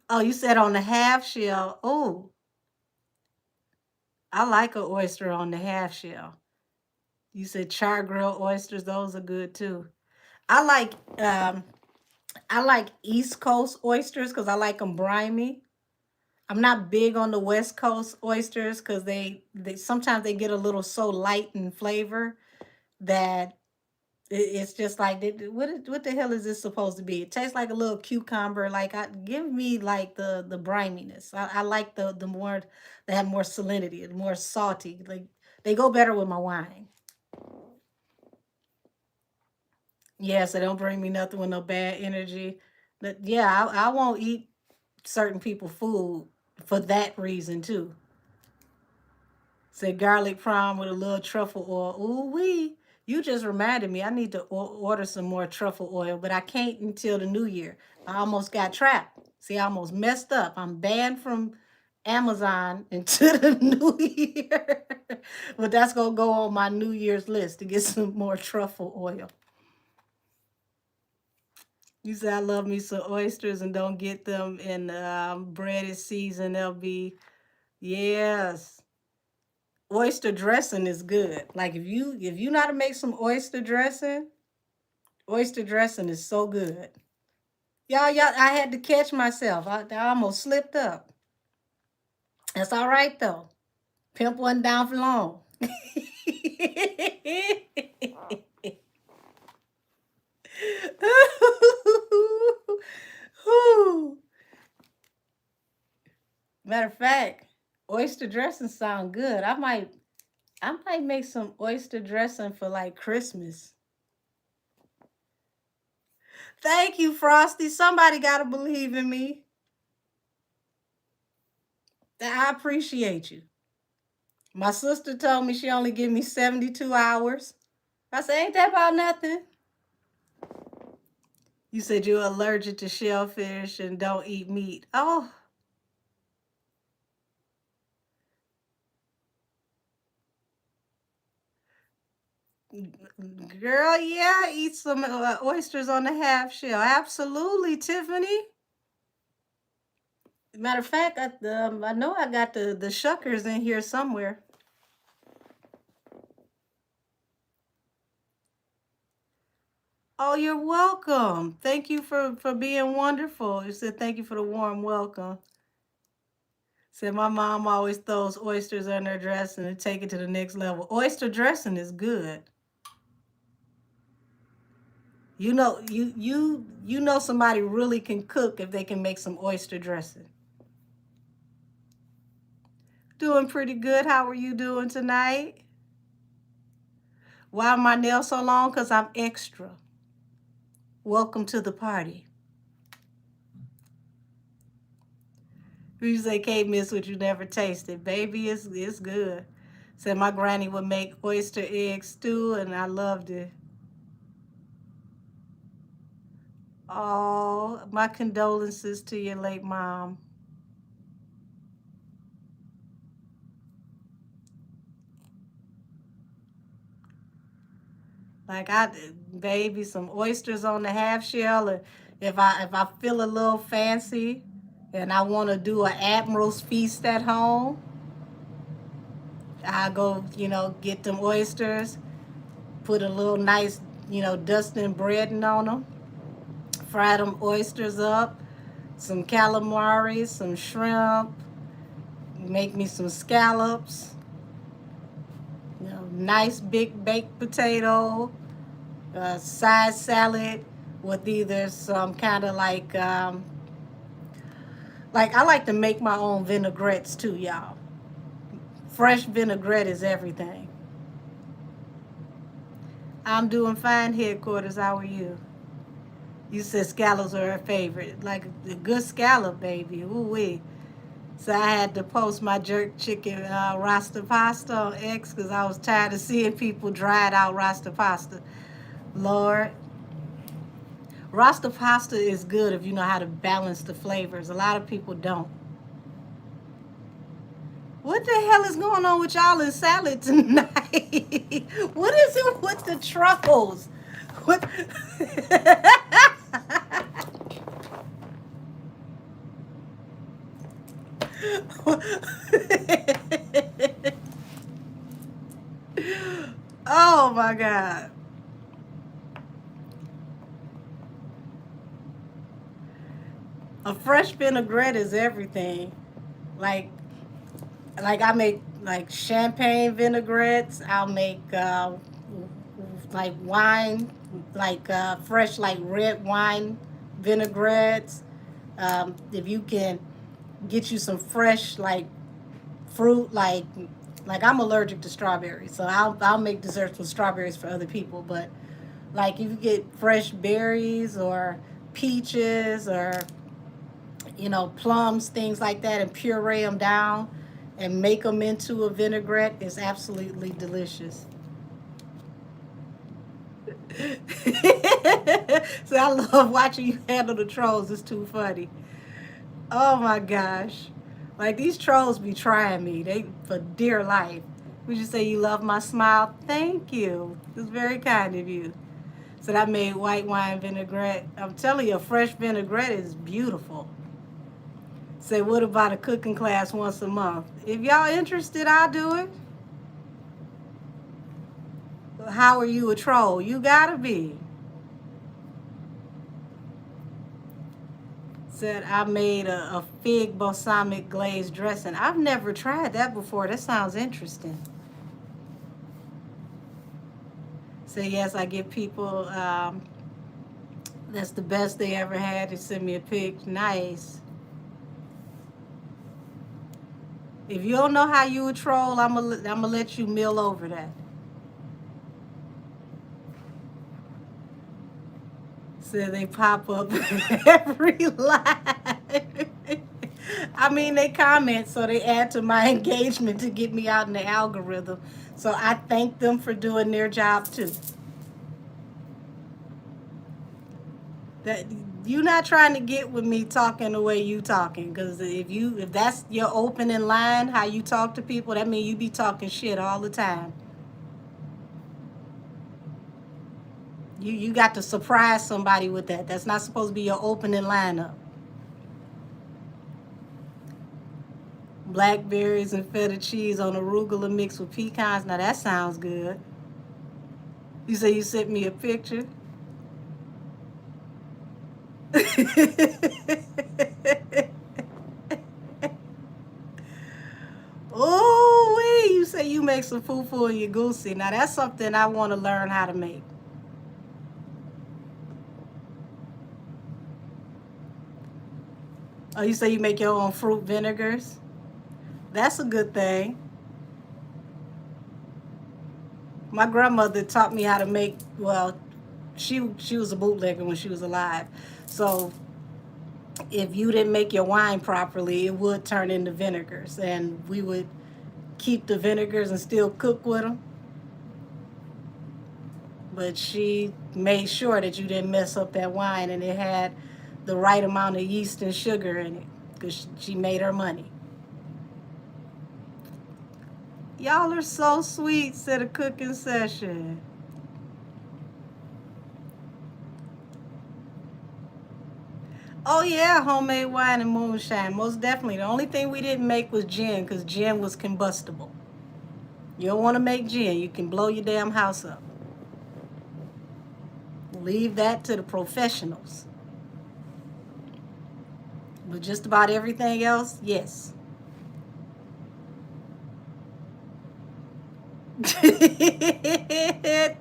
[SPEAKER 1] Oh, you said on the half shell. Oh, I like an oyster on the half shell. You said char grilled oysters; those are good too. I like um I like East Coast oysters because I like them briny. I'm not big on the West Coast oysters because they sometimes they get a little so light in flavor that it's just like what the hell is this supposed to be? It tastes like a little cucumber. Like give me like the brininess. I like the more they have more salinity, more salty. Like they go better with my wine. Yeah, so don't bring me nothing with no bad energy. But yeah, I won't eat certain people food for that reason too. Say garlic prime with a little truffle oil. Ooh wee. You just reminded me. I need to order some more truffle oil, but I can't until the new year. I almost got trapped. See, I almost messed up. I'm banned from Amazon into the new year. But that's gonna go on my New Year's list to get some more truffle oil. You say I love me some oysters and don't get them in breaded season. They'll be yes. Oyster dressing is good. Like if you know how to make some oyster dressing is so good. Y'all, I had to catch myself. I almost slipped up. That's all right though. Pimp wasn't down for long. Matter of fact, oyster dressing sound good. I might make some oyster dressing for like Christmas. Thank you, Frosty. Somebody gotta believe in me. I appreciate you. My sister told me she only give me 72 hours. I said, ain't that about nothing? You said you're allergic to shellfish and don't eat meat. Oh, girl, yeah, eat some oysters on the half shell. Absolutely, Tiffany. Matter of fact, I know I got the shuckers in here somewhere. Oh, you're welcome. Thank you for being wonderful. You said thank you for the warm welcome. Said my mom always throws oysters on her dressing and take it to the next level. Oyster dressing is good. You know somebody really can cook if they can make some oyster dressing. Doing pretty good. How are you doing tonight? Why are my nails so long? Because I'm extra. Welcome to the party. You say can't miss what you never tasted. Baby, it's good. Said my granny would make oyster egg stew and I loved it. Oh, my condolences to your late mom. Like baby, some oysters on the half shell. And if I feel a little fancy, and I want to do an admiral's feast at home, I go get them oysters, put a little nice dusting breading on them, fry them oysters up, some calamari, some shrimp, make me some scallops, nice big baked potato, side salad with either some kind of like I like to make my own vinaigrettes too, y'all. Fresh vinaigrette is everything. I'm doing fine, headquarters. How are you? You said scallops are her favorite. Like a good scallop, baby. Ooh wee. So I had to post my jerk chicken rasta pasta on X because I was tired of seeing people dried out rasta pasta. Lord, rasta pasta is good if you know how to balance the flavors. A lot of people don't. What the hell is going on with y'all in salad tonight? What is it with the truffles? What? Oh my God. A fresh vinaigrette is everything. Like like I make like champagne vinaigrettes. I'll make like wine, like fresh like red wine vinaigrettes. If you can get you some fresh like fruit, like I'm allergic to strawberries, so I'll make desserts with strawberries for other people. But like if you get fresh berries or peaches or plums, things like that, and puree them down and make them into a vinaigrette is absolutely delicious. So I love watching you handle the trolls. It's too funny. Oh my gosh. Like these trolls be trying me. They for dear life. Would you say you love my smile? Thank you. It's very kind of you. So I made white wine vinaigrette. I'm telling you, a fresh vinaigrette is beautiful. Say, what about a cooking class once a month? If y'all interested, I'll do it. How are you a troll? You gotta be. Said I made a fig balsamic glazed dressing. I've never tried that before. That sounds interesting. So yes, I give people that's the best they ever had. They send me a pic. Nice. If you don't know how you a troll, I'm gonna let you mill over that. So they pop up every live. I mean, they comment, so they add to my engagement to get me out in the algorithm. So I thank them for doing their job too. That you're not trying to get with me talking the way you talking, because if that's your opening line, how you talk to people, that means you be talking shit all the time. You got to surprise somebody with that. That's not supposed to be your opening lineup. Blackberries and feta cheese on arugula mixed with pecans. Now that sounds good. You say you sent me a picture. Oh, wait, you say you make some fufu and your goosey. Now that's something I want to learn how to make. Oh, you say you make your own fruit vinegars? That's a good thing. My grandmother taught me how to make, well, she was a bootlegger when she was alive. So if you didn't make your wine properly, it would turn into vinegars, and we would keep the vinegars and still cook with them. But she made sure that you didn't mess up that wine and it had the right amount of yeast and sugar in it, because she made her money. Y'all are so sweet, said a cooking session. Oh yeah, homemade wine and moonshine, most definitely. The only thing we didn't make was gin, because gin was combustible. You don't want to make gin, you can blow your damn house up. Leave that to the professionals. But just about everything else, yes.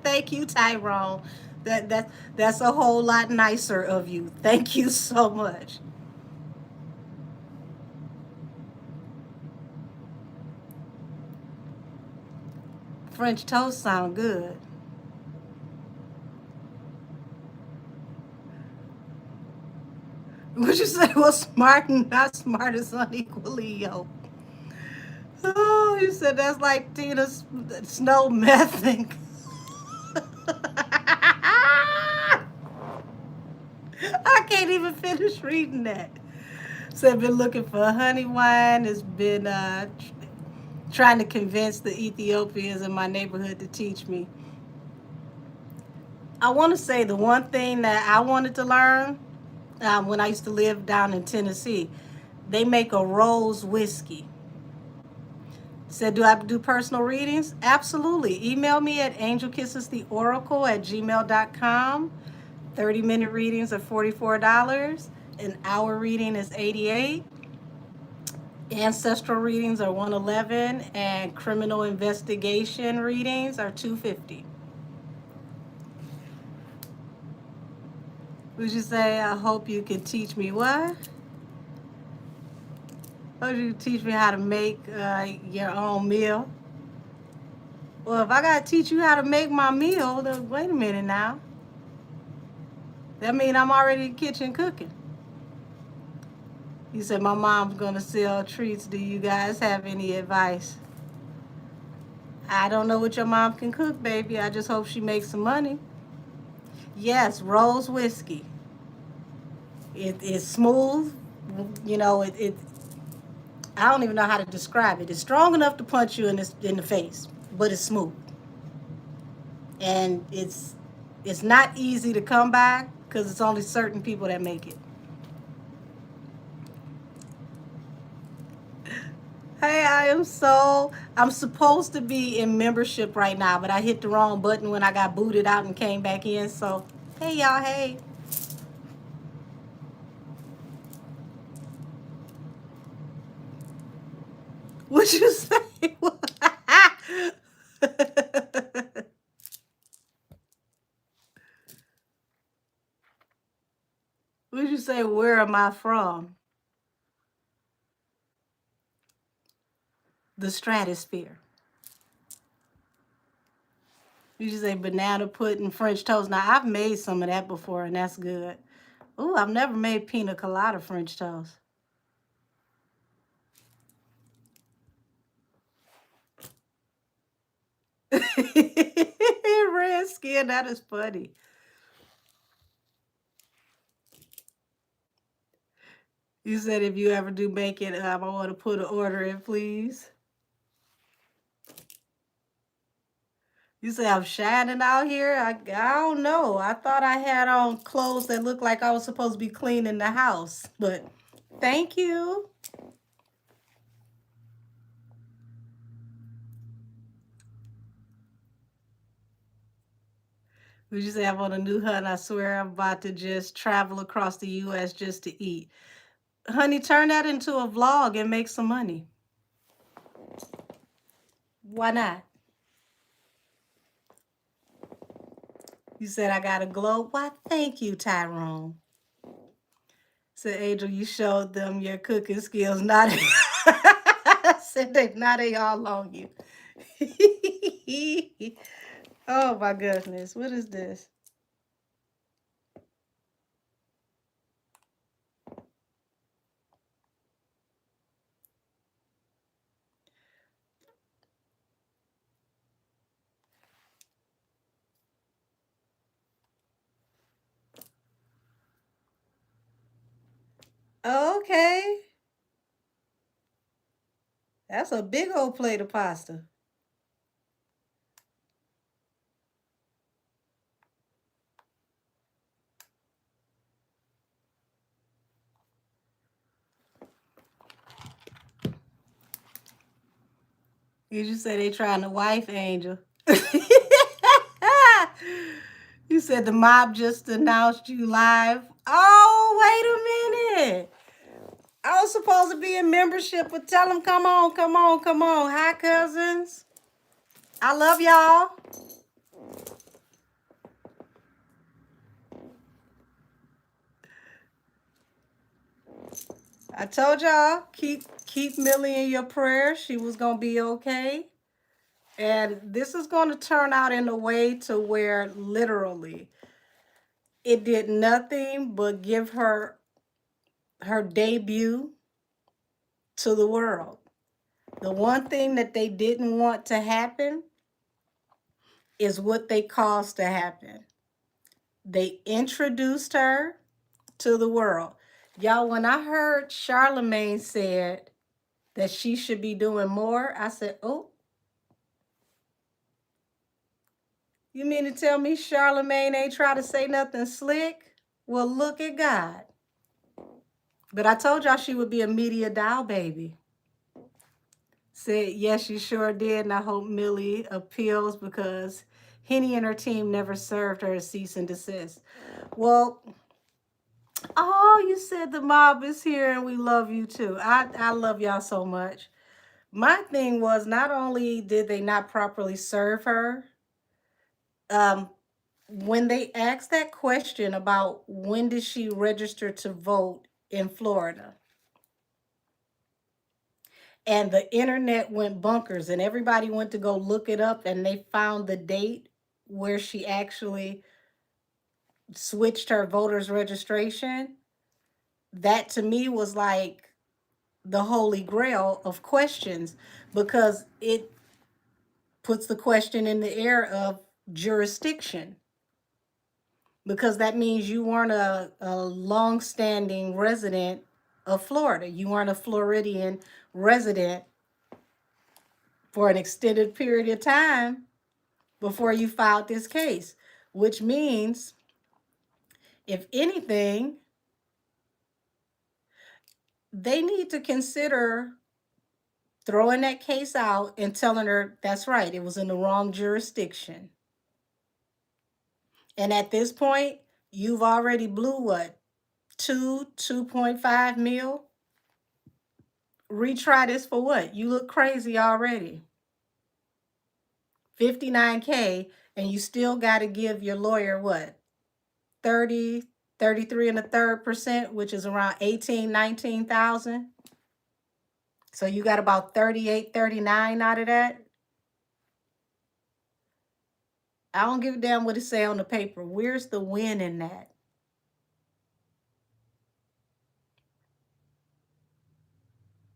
[SPEAKER 1] Thank you, Tyrone. That's a whole lot nicer of you. Thank you so much. French toast sound good. Would you say was smart and not smart is unequally yoked? Oh, you said that's like Tina Snow mething. I can't even finish reading that. So I've been looking for honey wine. It's been trying to convince the Ethiopians in my neighborhood to teach me. I want to say the one thing that I wanted to learn when I used to live down in Tennessee, they make a rose whiskey. Said, do I do personal readings? Absolutely. Email me at angelkissestheoracle@gmail.com. 30-minute readings are $44. An hour reading is $88. Ancestral readings are $111, and criminal investigation readings are $250. Would you say, I hope you can teach me what? Hope you can teach me how to make your own meal. Well, if I got to teach you how to make my meal, then wait a minute now. That means I'm already in the kitchen cooking. You said my mom's going to sell treats. Do you guys have any advice? I don't know what your mom can cook, baby. I just hope she makes some money. Yes, rose whiskey. It's smooth. You know, I don't even know how to describe it. It's strong enough to punch you in the face, but it's smooth. And it's not easy to come by because it's only certain people that make it. Hey, I'm supposed to be in membership right now, but I hit the wrong button when I got booted out and came back in. So, hey, y'all, hey. What you say? What you say? Where am I from? The stratosphere. You say banana pudding, French toast. Now, I've made some of that before, and that's good. Ooh, I've never made pina colada French toast. Red skin, that is funny. You said if you ever do make it, I want to put an order in, please. You say I'm shining out here? I don't know. I thought I had on clothes that looked like I was supposed to be cleaning the house, but thank you. Would you say I'm on a new hunt? I swear I'm about to just travel across the U.S. just to eat. Honey, turn that into a vlog and make some money. Why not? You said I got a glow. Why, thank you, Tyrone. Said, Angel, you showed them your cooking skills. Not said they now they all on you. Oh my goodness. What is this? Okay. That's a big old plate of pasta. Did you say they trying to wife Angel? You said the mob just announced you live. Oh, wait a minute. I was supposed to be in membership, but tell them, come on, come on, come on. Hi, cousins. I love y'all. I told y'all, keep Millie in your prayers. She was gonna be okay. And this is gonna turn out in a way to where literally it did nothing but give her debut to the world. The one thing that they didn't want to happen is what they caused to happen. They introduced her to the world. Y'all, when I heard Charlemagne said that she should be doing more, I said, oh, you mean to tell me Charlemagne ain't try to say nothing slick? Well, look at God. But I told y'all she would be a media doll baby. Said, yes, she sure did. And I hope Millie appeals because Henny and her team never served her a cease and desist. Well, oh, you said the mob is here and we love you too. I love y'all so much. My thing was not only did they not properly serve her, um, when they asked that question about when did she register to vote in Florida, and the internet went bunkers and everybody went to go look it up and they found the date where she actually switched her voter's registration, that to me was like the holy grail of questions because it puts the question in the air of jurisdiction, because that means you weren't a long-standing resident of Florida. You weren't a Floridian resident for an extended period of time before you filed this case, which means, if anything, they need to consider throwing that case out and telling her that's right, it was in the wrong jurisdiction. And at this point, you've already blew what? 2.5 mil? Retry this for what? You look crazy already. 59K, and you still got to give your lawyer what? 30, 33 and a third percent, which is around 18, 19,000. So you got about 38, 39 out of that. I don't give a damn what it say on the paper. Where's the win in that?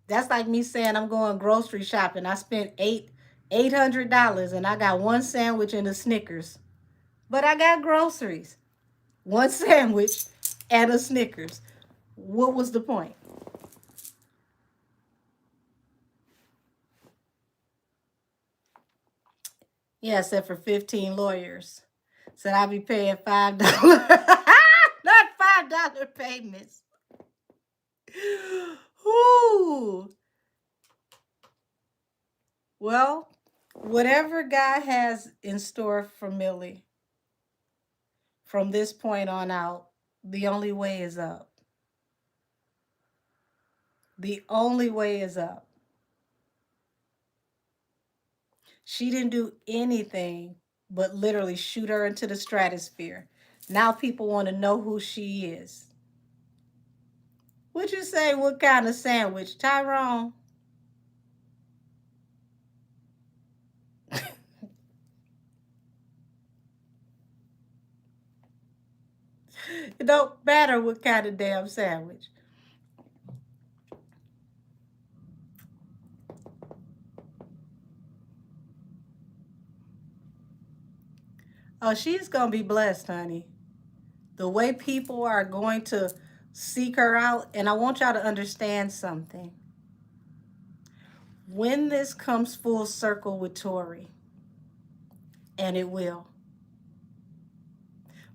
[SPEAKER 1] That's like me saying I'm going grocery shopping. I spent $800 and I got one sandwich and a Snickers. But I got groceries. One sandwich and a Snickers. What was the point? Yeah, except for 15 lawyers. Said I'll be paying $5. Not $5 payments. Ooh. Well, whatever God has in store for Millie from this point on out, the only way is up. The only way is up. She didn't do anything but literally shoot her into the stratosphere. Now people want to know who she is. Would you say what kind of sandwich, Tyrone? It don't matter what kind of damn sandwich. Oh, she's going to be blessed, honey. The way people are going to seek her out. And I want y'all to understand something. When this comes full circle with Tory, and it will,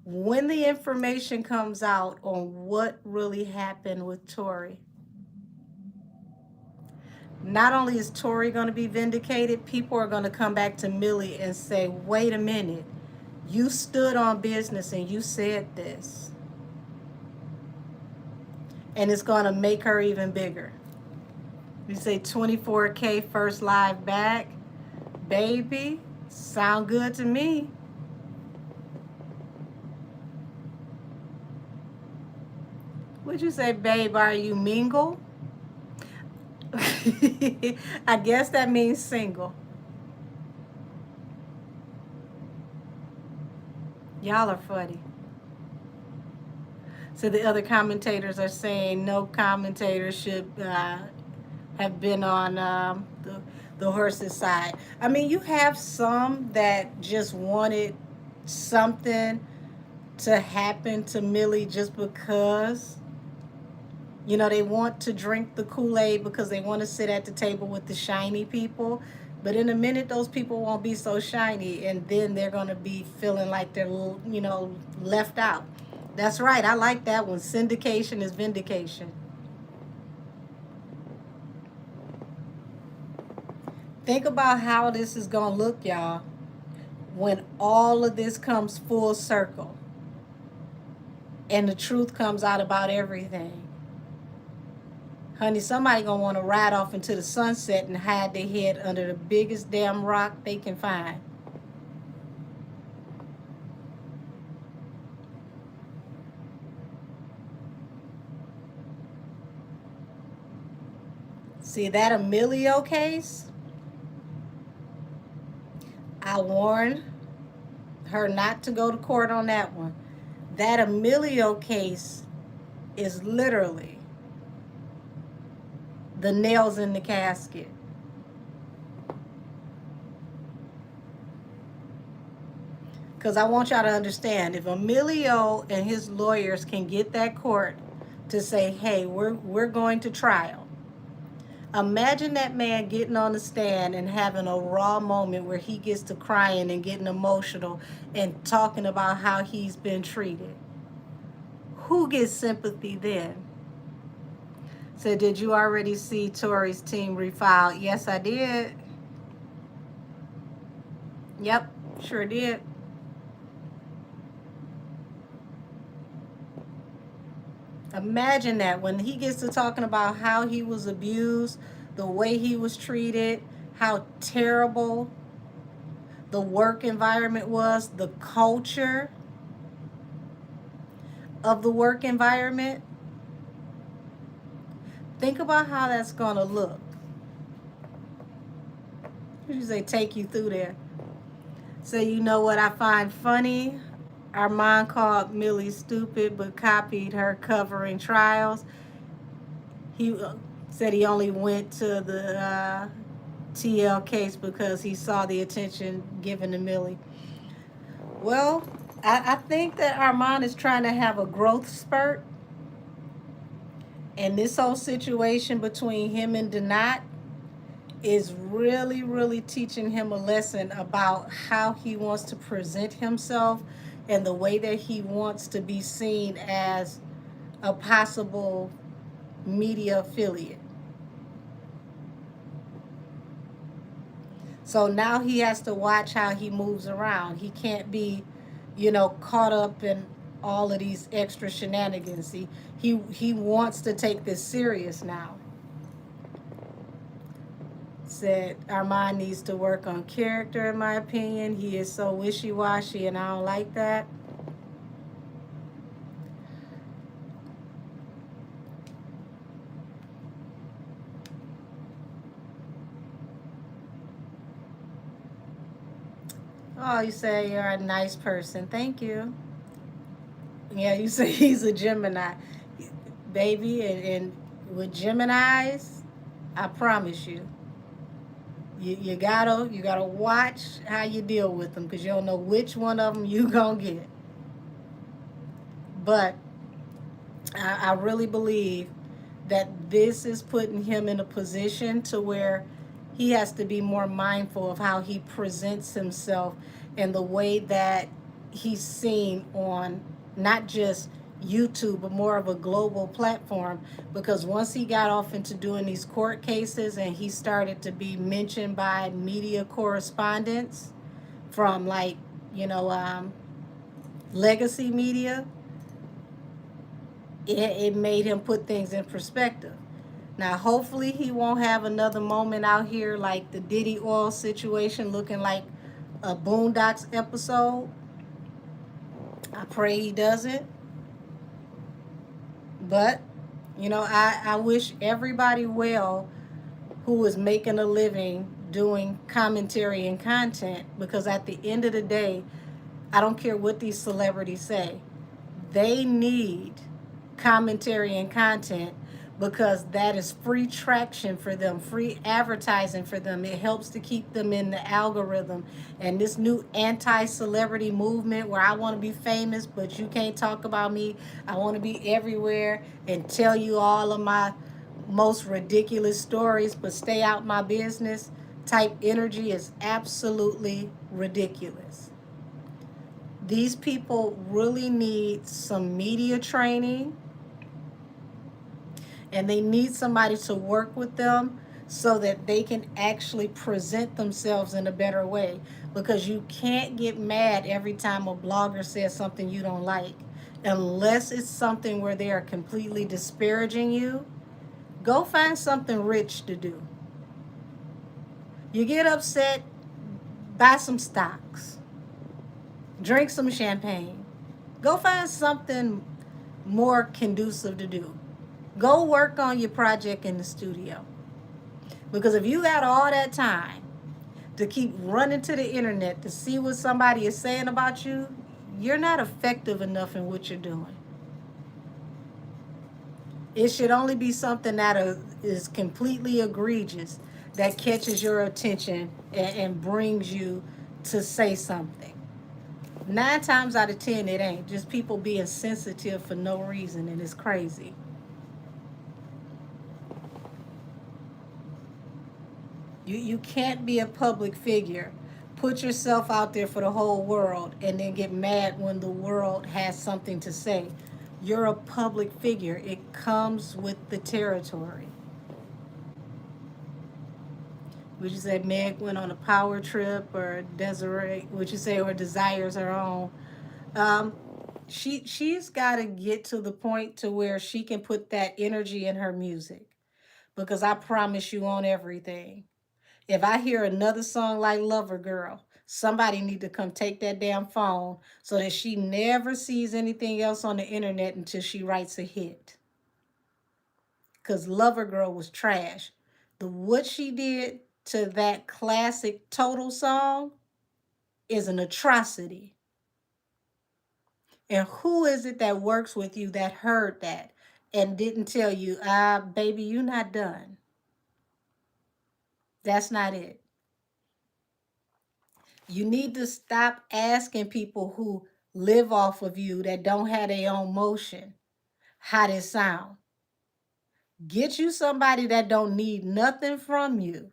[SPEAKER 1] when the information comes out on what really happened with Tory, not only is Tory going to be vindicated, people are going to come back to Millie and say, wait a minute, you stood on business and you said this. And it's going to make her even bigger. You say 24K first live back, baby. Sound good to me. Would you say, babe, are you mingle? I guess that means single. Y'all are funny. So the other commentators are saying no commentator should have been on the horse's side. I mean, you have some that just wanted something to happen to Millie just because. You know, they want to drink the Kool-Aid because they want to sit at the table with the shiny people. But in a minute, those people won't be so shiny, and then they're going to be feeling like they're, left out. That's right. I like that one. Syndication is vindication. Think about how this is going to look, y'all, when all of this comes full circle and the truth comes out about everything. Honey, somebody gonna want to ride off into the sunset and hide their head under the biggest damn rock they can find. See that Emilio case? I warned her not to go to court on that one. That Emilio case is literally the nails in the casket. Because I want y'all to understand, if Emilio and his lawyers can get that court to say, hey, we're going to trial. Imagine that man getting on the stand and having a raw moment where he gets to crying and getting emotional and talking about how he's been treated. Who gets sympathy then? So did you already see Tory's team refiled? Yes, I did. Yep, sure did. Imagine that when he gets to talking about how he was abused, the way he was treated, how terrible the work environment was, the culture of the work environment. Think about how that's going to look. You say take you through there. So you know what I find funny? Armand called Millie stupid but copied her covering trials. He said he only went to the TL case because he saw the attention given to Millie. Well, I think that Armand is trying to have a growth spurt. And this whole situation between him and Donat is really, really teaching him a lesson about how he wants to present himself and the way that he wants to be seen as a possible media affiliate. So now he has to watch how he moves around. He can't be, caught up in all of these extra shenanigans. He wants to take this serious now. Said Armand needs to work on character, in my opinion. He is so wishy-washy and I don't like that. Oh, you say you're a nice person. Thank you. Yeah, you say he's a Gemini. Baby, and with Geminis, I promise you, you gotta watch how you deal with them because you don't know which one of them you gonna get. But I really believe that this is putting him in a position to where he has to be more mindful of how he presents himself and the way that he's seen on not just YouTube, but more of a global platform. Because once he got off into doing these court cases and he started to be mentioned by media correspondents from legacy media, it made him put things in perspective. Now, hopefully he won't have another moment out here like the Diddy oil situation looking like a Boondocks episode. I pray he doesn't. But, I wish everybody well who is making a living doing commentary and content, because at the end of the day, I don't care what these celebrities say, they need commentary and content, because that is free traction for them, free advertising for them. It helps to keep them in the algorithm. And this new anti-celebrity movement where I want to be famous, but you can't talk about me. I want to be everywhere and tell you all of my most ridiculous stories, but stay out my business type energy is absolutely ridiculous. These people really need some media training, and they need somebody to work with them so that they can actually present themselves in a better way, because you can't get mad every time a blogger says something you don't like, unless it's something where they are completely disparaging you. Go find something rich to do. You get upset, buy some stocks, drink some champagne, go find something more conducive to do. Go work on your project in the studio. Because if you got all that time to keep running to the internet to see what somebody is saying about you, you're not effective enough in what you're doing. It should only be something that is completely egregious, that catches your attention and brings you to say something. 9 times out of 10, it ain't. Just people being sensitive for no reason, and it's crazy. You can't be a public figure, put yourself out there for the whole world, and then get mad when the world has something to say. You're a public figure. It comes with the territory. Would you say Meg went on a power trip, or Desiree, would you say, or desires her own? Um, she's got to get to the point to where she can put that energy in her music, because I promise you on everything, if I hear another song like Lover Girl, somebody need to come take that damn phone so that she never sees anything else on the internet until she writes a hit. Cause Lover Girl was trash. The what she did to that classic Total song is an atrocity. And who is it that works with you that heard that and didn't tell you, baby, you're not done? That's not it. You need to stop asking people who live off of you, that don't have their own motion, how they sound. Get you somebody that don't need nothing from you,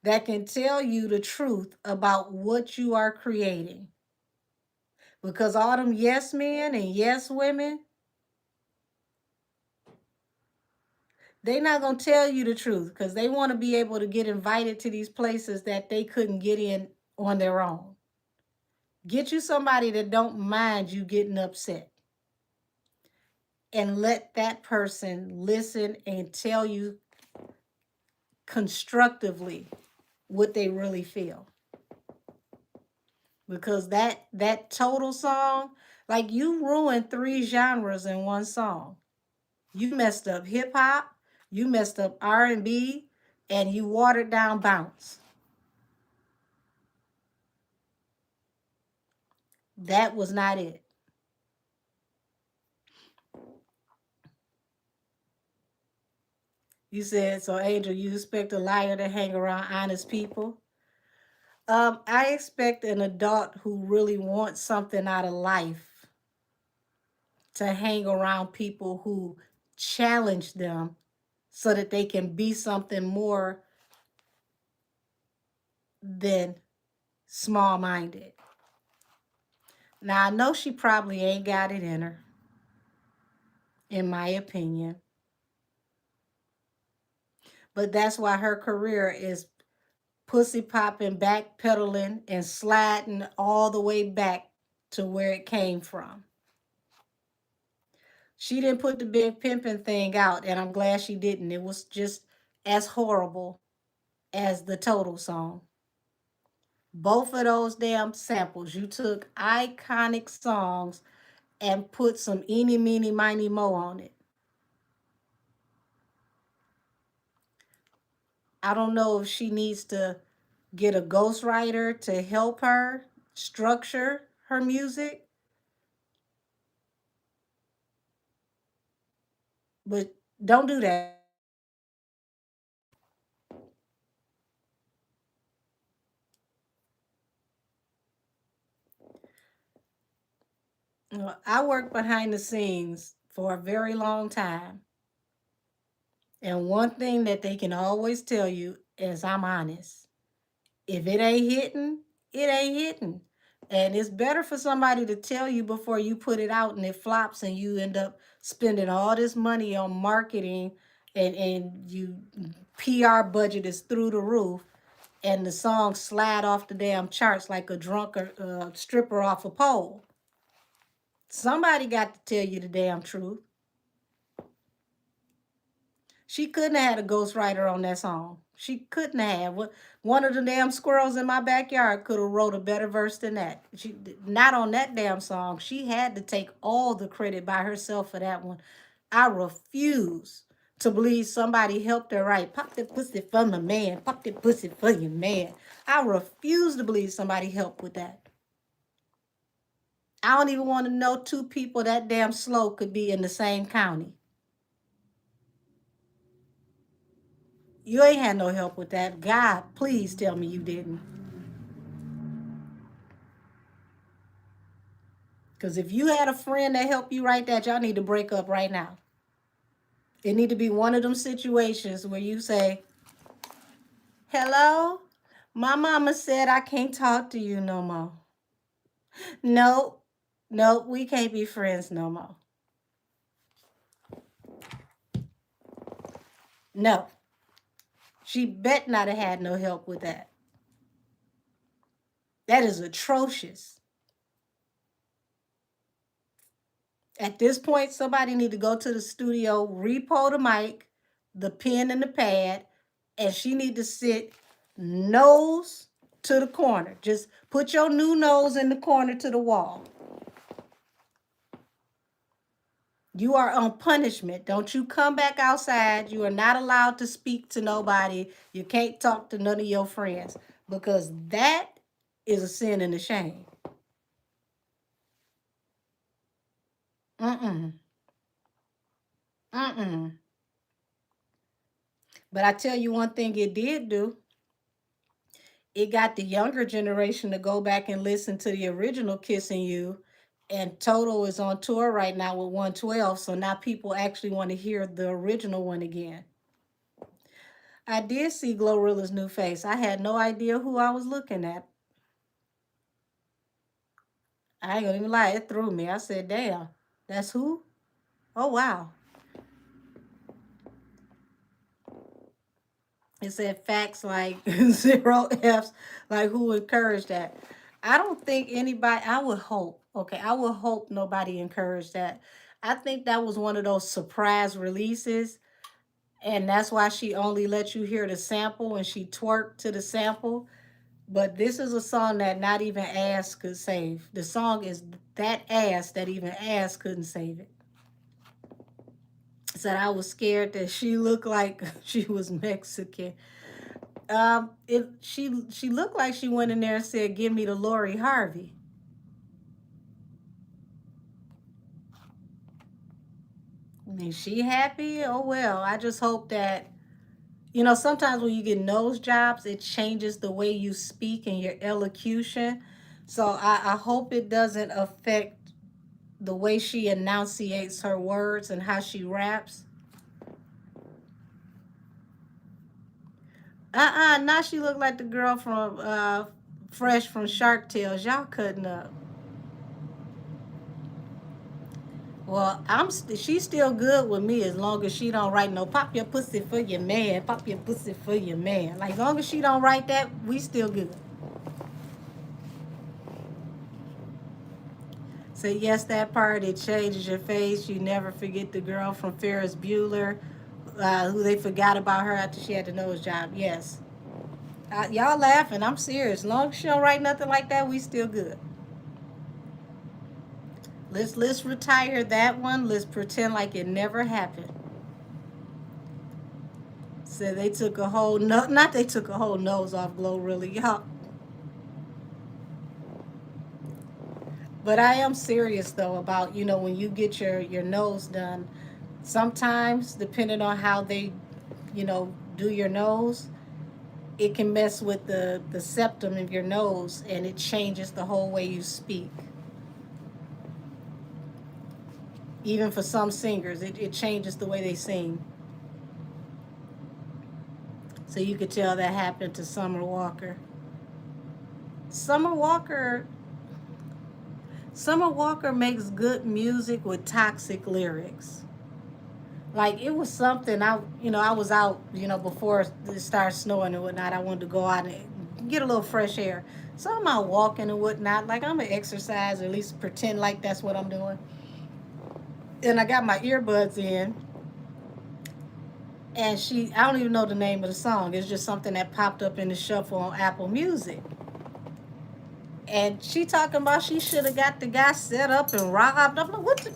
[SPEAKER 1] that can tell you the truth about what you are creating. Because all them yes men and yes women, they not going to tell you the truth, because they want to be able to get invited to these places that they couldn't get in on their own. Get you somebody that don't mind you getting upset, and let that person listen and tell you constructively what they really feel. Because that Total song, like, you ruined 3 genres in one song. You messed up hip hop, you messed up R&B, and you watered down bounce. That was not it. You said, so Angel, you expect a liar to hang around honest people? I expect an adult who really wants something out of life to hang around people who challenge them so that they can be something more than small minded. Now, I know she probably ain't got it in her, in my opinion, but that's why her career is pussy popping, backpedaling, and sliding all the way back to where it came from. She didn't put the big pimping thing out, and I'm glad she didn't. It was just as horrible as the Total song. Both of those damn samples. You took iconic songs and put some eeny, meeny, miny, mo on it. I don't know if she needs to get a ghostwriter to help her structure her music, but don't do that. I worked behind the scenes for a very long time. And one thing that they can always tell you is I'm honest. If it ain't hitting, it ain't hitting. And it's better for somebody to tell you before you put it out and it flops and you end up spending all this money on marketing and you PR budget is through the roof and the song slide off the damn charts like a drunk stripper off a pole. Somebody got to tell you the damn truth. She couldn't have had a ghostwriter on that song. She couldn't have. One of the damn squirrels in my backyard could have wrote a better verse than that. She not on that damn song. She had to take all the credit by herself for that one. I refuse to believe somebody helped her write "Pop the pussy for my man, pop the pussy for your man." I refuse to believe somebody helped with that. I don't even want to know two people that damn slow could be in the same county. You ain't had no help with that. God, please tell me you didn't. Because if you had a friend that helped you write that, y'all need to break up right now. It need to be one of them situations where you say, hello, my mama said I can't talk to you no more. No, no, we can't be friends no more. No, she bet not have had no help with that. That is atrocious. At this point, somebody need to go to the studio, repo the mic, the pen and the pad, and she need to sit nose to the corner. Just put your new nose in the corner to the wall. You are on punishment. Don't you come back outside. You are not allowed to speak to nobody. You can't talk to none of your friends because that is a sin and a shame. Mm-mm. Mm-mm. But I tell you one thing it did do. It got the younger generation to go back and listen to the original Kissing You. And Toto is on tour right now with 112. So now people actually want to hear the original one again. I did see Glorilla's new face. I had no idea who I was looking at. I ain't gonna even lie, it threw me. I said, damn, that's who? Oh, wow. It said facts like 0 F's, like who encouraged that. I don't think anybody, I would hope, okay, I would hope nobody encouraged that. I think that was one of those surprise releases, and that's why she only let you hear the sample and she twerked to the sample. But this is a song that not even ass could save. The song is that ass that even ass couldn't save it. Said I was scared that she looked like she was Mexican. She looked like she went in there and said, "Give me the Lori Harvey." I mean, she happy? Oh well. I just hope that sometimes when you get nose jobs, it changes the way you speak and your elocution. So I hope it doesn't affect the way she enunciates her words and how she raps. Now she looked like the girl from Fresh from Shark Tales. Y'all cutting up. Well, she's still good with me as long as she don't write no "pop your pussy for your man, pop your pussy for your man." Like, as long as she don't write that, we still good. So yes, that part, it changes your face. You never forget the girl from Ferris Bueller, who they forgot about her after she had the nose job. Yes, Y'all laughing. I'm serious. As long as she don't write nothing like that, we still good. Let's retire that one. Let's pretend like it never happened. So they took a whole no, not they took a whole nose off Glorilla, y'all. But I am serious though about when you get your nose done. Sometimes depending on how they do your nose, it can mess with the septum of your nose and it changes the whole way you speak. Even for some singers, it changes the way they sing. So you could tell that happened to Summer Walker. Summer Walker Summer Walker makes good music with toxic lyrics. Like it was something I was out, before it started snowing and whatnot. I wanted to go out and get a little fresh air. So I'm out walking and whatnot. Like I'm gonna exercise or at least pretend like that's what I'm doing. And I got my earbuds in, and I don't even know the name of the song. It's just something that popped up in the shuffle on Apple Music. And she talking about she should have got the guy set up and robbed. I'm like, what the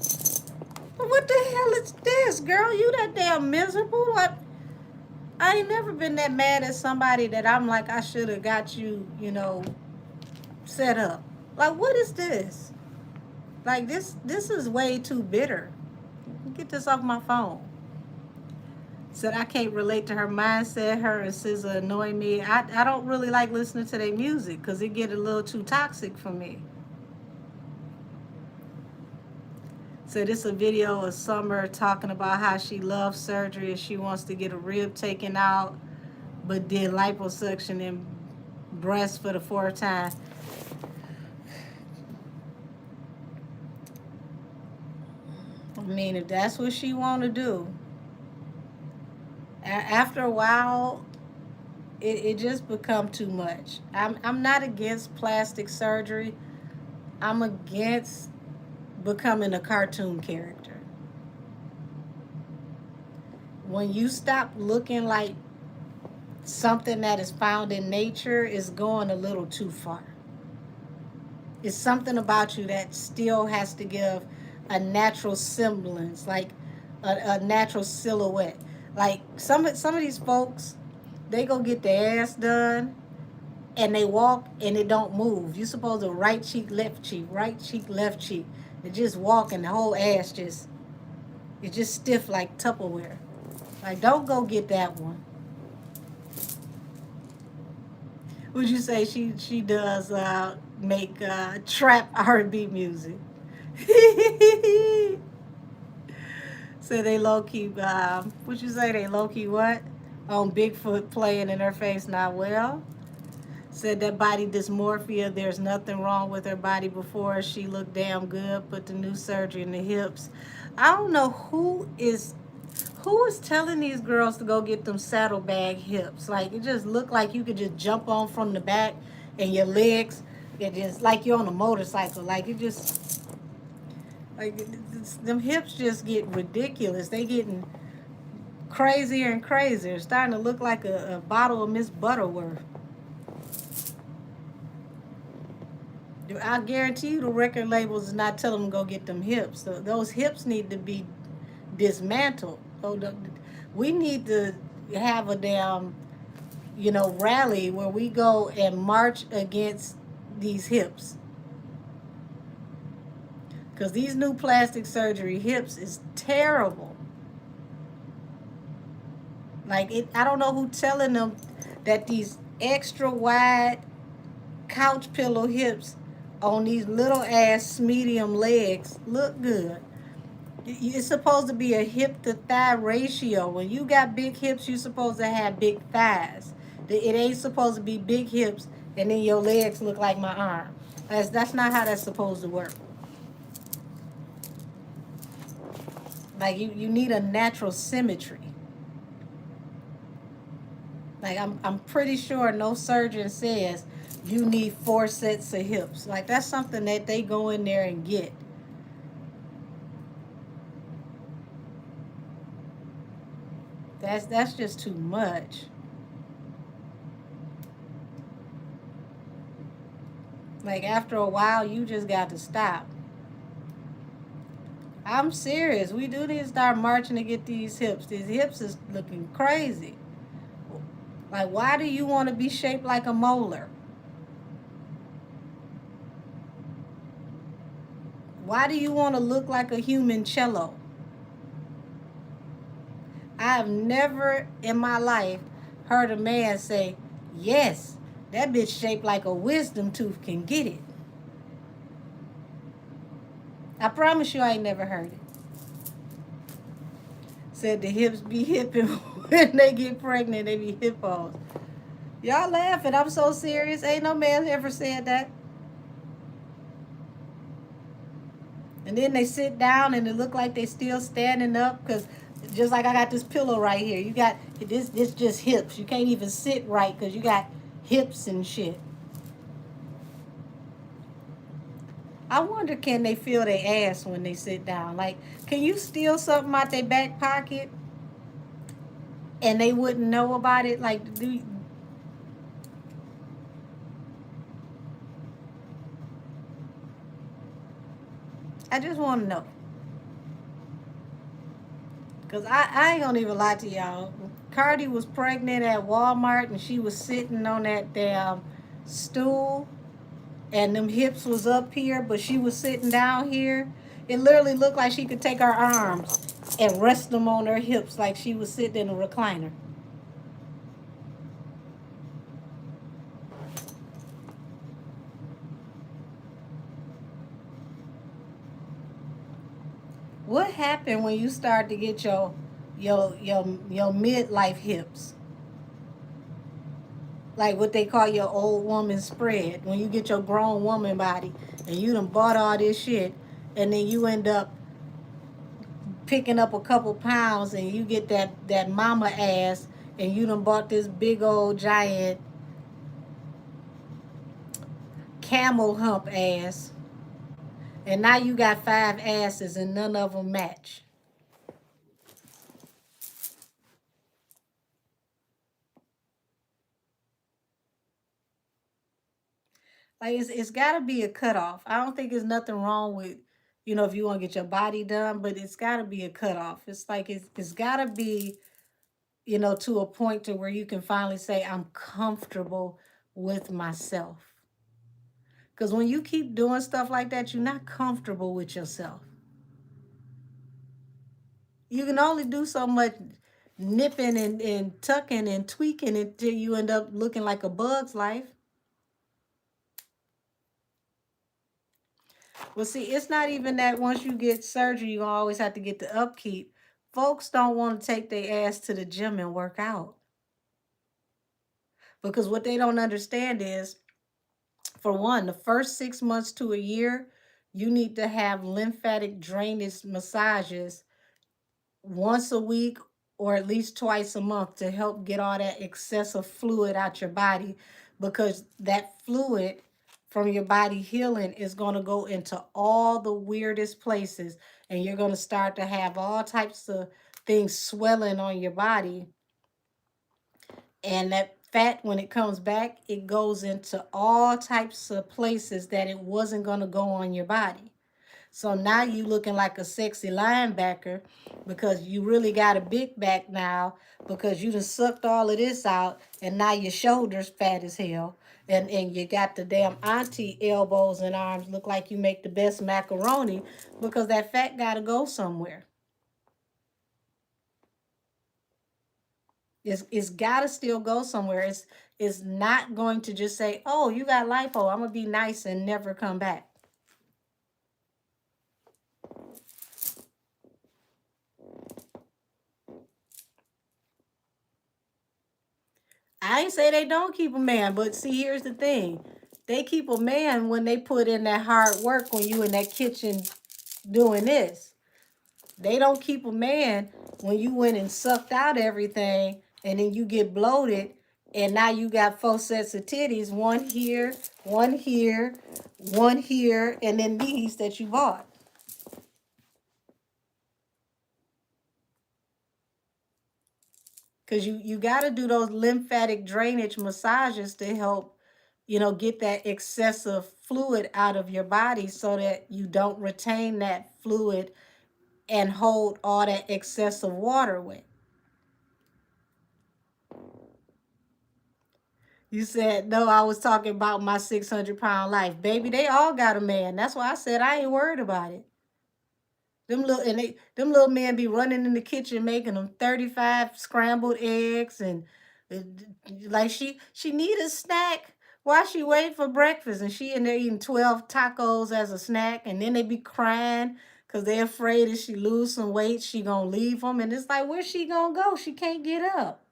[SPEAKER 1] hell is this, girl? You that damn miserable? I ain't never been that mad at somebody that I'm like, I should have got you, set up. Like, what is this? Like, this is way too bitter. Get this off my phone. Said I can't relate to her mindset. Her and SZA annoy me. I don't really like listening to their music because it get a little too toxic for me. So this is a video of Summer talking about how she loves surgery and she wants to get a rib taken out, but did liposuction and breast for the fourth time. I mean, if that's what she want to do, after a while, it just become too much. I'm not against plastic surgery. I'm against becoming a cartoon character. When you stop looking like something that is found in nature, is going a little too far. It's something about you that still has to give a natural semblance, like a natural silhouette. Like some of these folks, they go get their ass done and they walk and it don't move. You supposed to right cheek, left cheek, right cheek, left cheek. They just walk and the whole ass it's just stiff like Tupperware. Like, don't go get that one. Would you say she does make trap R&B music? So they low key. Would you say they low key what? On Bigfoot playing in her face. Not well. Said that body dysmorphia. There's nothing wrong with her body before. She looked damn good. Put the new surgery in the hips. I don't know who is telling these girls to go get them saddlebag hips. Like it just looked like you could just jump on from the back and your legs, it just like you're on a motorcycle. Like it just them hips just get ridiculous. They getting crazier and crazier. It's starting to look like a bottle of Miss Butterworth. I guarantee you the record labels is not telling them to go get them hips. So those hips need to be dismantled. So we need to have a damn, rally where we go and march against these hips. Because these new plastic surgery hips is terrible. Like I don't know who telling them that these extra wide couch pillow hips on these little ass medium legs look good. It's supposed to be a hip to thigh ratio. When you got big hips, you're supposed to have big thighs. It ain't supposed to be big hips and then your legs look like my arm. That's not how that's supposed to work. Like you need a natural symmetry. Like I'm pretty sure no surgeon says you need 4 sets of hips. Like that's something that they go in there and get. That's just too much. Like after a while, you just got to stop. I'm serious. We do need to start marching to get these hips. These hips is looking crazy. Like, why do you want to be shaped like a molar? Why do you want to look like a human cello? I have never in my life heard a man say, yes, that bitch shaped like a wisdom tooth can get it. I promise you I ain't never heard it. Said the hips be hipping when they get pregnant, they be hippos. Y'all laughing. I'm so serious. Ain't no man ever said that. And then they sit down and it look like they still standing up because just like I got this pillow right here. You got this just hips. You can't even sit right because you got hips and shit. I wonder can they feel their ass when they sit down? Like, can you steal something out their back pocket and they wouldn't know about it? Like, I just want to know. Because I ain't gonna even lie to y'all. Cardi was pregnant at Walmart and she was sitting on that damn stool and them hips was up here, but she was sitting down here. It literally looked like she could take her arms and rest them on her hips like she was sitting in a recliner. What happened when you start to get your midlife hips? Like what they call your old woman spread. When you get your grown woman body and you done bought all this shit and then you end up picking up a couple pounds and you get that mama ass and you done bought this big old giant camel hump ass and now you got 5 asses and none of them match. Like it's got to be a cutoff. I don't think there's nothing wrong with, if you want to get your body done, but it's got to be a cutoff. It's like it's got to be, to a point to where you can finally say I'm comfortable with myself. Because when you keep doing stuff like that, you're not comfortable with yourself. You can only do so much nipping and tucking and tweaking until you end up looking like a bug's life. Well, see, it's not even that once you get surgery, you always have to get the upkeep. Folks don't want to take their ass to the gym and work out because what they don't understand is, for one, the first 6 months to a year, you need to have lymphatic drainage massages once a week or at least twice a month to help get all that excessive fluid out your body because that fluid from your body healing is going to go into all the weirdest places and you're going to start to have all types of things swelling on your body, and that fat when it comes back it goes into all types of places that it wasn't going to go on your body. So now you looking like a sexy linebacker because you really got a big back now because you done sucked all of this out and now your shoulders fat as hell. And you got the damn auntie elbows and arms look like you make the best macaroni because that fat got to go somewhere. It's got to still go somewhere. It's not going to just say, oh, you got lipo, I'm going to be nice and never come back. I ain't say they don't keep a man, but see, here's the thing. They keep a man when they put in that hard work when you in that kitchen doing this. They don't keep a man when you went and sucked out everything and then you get bloated and now you got 4 sets of titties, one here, one here, one here, and then these that you bought. Because you got to do those lymphatic drainage massages to help get that excessive fluid out of your body so that you don't retain that fluid and hold all that excessive water with. You said, no, I was talking about my 600-pound life. Baby, they all got a man. That's why I said I ain't worried about it. Them little men be running in the kitchen making them 35 scrambled eggs and uh, like she need a snack while she wait for breakfast, and she in there eating 12 tacos as a snack, and then they be crying because they're afraid if she lose some weight she gonna leave them, and it's like, where's she gonna go? She can't get up.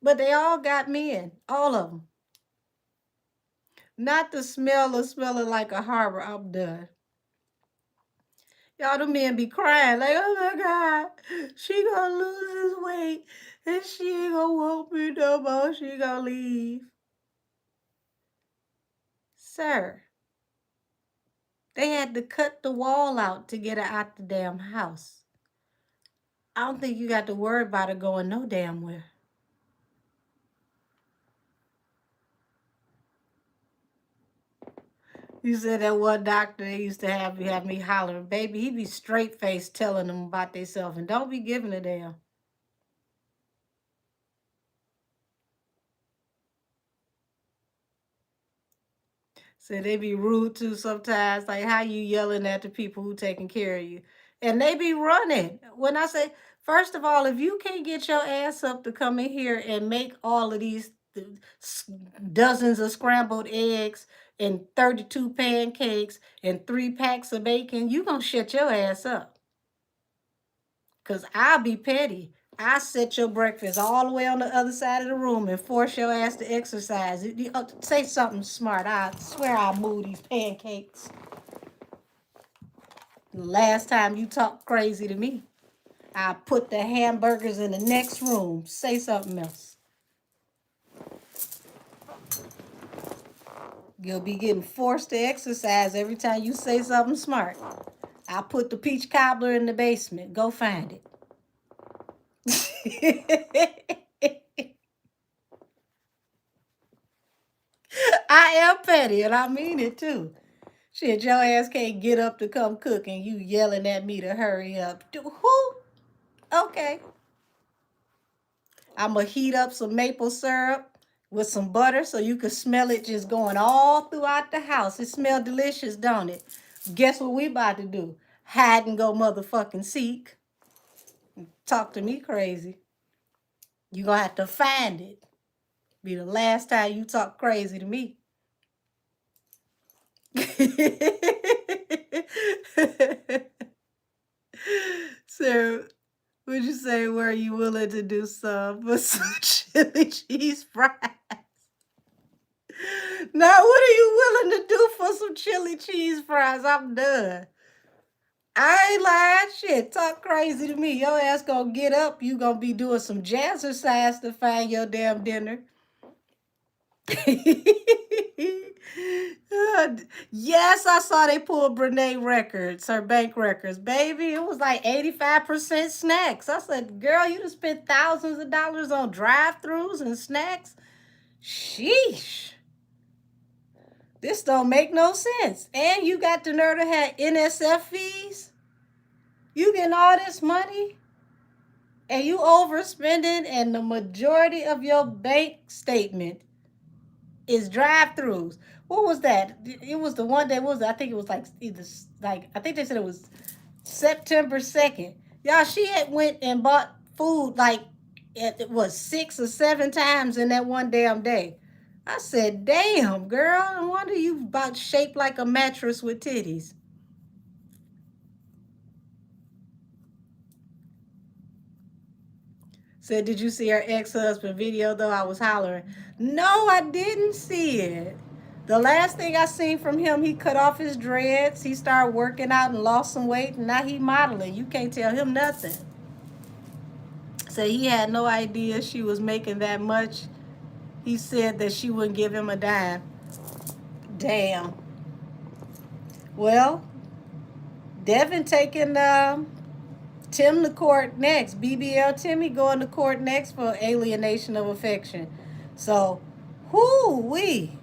[SPEAKER 1] But they all got men, all of them. Not the smell of smelling like a harbor. I'm done. Y'all, the men be crying like, oh my God, she gonna lose this weight and she ain't gonna want me no more. She gonna leave. Sir, they had to cut the wall out to get her out the damn house. I don't think you got to worry about her going no damn where. You said that one doctor they used to have me hollering, baby, he be straight faced telling them about themselves and don't be giving a damn. So they be rude too sometimes, like how you yelling at the people who taking care of you. And they be running. When I say, first of all, if you can't get your ass up to come in here and make all of these dozens of scrambled eggs and 32 pancakes and 3 packs of bacon, you gonna shut your ass up. Because I'll be petty. I set your breakfast all the way on the other side of the room and force your ass to exercise. Say something smart. I swear I'll move these pancakes. The last time you talked crazy to me, I put the hamburgers in the next room. Say something else. You'll be getting forced to exercise every time you say something smart. I put the peach cobbler in the basement. Go find it. I am petty, and I mean it too. Shit, your ass can't get up to come cook, and you yelling at me to hurry up. Who? Okay. I'm going to heat up some maple syrup with some butter so you can smell it just going all throughout the house. It smells delicious, don't it? Guess what we about to do? Hide and go motherfucking seek. Talk to me crazy. You going to have to find it. Be the last time you talk crazy to me. So, would you say, were you willing to do some for some chili cheese fries? Now, what are you willing to do for some chili cheese fries? I'm done. I ain't lying. Shit, talk crazy to me. Your ass gonna get up. You gonna be doing some jazzercise to find your damn dinner. Yes, I saw they pulled Brene records, her bank records. Baby, it was like 85% snacks. I said, girl, you just spent thousands of dollars on drive-thrus and snacks? Sheesh. This don't make no sense. And you got the nerve to have NSF fees? You getting all this money? And you overspending, and the majority of your bank statement is drive-throughs. What was that? It was the one that was, I think it was like either, like, I think they said it was September 2nd. Y'all, she had went and bought food like it was 6 or 7 times in that one damn day. I said, damn, girl, no wonder you about shaped like a mattress with titties. Said, did you see her ex-husband video though? I was hollering. No, I didn't see it. The last thing I seen from him, he cut off his dreads. He started working out and lost some weight, and now he modeling. You can't tell him nothing. So he had no idea she was making that much. He said that she wouldn't give him a dime. Damn. Well, Devin taking Tim to court next. BBL Timmy going to court next for alienation of affection. So, we.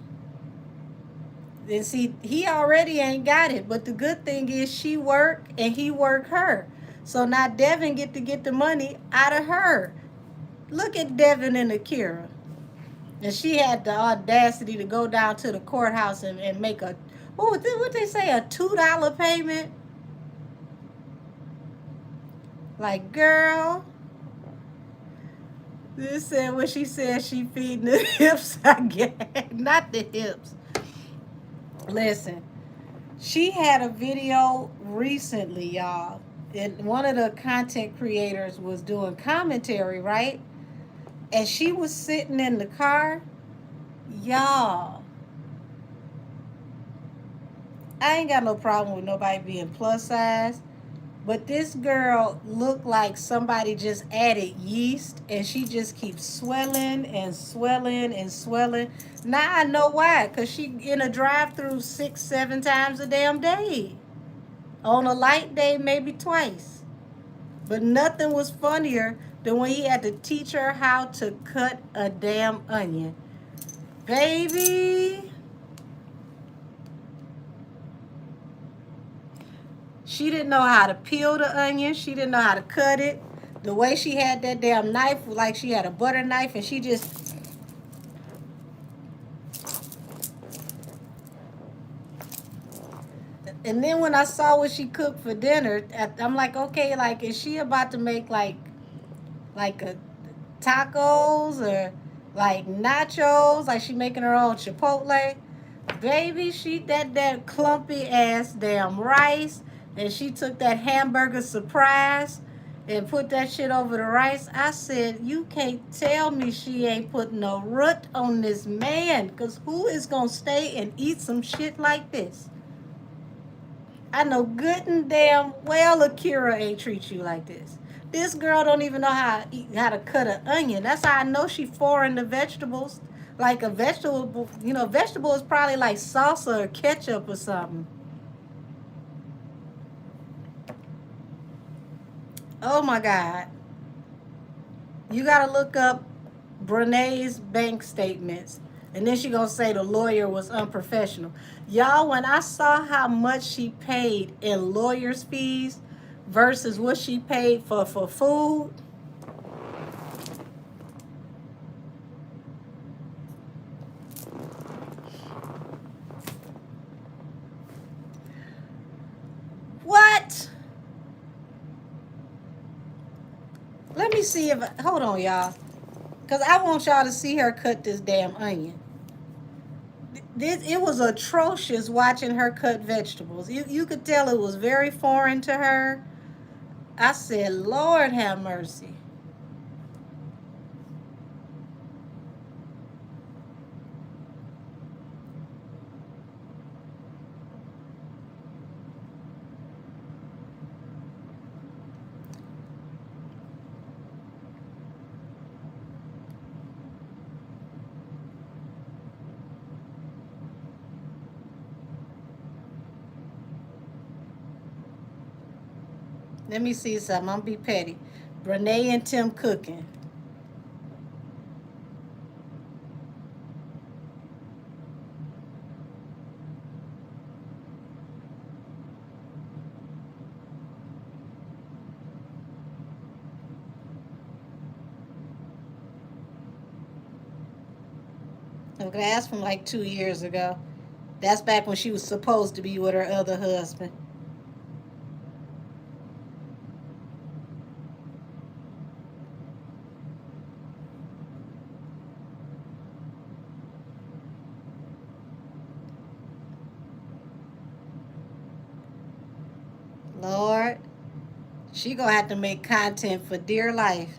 [SPEAKER 1] And see, he already ain't got it. But the good thing is she work and he work her. So now Devin get to get the money out of her. Look at Devin and Akira. And she had the audacity to go down to the courthouse and make a, what they say, a $2 payment? Like, girl, this said what she said she feeding the hips, I guess. Not the hips. Listen, she had a video recently, y'all. And one of the content creators was doing commentary, right? And she was sitting in the car. Y'all, I ain't got no problem with nobody being plus size. But this girl looked like somebody just added yeast and she just keeps swelling and swelling and swelling. Now I know why, because she in a drive-through 6, 7 times a damn day. On a light day, maybe twice. But nothing was funnier than when he had to teach her how to cut a damn onion. Baby. She didn't know how to peel the onion. She didn't know how to cut it. The way she had that damn knife, like she had a butter knife, and she just... And then when I saw what she cooked for dinner, I'm like, okay, like, is she about to make like a tacos or like nachos? Like she making her own Chipotle? Baby, she that clumpy ass damn rice, and she took that hamburger surprise and put that shit over the rice. I said, you can't tell me she ain't putting no root on this man, because who is gonna stay and eat some shit like this? I know good and damn well Akira ain't treat you like this. This girl don't even know how to cut an onion. That's how I know she foreign to vegetables. Like a vegetable, vegetable is probably like salsa or ketchup or something. Oh my God. You gotta look up Brene's bank statements. And then she gonna say the lawyer was unprofessional. Y'all, when I saw how much she paid in lawyer's fees versus what she paid for food, what? Let me see if, hold on, y'all. Because I want y'all to see her cut this damn onion. It was atrocious watching her cut vegetables. You could tell it was very foreign to her. I said, Lord have mercy. Let me see something. I'm gonna be petty. Brene and Tim cooking. Okay, that's from like 2 years ago. That's back when she was supposed to be with her other husband. Lord, she gonna have to make content for dear life.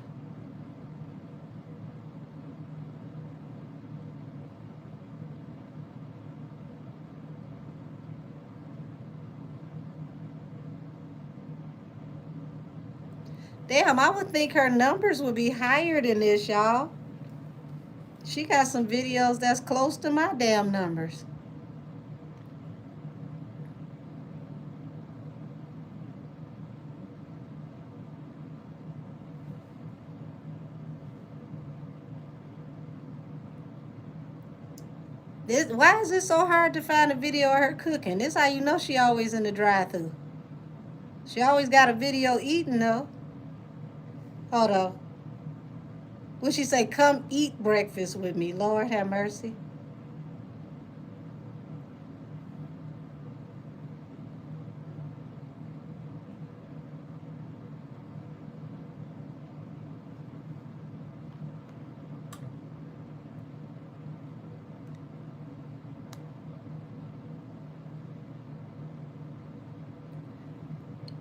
[SPEAKER 1] Damn, I would think her numbers would be higher than this, y'all. She got some videos that's close to my damn numbers. Why is it so hard to find a video of her cooking? This how you know she always in the drive-thru. She always got a video eating though. Hold on. What she say? Come eat breakfast with me. Lord have mercy.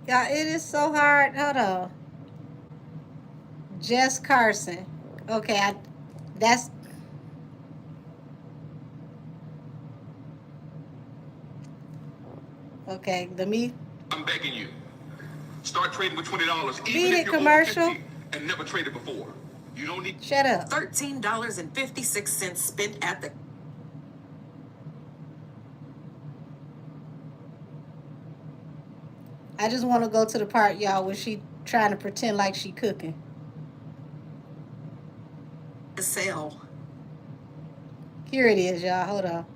[SPEAKER 1] Yeah, it is so hard. Hold on. Jess Carson. Okay, that's okay. Let me. I'm begging you. Start trading with $20, even if you're commercial. Over 50 and never traded before. You don't need. Shut up. $13.56 spent at the. I just want to go to the part, y'all, where she trying to pretend like she cooking. The sale. Here it is, y'all. Hold on.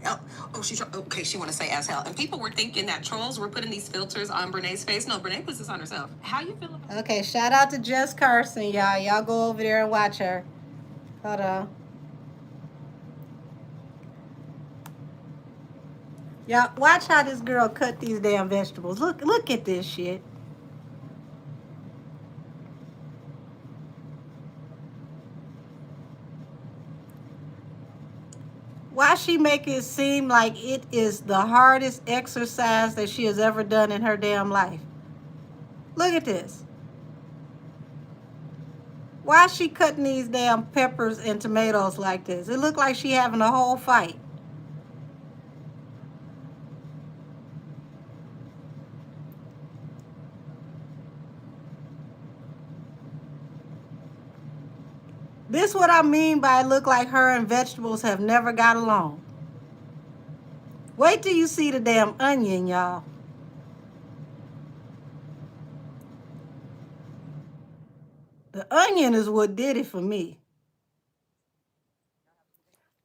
[SPEAKER 1] Oh, okay. She want to say as hell, and people were thinking that trolls were putting these filters on Brene's face. No, Brene puts this on herself. How you feel about? Okay, shout out to Jess Carson, y'all. Y'all go over there and watch her. Hold on. Y'all watch how this girl cut these damn vegetables. Look at this shit. Why she make it seem like it is the hardest exercise that she has ever done in her damn life? Look at this. Why is she cutting these damn peppers and tomatoes like this? It looked like she having a whole fight. This what I mean by it look like her and vegetables have never got along. Wait till you see the damn onion, y'all. The onion is what did it for me.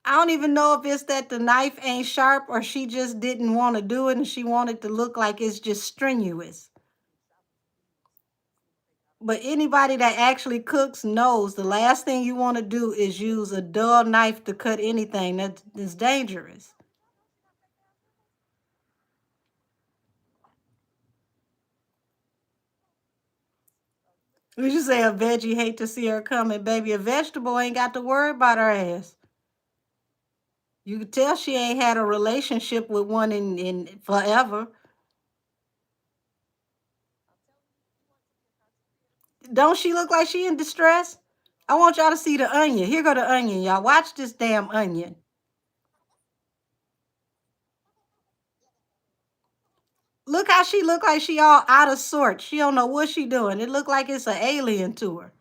[SPEAKER 1] I don't even know if it's that the knife ain't sharp or she just didn't want to do it and she wanted to look like it's just strenuous. But anybody that actually cooks knows the last thing you want to do is use a dull knife to cut anything that is dangerous. We should say a veggie hate to see her coming, baby. A vegetable ain't got to worry about her ass. You can tell she ain't had a relationship with one in forever. Don't she look like she in distress? I want y'all to see the onion. Here go the onion, y'all. Watch this damn onion. Look how she look like she all out of sorts. She don't know what she doing. It look like it's an alien to her.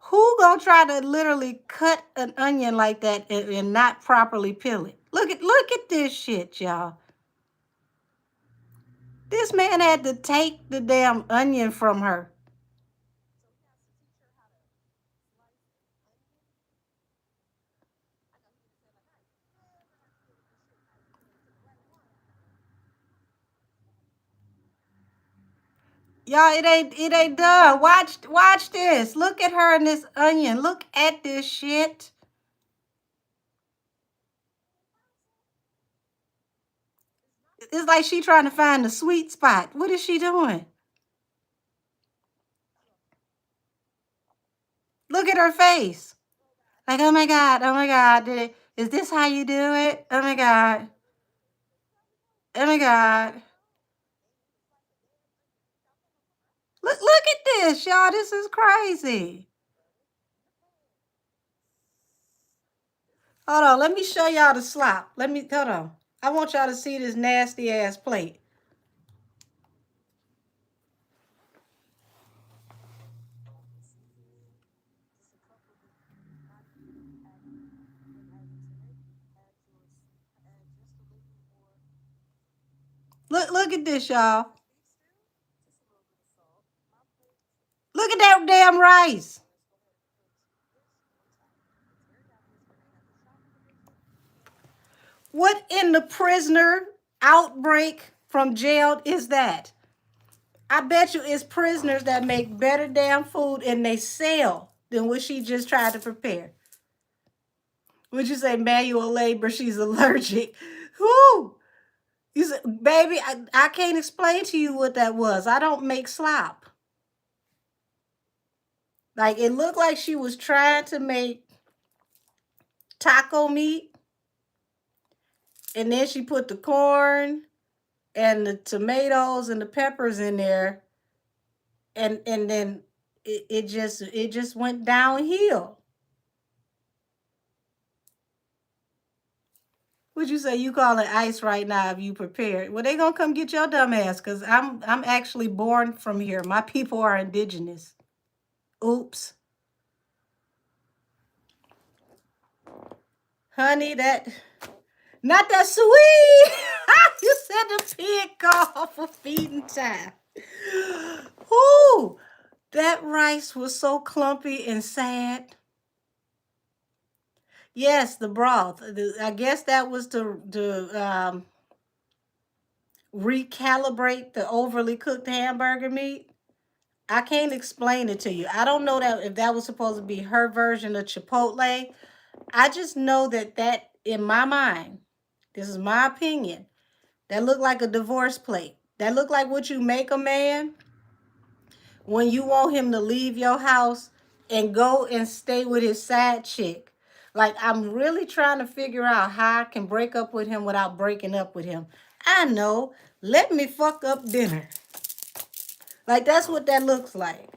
[SPEAKER 1] Who gonna try to literally cut an onion like that and not properly peel it? Look at this shit, y'all. This man had to take the damn onion from her. Y'all, it ain't done. Watch this. Look at her and this onion. Look at this shit. It's like she trying to find the sweet spot. What is she doing? Look at her face. Like, oh my God, is this how you do it? Oh my God. Oh my God. Look at this, y'all. This is crazy. Hold on, let me show y'all the slop. Hold on. I want y'all to see this nasty ass plate. Look at this, y'all. Look at that damn rice. What in the prisoner outbreak from jail is that? I bet you it's prisoners that make better damn food and they sell than what she just tried to prepare. Would you say manual labor? She's allergic. Whoo! You said, baby, I can't explain to you what that was. I don't make slop. Like, it looked like she was trying to make taco meat, and then she put the corn and the tomatoes and the peppers in there, and then it just went downhill. Would you say you call it ice right now if you prepared? Well, they gonna come get your dumb ass because I'm actually born from here. My people are indigenous. Oops. Honey, that not that sweet. You said the pig call for feeding time. Whoo! That rice was so clumpy and sad. Yes, the broth. I guess that was to recalibrate the overly cooked hamburger meat. I can't explain it to you. I don't know that if that was supposed to be her version of Chipotle. I just know that in my mind, this is my opinion, that looked like a divorce plate. That looked like what you make a man when you want him to leave your house and go and stay with his side chick. Like, I'm really trying to figure out how I can break up with him without breaking up with him. I know. Let me fuck up dinner. Like, that's what that looks like.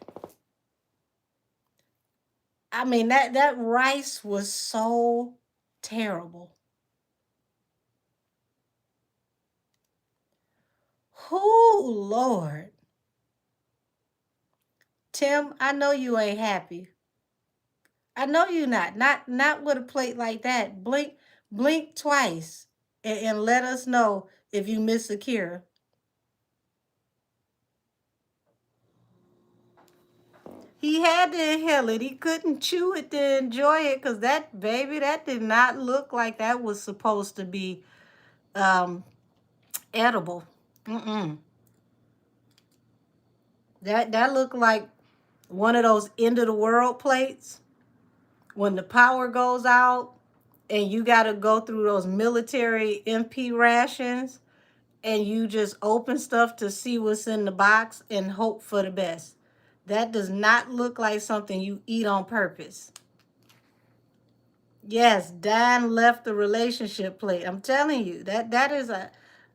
[SPEAKER 1] I mean, that rice was so terrible. Oh, Lord. Tim, I know you ain't happy. I know you not. Not with a plate like that. Blink twice and let us know if you miss Akira. He had to inhale it. He couldn't chew it to enjoy it because that baby, that did not look like that was supposed to be edible. Mm-mm. That looked like one of those end of the world plates when the power goes out and you got to go through those military MP rations and you just open stuff to see what's in the box and hope for the best. That does not look like something you eat on purpose. Yes, Dan left the relationship plate. I'm telling you, that is a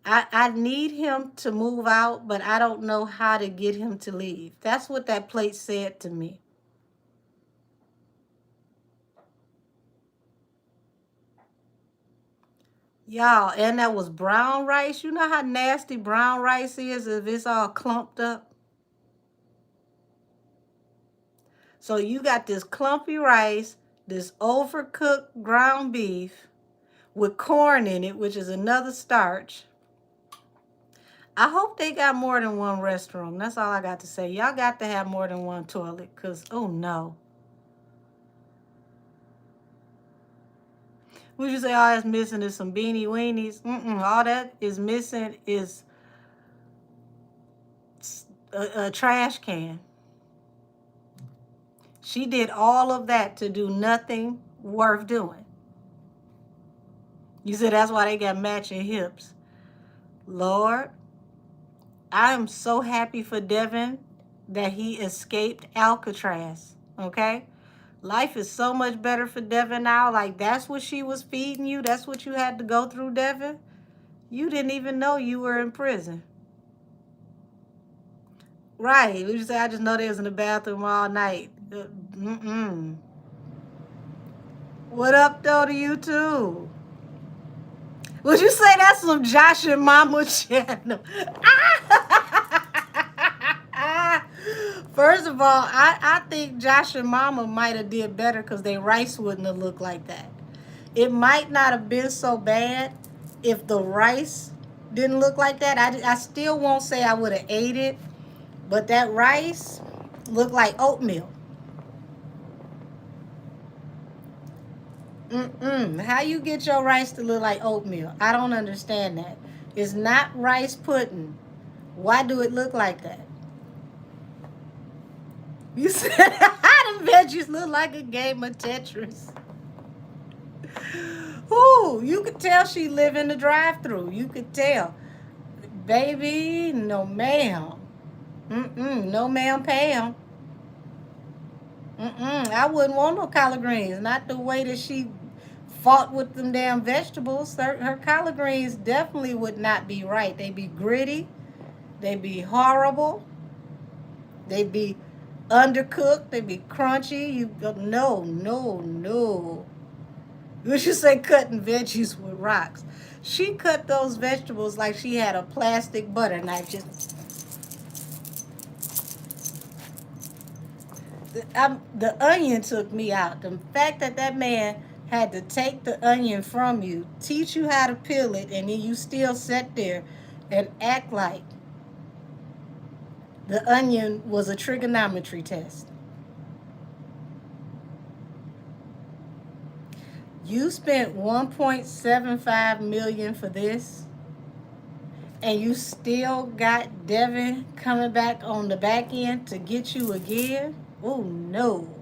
[SPEAKER 1] I need him to move out, but I don't know how to get him to leave. That's what that plate said to me. Y'all, and that was brown rice. You know how nasty brown rice is if it's all clumped up? So you got this clumpy rice, this overcooked ground beef with corn in it, which is another starch. I hope they got more than one restroom. That's all I got to say. Y'all got to have more than one toilet because, oh no. Would you say all that's missing is some beanie weenies? All that is missing is a trash can. She did all of that to do nothing worth doing. You said that's why they got matching hips. Lord, I am so happy for Devin that he escaped Alcatraz. Okay? Life is so much better for Devin now. Like, that's what she was feeding you. That's what you had to go through, Devin. You didn't even know you were in prison. Right. Would you say, I just know they was in the bathroom all night? What up, though, to you, too? Would you say that's some Josh and Mama channel? First of all, I think Josh and Mama might have did better because their rice wouldn't have looked like that. It might not have been so bad if the rice didn't look like that. I still won't say I would have ate it, but that rice looked like oatmeal. How you get your rice to look like oatmeal? I don't understand that. It's not rice pudding. Why do it look like that? You said how the veggies look like a game of Tetris. Ooh, you could tell she live in the drive-through. You could tell. Baby, no ma'am. No ma'am, Pam. I wouldn't want no collard greens. Not the way that she fought with them damn vegetables. Her collard greens definitely would not be right. They'd be gritty. They'd be horrible. They'd be undercooked. They'd be crunchy. You go, no, no, no. You should say cutting veggies with rocks. She cut those vegetables like she had a plastic butter knife. The onion took me out. The fact that that man had to take the onion from you, teach you how to peel it, and then you still sit there and act like the onion was a trigonometry test. You spent $1.75 million for this, and you still got Devin coming back on the back end to get you again? Oh no.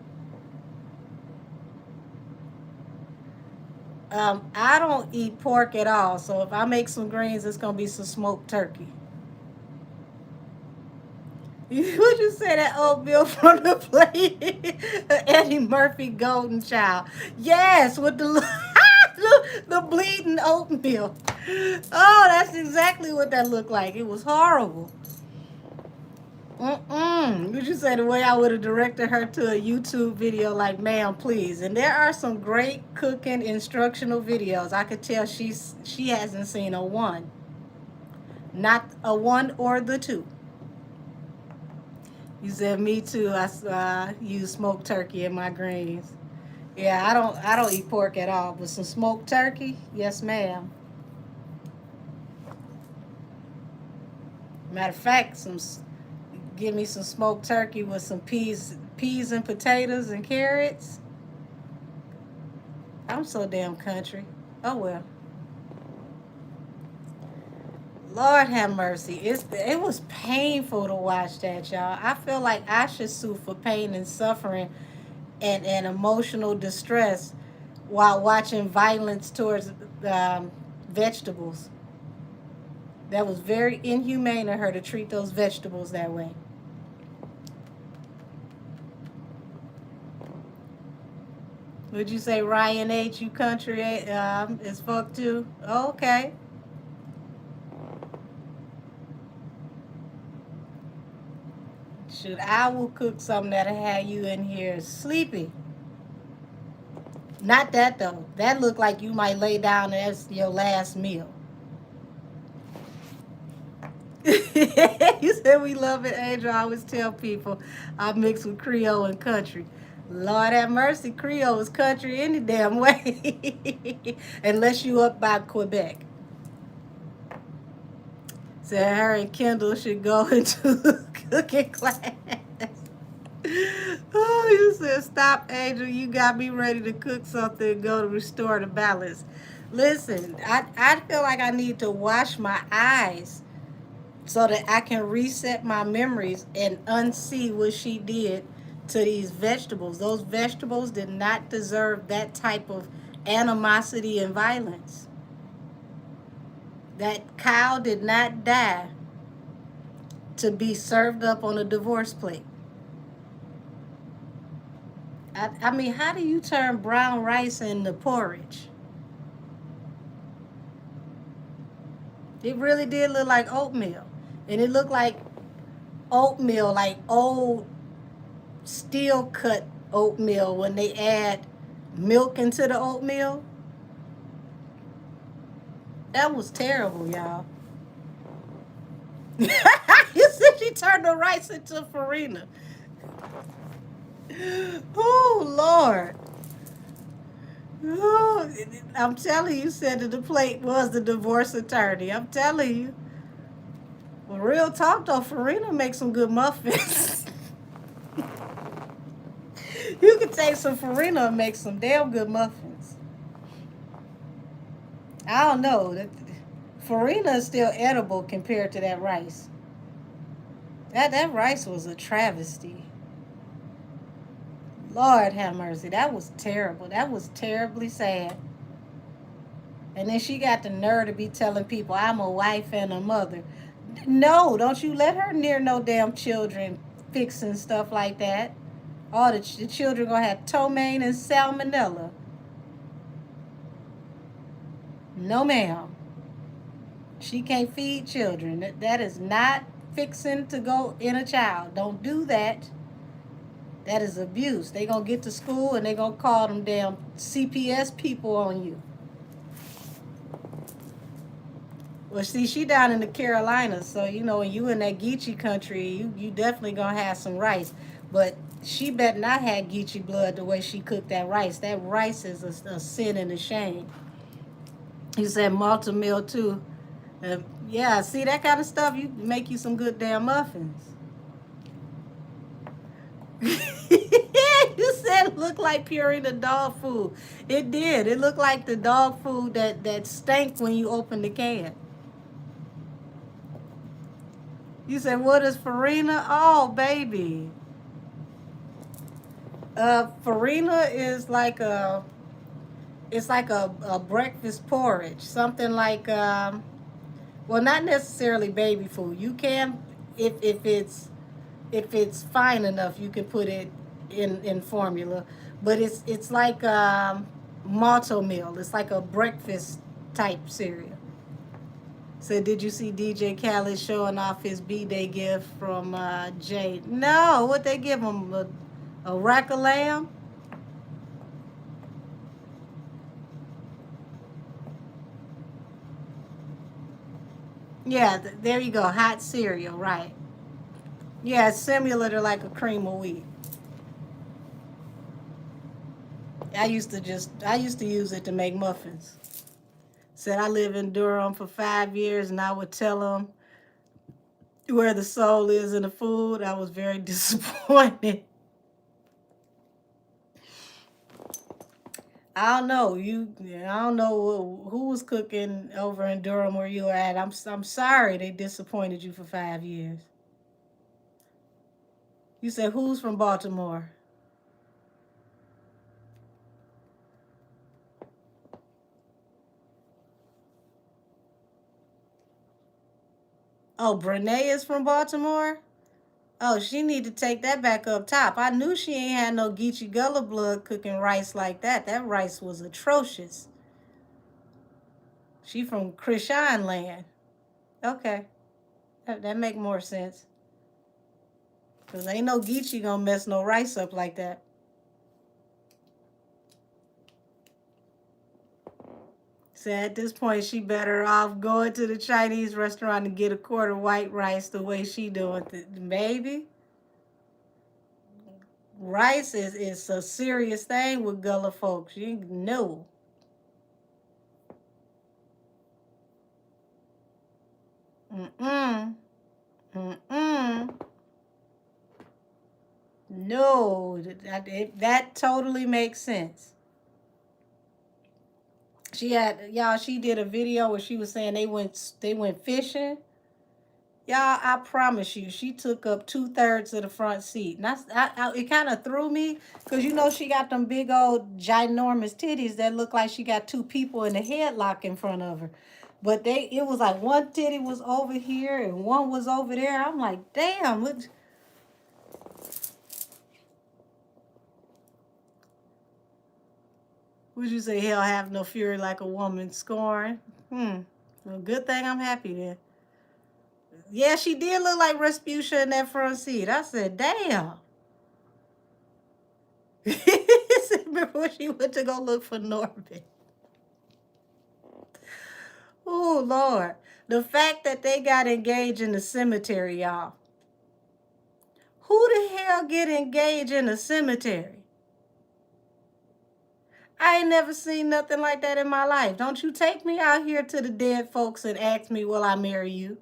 [SPEAKER 1] I don't eat pork at all, so if I make some greens, it's gonna be some smoked turkey. Would you say that oatmeal from the plate? Eddie Murphy golden child. Yes, with the bleeding oatmeal. Oh, that's exactly what that looked like. It was horrible. Would you say the way I would have directed her to a YouTube video like, ma'am, please. And there are some great cooking instructional videos. I could tell she hasn't seen a one. Not a one or the two. You said me too. I use smoked turkey in my greens. Yeah, I don't eat pork at all, but some smoked turkey, yes, ma'am. Matter of fact, give me some smoked turkey with some peas and potatoes and carrots. I'm so damn country. Oh well. Lord have mercy. It was painful to watch that, y'all. I feel like I should sue for pain and suffering and emotional distress while watching violence towards vegetables. That was very inhumane of her to treat those vegetables that way. Would you say Ryan H, you country is fuck too? Oh, okay. Shoot, I will cook something that'll have you in here sleepy. Not that though. That looked like you might lay down as your last meal. You said we love it, Angel. I always tell people I mix with Creole and country. Lord have mercy, Creole is country any damn way. Unless you up by Quebec. Said her and Kendall should go into cooking class. Oh, you said, stop, Angel. You got me ready to cook something and go to restore the balance. Listen, I feel like I need to wash my eyes so that I can reset my memories and unsee what she did to these vegetables. Those vegetables did not deserve that type of animosity and violence. That cow did not die to be served up on a divorce plate. I mean, how do you turn brown rice into porridge? It really did look like oatmeal. And it looked like oatmeal, like old steel cut oatmeal when they add milk into the oatmeal. That was terrible, y'all. You said she turned the rice into farina. Oh, Lord. Oh, I'm telling you, said that the plate was the divorce attorney. I'm telling you. Well, real talk, though, Farina makes some good muffins. You can take some Farina and make some damn good muffins. I don't know. Farina is still edible compared to that rice. That rice was a travesty. Lord have mercy. That was terrible. That was terribly sad. And then she got the nerve to be telling people I'm a wife and a mother. No, don't you let her near no damn children fixing stuff like that. All the children gonna have ptomaine and salmonella. No, ma'am. She can't feed children. That is not fixing to go in a child. Don't do that. That is abuse. They gonna get to school and they gonna call them damn CPS people on you. Well, see, she down in the Carolinas, so you know when you in that Geechee country, you definitely gonna have some rice. But she better not have Geechee blood the way she cooked that rice. That rice is a sin and a shame. You said malta meal too. Yeah, see that kind of stuff, you make you some good damn muffins. You said it looked like Purina dog food. It did. It looked like the dog food that stank when you opened the can. You said, what is farina? Oh, baby. Farina is like a breakfast porridge. Something like, well, not necessarily baby food. You can, if it's fine enough, you can put it in formula. But it's like malto meal. It's like a breakfast type cereal. So did you see DJ Khaled showing off his B-Day gift from Jay? No, what they give him? A rack of lamb? Yeah, there you go. Hot cereal, right. Yeah, it's similar to like a cream of wheat. I used to use it to make muffins. Said I live in Durham for 5 years, and I would tell them where the soul is in the food. I was very disappointed. I don't know. I don't know who was cooking over in Durham where you were at. I'm sorry they disappointed you for 5 years. You said who's from Baltimore? Oh, Brene is from Baltimore. Oh, she need to take that back up top. I knew she ain't had no Geechee Gullah blood cooking rice like that. That rice was atrocious. She from Krishan land. Okay, that make more sense. Cause ain't no Geechee gonna mess no rice up like that. So at this point, she better off going to the Chinese restaurant and get a quart of white rice the way she doing. Maybe rice is a serious thing with Gullah folks. You know. Mm-mm. Mm-mm. No, that totally makes sense. She did a video where she was saying they went fishing. Y'all, I promise you, she took up 2/3 of the front seat. And it kind of threw me because you know she got them big old ginormous titties that look like she got two people in a headlock in front of her. But it was like one titty was over here and one was over there. I'm like, damn, would you say hell have no fury like a woman scorn? Well, good thing I'm happy then. Yeah, she did look like Rasputia in that front seat. I said, damn. Remember when she went to go look for Norbit? Oh, Lord. The fact that they got engaged in the cemetery, y'all. Who the hell get engaged in a cemetery? I ain't never seen nothing like that in my life. Don't you take me out here to the dead folks and ask me, will I marry you?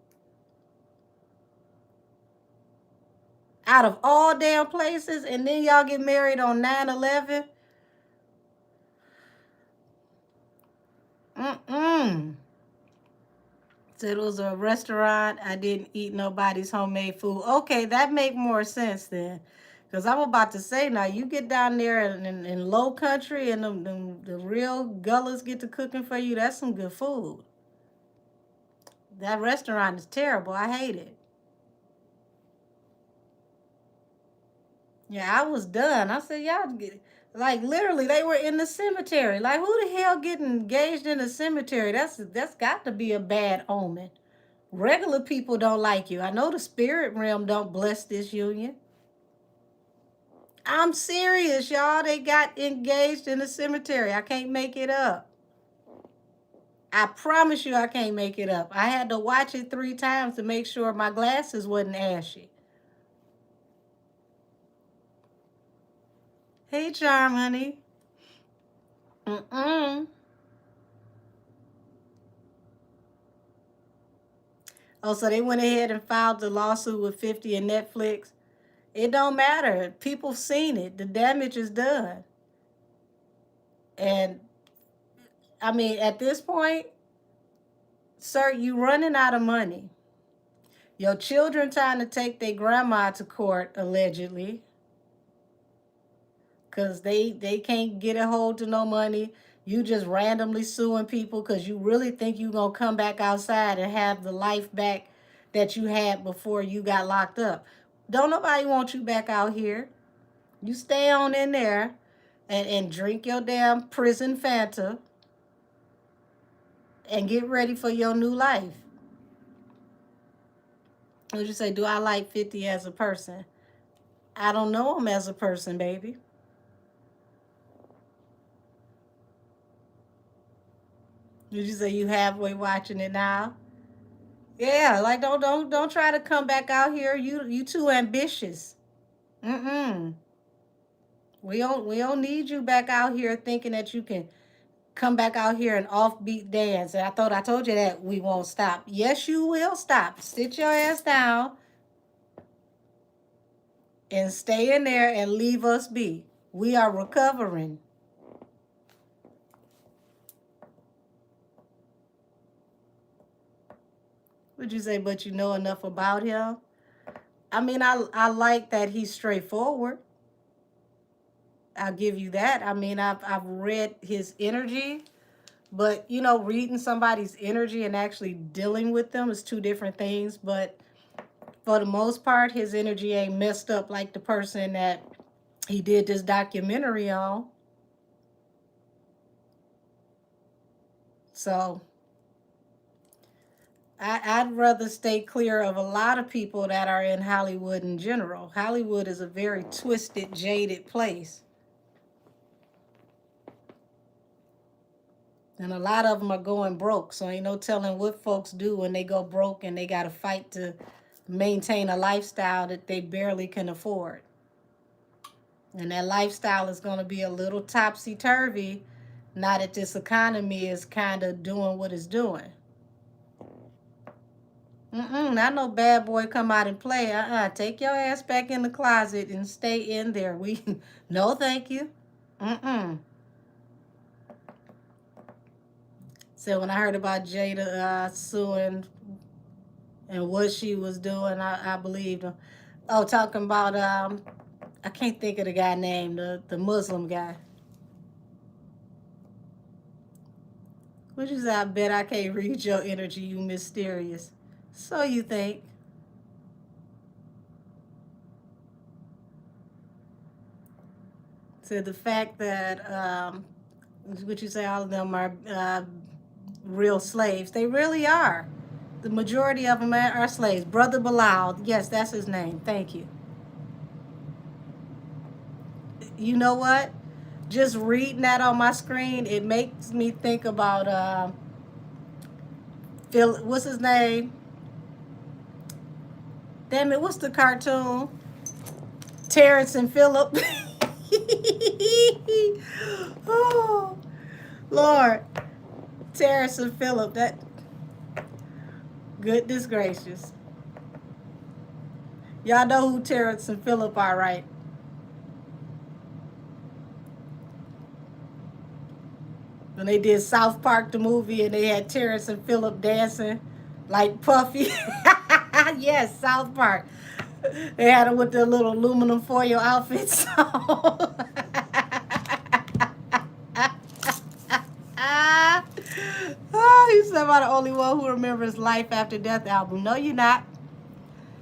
[SPEAKER 1] Out of all damn places, and then y'all get married on 9/11? Mm-mm. Said it was a restaurant. I didn't eat nobody's homemade food. Okay, that make more sense then. Because I'm about to say now, you get down there in low country and the real gullas get to cooking for you, that's some good food. That restaurant is terrible. I hate it. Yeah, I was done. I said, y'all get like literally they were in the cemetery. Like who the hell getting engaged in a cemetery? That's got to be a bad omen. Regular people don't like you. I know the spirit realm don't bless this union. I'm serious, y'all. They got engaged in the cemetery. I can't make it up. I promise you I can't make it up. I had to watch it 3 times to make sure my glasses wasn't ashy. Hey, Charm, honey. Mm-mm. Oh, so they went ahead and filed the lawsuit with 50 and Netflix. It don't matter. People seen it. The damage is done. And I mean, at this point, sir, you running out of money. Your children trying to take their grandma to court, allegedly, because they can't get a hold to no money. You just randomly suing people because you really think you going to come back outside and have the life back that you had before you got locked up. Don't nobody want you back out here. You stay on in there and drink your damn prison Fanta and get ready for your new life. Would you say, do I like 50 as a person? I don't know him as a person, baby. Did you say you halfway watching it now? Yeah, like don't try to come back out here. You too ambitious. Mm-mm. We don't need you back out here thinking that you can come back out here and offbeat dance. And I told you that we won't stop. Yes, you will stop. Sit your ass down and stay in there and leave us be. We are recovering. Would you say, but you know enough about him? I mean, I like that he's straightforward. I'll give you that. I mean, I've read his energy, but you know, reading somebody's energy and actually dealing with them is 2 different things. But for the most part, his energy ain't messed up like the person that he did this documentary on. So I'd rather stay clear of a lot of people that are in Hollywood in general. Hollywood is a very twisted, jaded place. And a lot of them are going broke. So ain't no telling what folks do when they go broke and they got to fight to maintain a lifestyle that they barely can afford. And that lifestyle is going to be a little topsy-turvy now that this economy is kind of doing what it's doing. Not no bad boy come out and play. Take your ass back in the closet and stay in there. No, thank you. So when I heard about Jada suing and what she was doing, I believed him. Oh, talking about I can't think of the guy name, the Muslim guy. What you say? I bet I can't read your energy, you mysterious. So you think? So the fact that what you say, all of them are real slaves. They really are. The majority of them are slaves. Brother Bilal, yes, that's his name. Thank you. You know what? Just reading that on my screen, it makes me think about Phil. What's his name? Damn it! What's the cartoon? Terrence and Phillip. Oh, Lord, Terrence and Phillip. That goodness gracious. Y'all know who Terrence and Phillip are, right? When they did South Park the movie and they had Terrence and Phillip dancing. like Puffy. Yes, South Park. They had him with the little aluminum foil outfits. Oh, you said I'm the only one who remembers Life After Death album. No, you're not.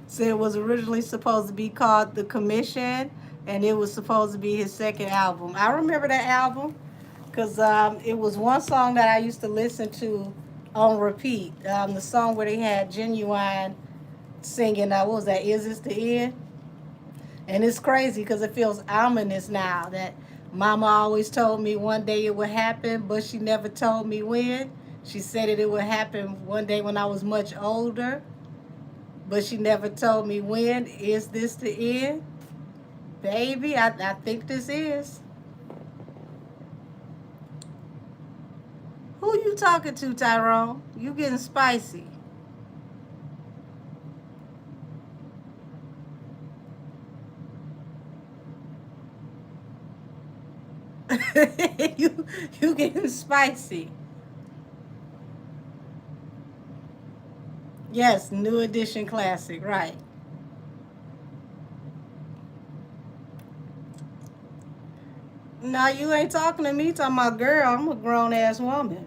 [SPEAKER 1] So it was originally supposed to be called The Commission, and it was supposed to be his second album. I remember that album because it was one song that I used to listen to on repeat. The song where they had Genuine singing, what was that, Is This the End? And it's crazy because it feels ominous now that Mama always told me one day it would happen, but she never told me when. She said it would happen one day when I was much older, but she never told me when. Is this the end? Baby, I think this is. Who you talking to, Tyrone? You getting spicy. you you getting spicy. Yes, new edition classic, right. No, you ain't talking to me, talking about girl. I'm a grown ass woman.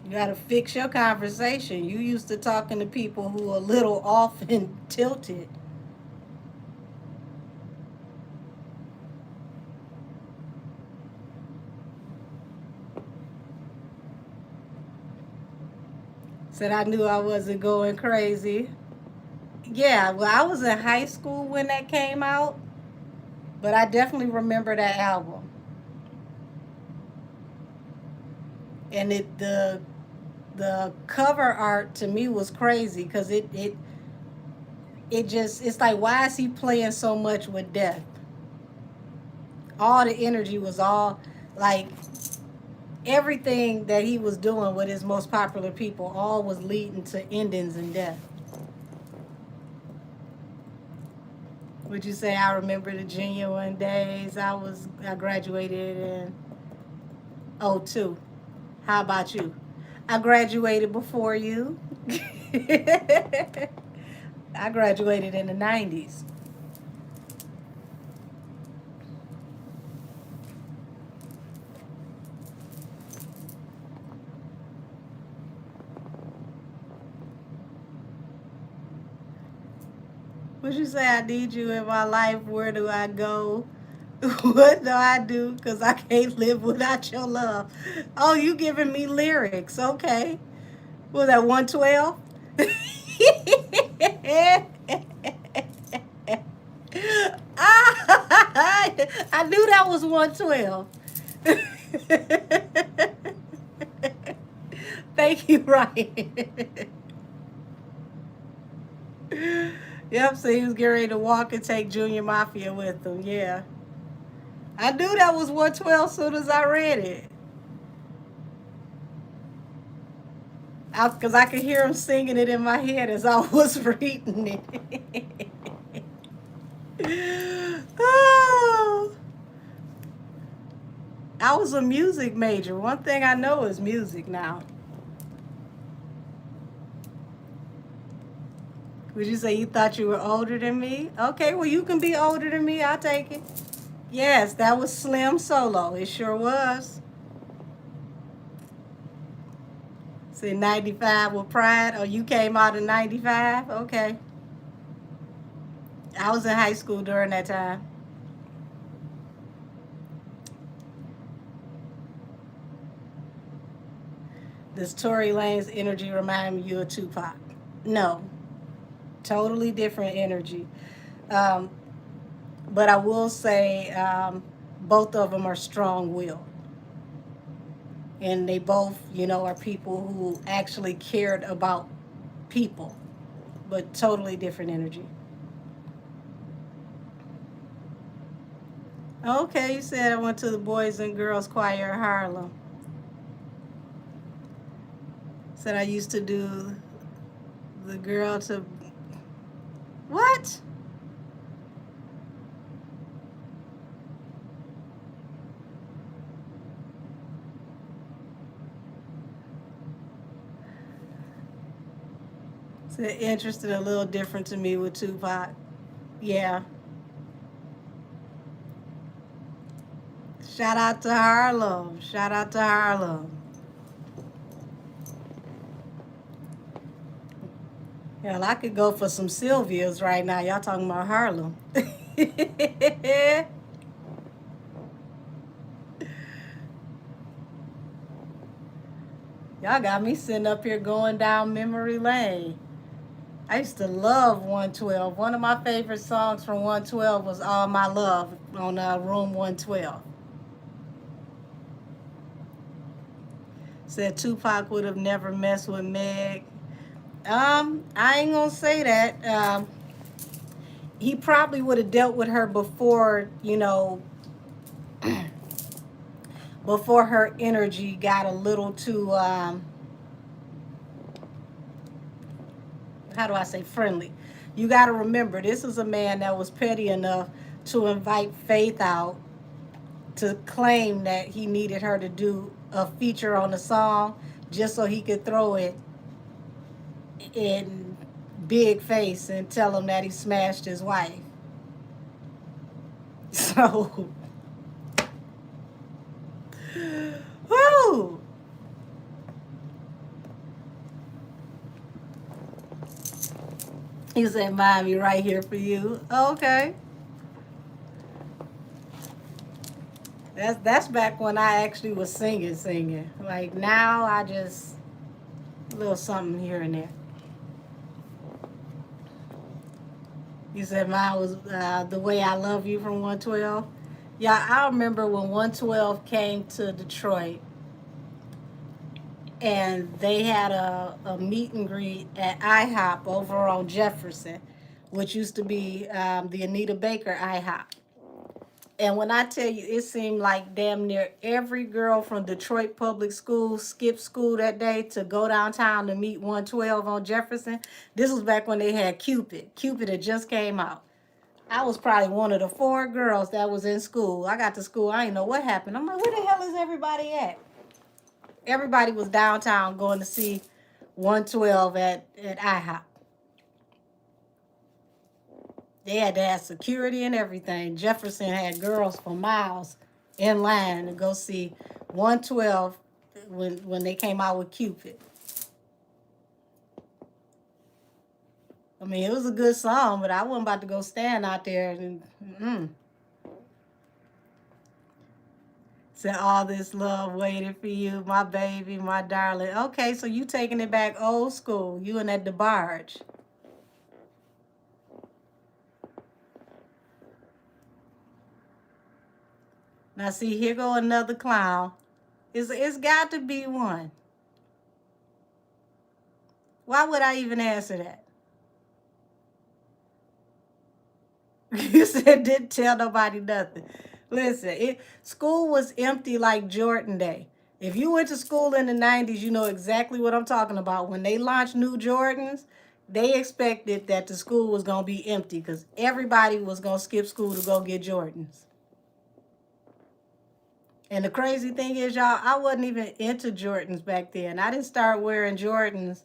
[SPEAKER 1] You gotta fix your conversation. You used to talking to people who are a little off and tilted. Said I knew I wasn't going crazy. Yeah, well, I was in high school when that came out, but I definitely remember that album. And the cover art to me was crazy because it just, it's like, why is he playing so much with death? All the energy was all like everything that he was doing with his most popular people all was leading to endings and death. Would you say I remember the genuine days? I graduated in '02. How about you? I graduated before you. I graduated in the '90s. Would you say I need you in my life? Where do I go? What do I do? Because I can't live without your love. Oh, you giving me lyrics. Okay. Was that 112? I knew that was 112. Thank you, Ryan. Yep, so he was getting ready to walk and take Junior Mafia with him. Yeah. I knew that was 112 as soon as I read it. Because I could hear him singing it in my head as I was reading it. Oh, I was a music major. One thing I know is music now. Would you say you thought you were older than me? Okay, well, you can be older than me. I'll take it. Yes, that was Slim Solo. It sure was. Say 95 with Pride. Oh, you came out in 95? Okay. I was in high school during that time. Does Tory Lane's energy remind you of Tupac? No. Totally different energy. Um, but I will say both of them are strong willed. And they both, are people who actually cared about people, but totally different energy. Okay, you said I went to the Boys and Girls Choir in Harlem. Said I used to do the girl to. What? It's interesting, a little different to me with Tupac. Yeah. Shout out to Harlem. Shout out to Harlem. Hell, I could go for some Sylvia's right now. Y'all talking about Harlem. Y'all got me sitting up here going down memory lane. I used to love 112. One of my favorite songs from 112 was All My Love on Room 112. Said Tupac would have never messed with Meg. I ain't gonna say that. He probably would have dealt with her before, before her energy got a little too, how do I say, friendly. You got to remember, this is a man that was petty enough to invite Faith out to claim that he needed her to do a feature on the song just so he could throw it in big face and tell him that he smashed his wife. So, whoo! He said, "Mommy, right here for you." Okay. That's back when I actually was singing. Like now, I just a little something here and there. You said mine was The Way I Love You from 112. Yeah, I remember when 112 came to Detroit and they had a meet and greet at IHOP over on Jefferson, which used to be the Anita Baker IHOP. And when I tell you, it seemed like damn near every girl from Detroit Public Schools skipped school that day to go downtown to meet 112 on Jefferson. This was back when they had Cupid. Cupid had just came out. I was probably one of the 4 girls that was in school. I got to school, I didn't know what happened. I'm like, where the hell is everybody at? Everybody was downtown going to see 112 at IHOP. They had to have security and everything. Jefferson had girls for miles in line to go see 112 when they came out with Cupid. I mean, it was a good song, but I wasn't about to go stand out there and say all this love waited for you, my baby, my darling. Okay, so you taking it back old school. You and that DeBarge. Now see, here go another clown. It's got to be one. Why would I even answer that? You said didn't tell nobody nothing. Listen, school was empty like Jordan Day. If you went to school in the 90s, you know exactly what I'm talking about. When they launched new Jordans, they expected that the school was going to be empty because everybody was going to skip school to go get Jordans. And the crazy thing is, y'all, I wasn't even into Jordans back then. I didn't start wearing Jordans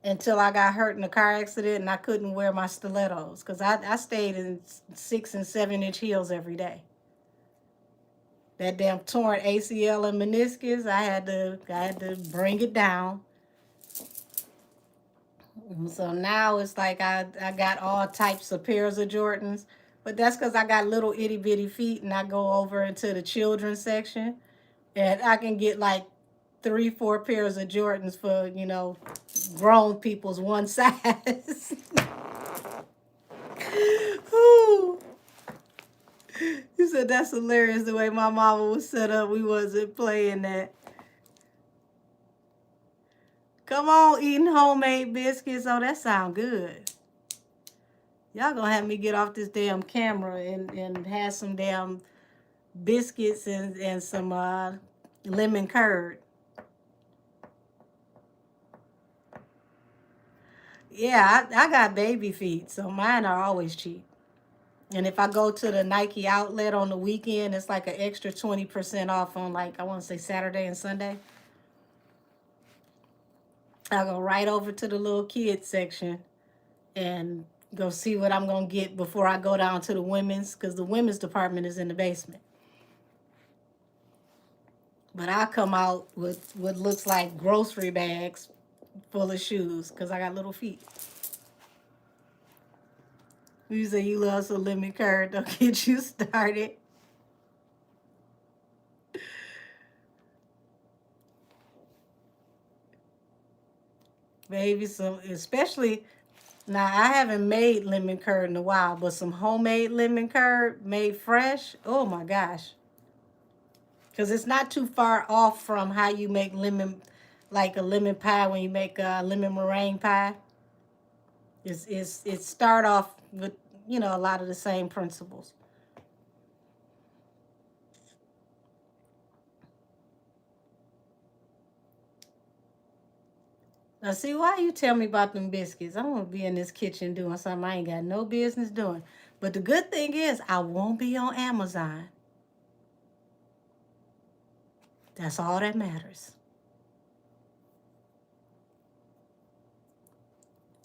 [SPEAKER 1] until I got hurt in a car accident and I couldn't wear my stilettos because I stayed in 6 and 7 inch heels every day. That damn torn ACL and meniscus, I had to bring it down. So now it's like I got all types of pairs of Jordans, but that's because I got little itty bitty feet and I go over into the children's section and I can get like 3-4 pairs of Jordans for grown people's one size. Ooh. You said that's hilarious the way my mama was set up. We wasn't playing that. Come on, eating homemade biscuits. Oh, that sound good. Y'all gonna have me get off this damn camera and have some damn biscuits and some lemon curd. Yeah, I got baby feet, so mine are always cheap. And if I go to the Nike outlet on the weekend, it's like an extra 20% off on, like, I want to say Saturday and Sunday. I go right over to the little kids section and go see what I'm going to get before I go down to the women's, because the women's department is in the basement. But I come out with what looks like grocery bags full of shoes because I got little feet. You say you love some lemon curd, don't get you started. Baby, some, especially now, I haven't made lemon curd in a while, but some homemade lemon curd made fresh, oh my gosh. Because it's not too far off from how you make lemon, like a lemon pie when you make a lemon meringue pie. It start off with, you know, a lot of the same principles. Now, see, why you tell me about them biscuits? I'm going to be in this kitchen doing something I ain't got no business doing. But the good thing is, I won't be on Amazon. That's all that matters.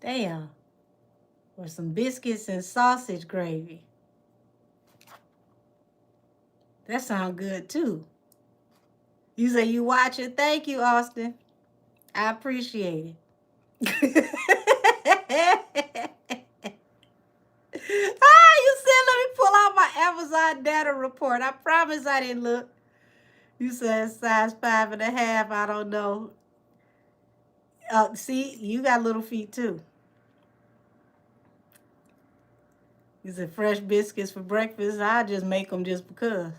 [SPEAKER 1] Damn. Or some biscuits and sausage gravy. That sounds good, too. You say you watch it? Thank you, Austin. I appreciate it. You said let me pull out my Amazon data report. I promise I didn't look. You said size 5.5. I don't know. See, you got little feet too. You said fresh biscuits for breakfast. I just make them just because.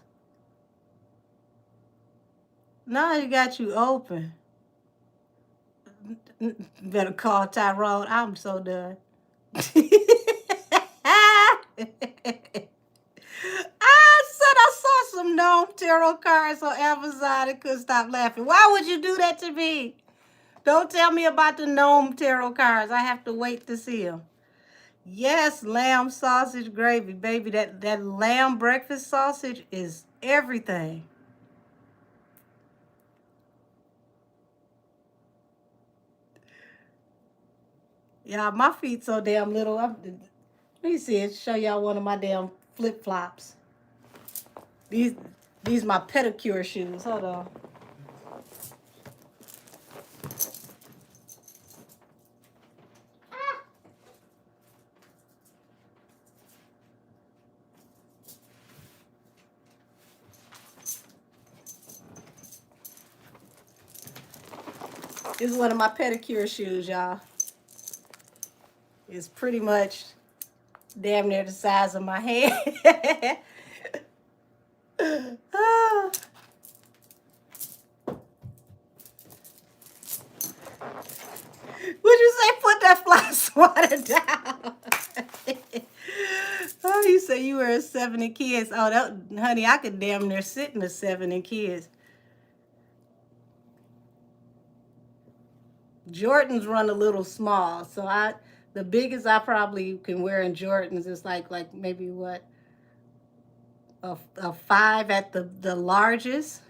[SPEAKER 1] Now you got you open. Better call Tyrone. I'm so done. I said I saw some gnome tarot cards on Amazon and couldn't stop laughing. Why would you do that to me? Don't tell me about the gnome tarot cards. I have to wait to see them. Yes, lamb sausage gravy, baby. That lamb breakfast sausage is everything. Yeah, my feet so damn little. Let me see it. Show y'all one of my damn flip flops. These my pedicure shoes. Hold on. This is one of my pedicure shoes, y'all. It's pretty much damn near the size of my hand. Oh. Would you say put that fly swatter down? Oh, you say you were a 7 in kids. Oh, that, honey, I could damn near sit in a 7 in kids. Jordans run a little small, so the biggest I probably can wear in Jordans is like maybe what, a 5 at the largest.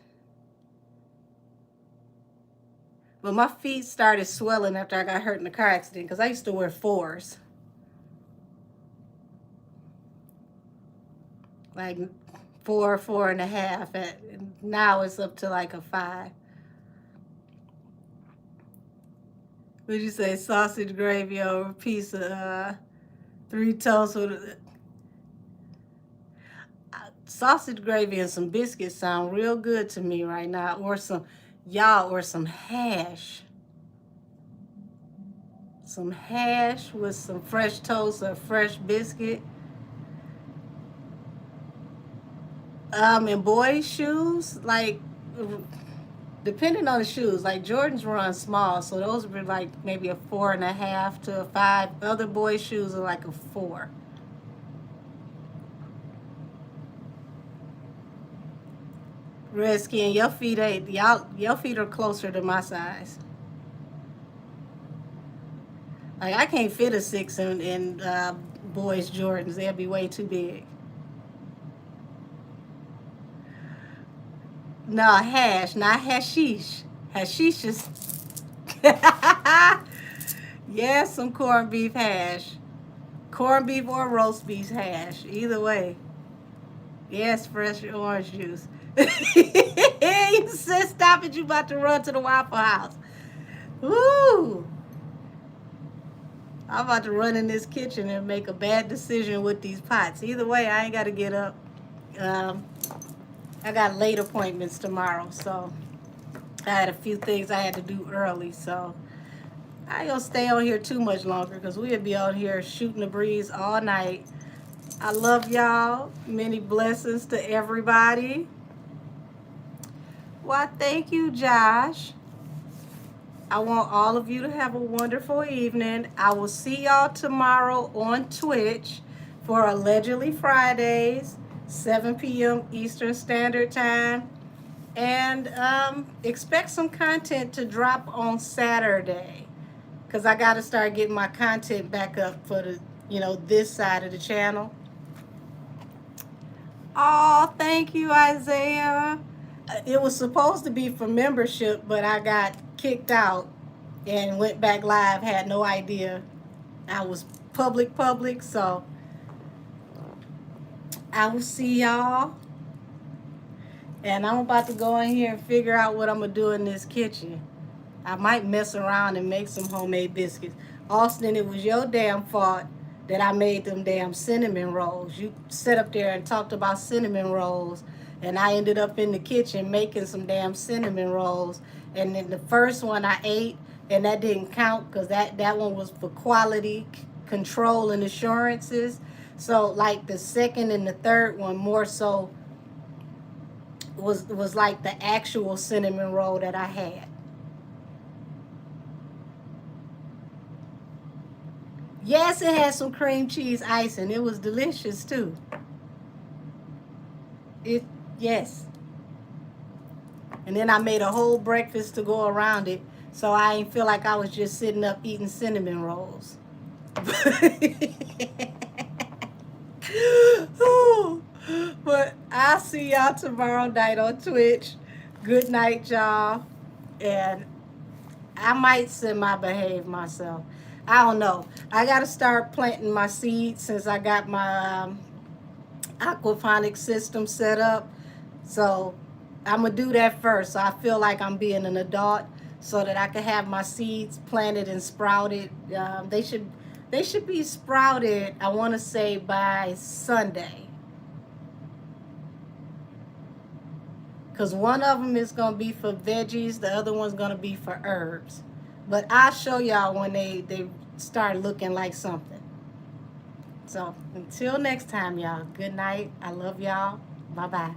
[SPEAKER 1] But my feet started swelling after I got hurt in a car accident because I used to wear 4s. Like 4, 4.5. Now it's up to like a 5. Would you say sausage gravy over a piece of 3 toasts with sausage gravy and some biscuits sound real good to me right now, or some hash. Some hash with some fresh toast or fresh biscuit. And boys' shoes, like, depending on the shoes, like Jordans run small, so those would be like maybe a 4.5 to a 5. Other boys' shoes are like a 4. Redskin, your feet ain't your feet are closer to my size. Like I can't fit a 6 in boys' Jordans. They'll be way too big. No, hash, not hashish. Hashish is yeah, some corned beef hash. Corned beef or roast beef hash. Either way. Yes, fresh orange juice. You said stop it. You about to run to the Waffle House. Woo! I'm about to run in this kitchen and make a bad decision with these pots. Either way, I ain't got to get up. I got late appointments tomorrow, so I had a few things I had to do early, so I ain't gonna stay on here too much longer because we'll be out here shooting the breeze all night. I love y'all. Many blessings to everybody. Why, thank you, Josh. I want all of you to have a wonderful evening. I will see y'all tomorrow on Twitch for Allegedly Fridays, 7 p.m. Eastern Standard Time. And expect some content to drop on Saturday, because I got to start getting my content back up for the, this side of the channel. Oh, thank you, Isaiah. It was supposed to be for membership, but I got kicked out and went back live. Had no idea I was public, so I will see y'all. And I'm about to go in here and figure out what I'm going to do in this kitchen. I might mess around and make some homemade biscuits. Austin, it was your damn fault that I made them damn cinnamon rolls. You sat up there and talked about cinnamon rolls, and I ended up in the kitchen making some damn cinnamon rolls. And then the first one I ate, and that didn't count because that one was for quality control and assurances. So like the second and the third one more so was like the actual cinnamon roll that I had. Yes, it had some cream cheese icing. It was delicious too. Yes. And then I made a whole breakfast to go around it, so I ain't feel like I was just sitting up eating cinnamon rolls. But I'll see y'all tomorrow night on Twitch. Good night, y'all. And I might semi-behave myself. I don't know. I got to start planting my seeds since I got my aquaponics system set up. So I'm going to do that first. So I feel like I'm being an adult so that I can have my seeds planted and sprouted. They should be sprouted, I want to say, by Sunday. Because one of them is going to be for veggies. The other one's going to be for herbs. But I'll show y'all when they start looking like something. So until next time, y'all. Good night. I love y'all. Bye-bye.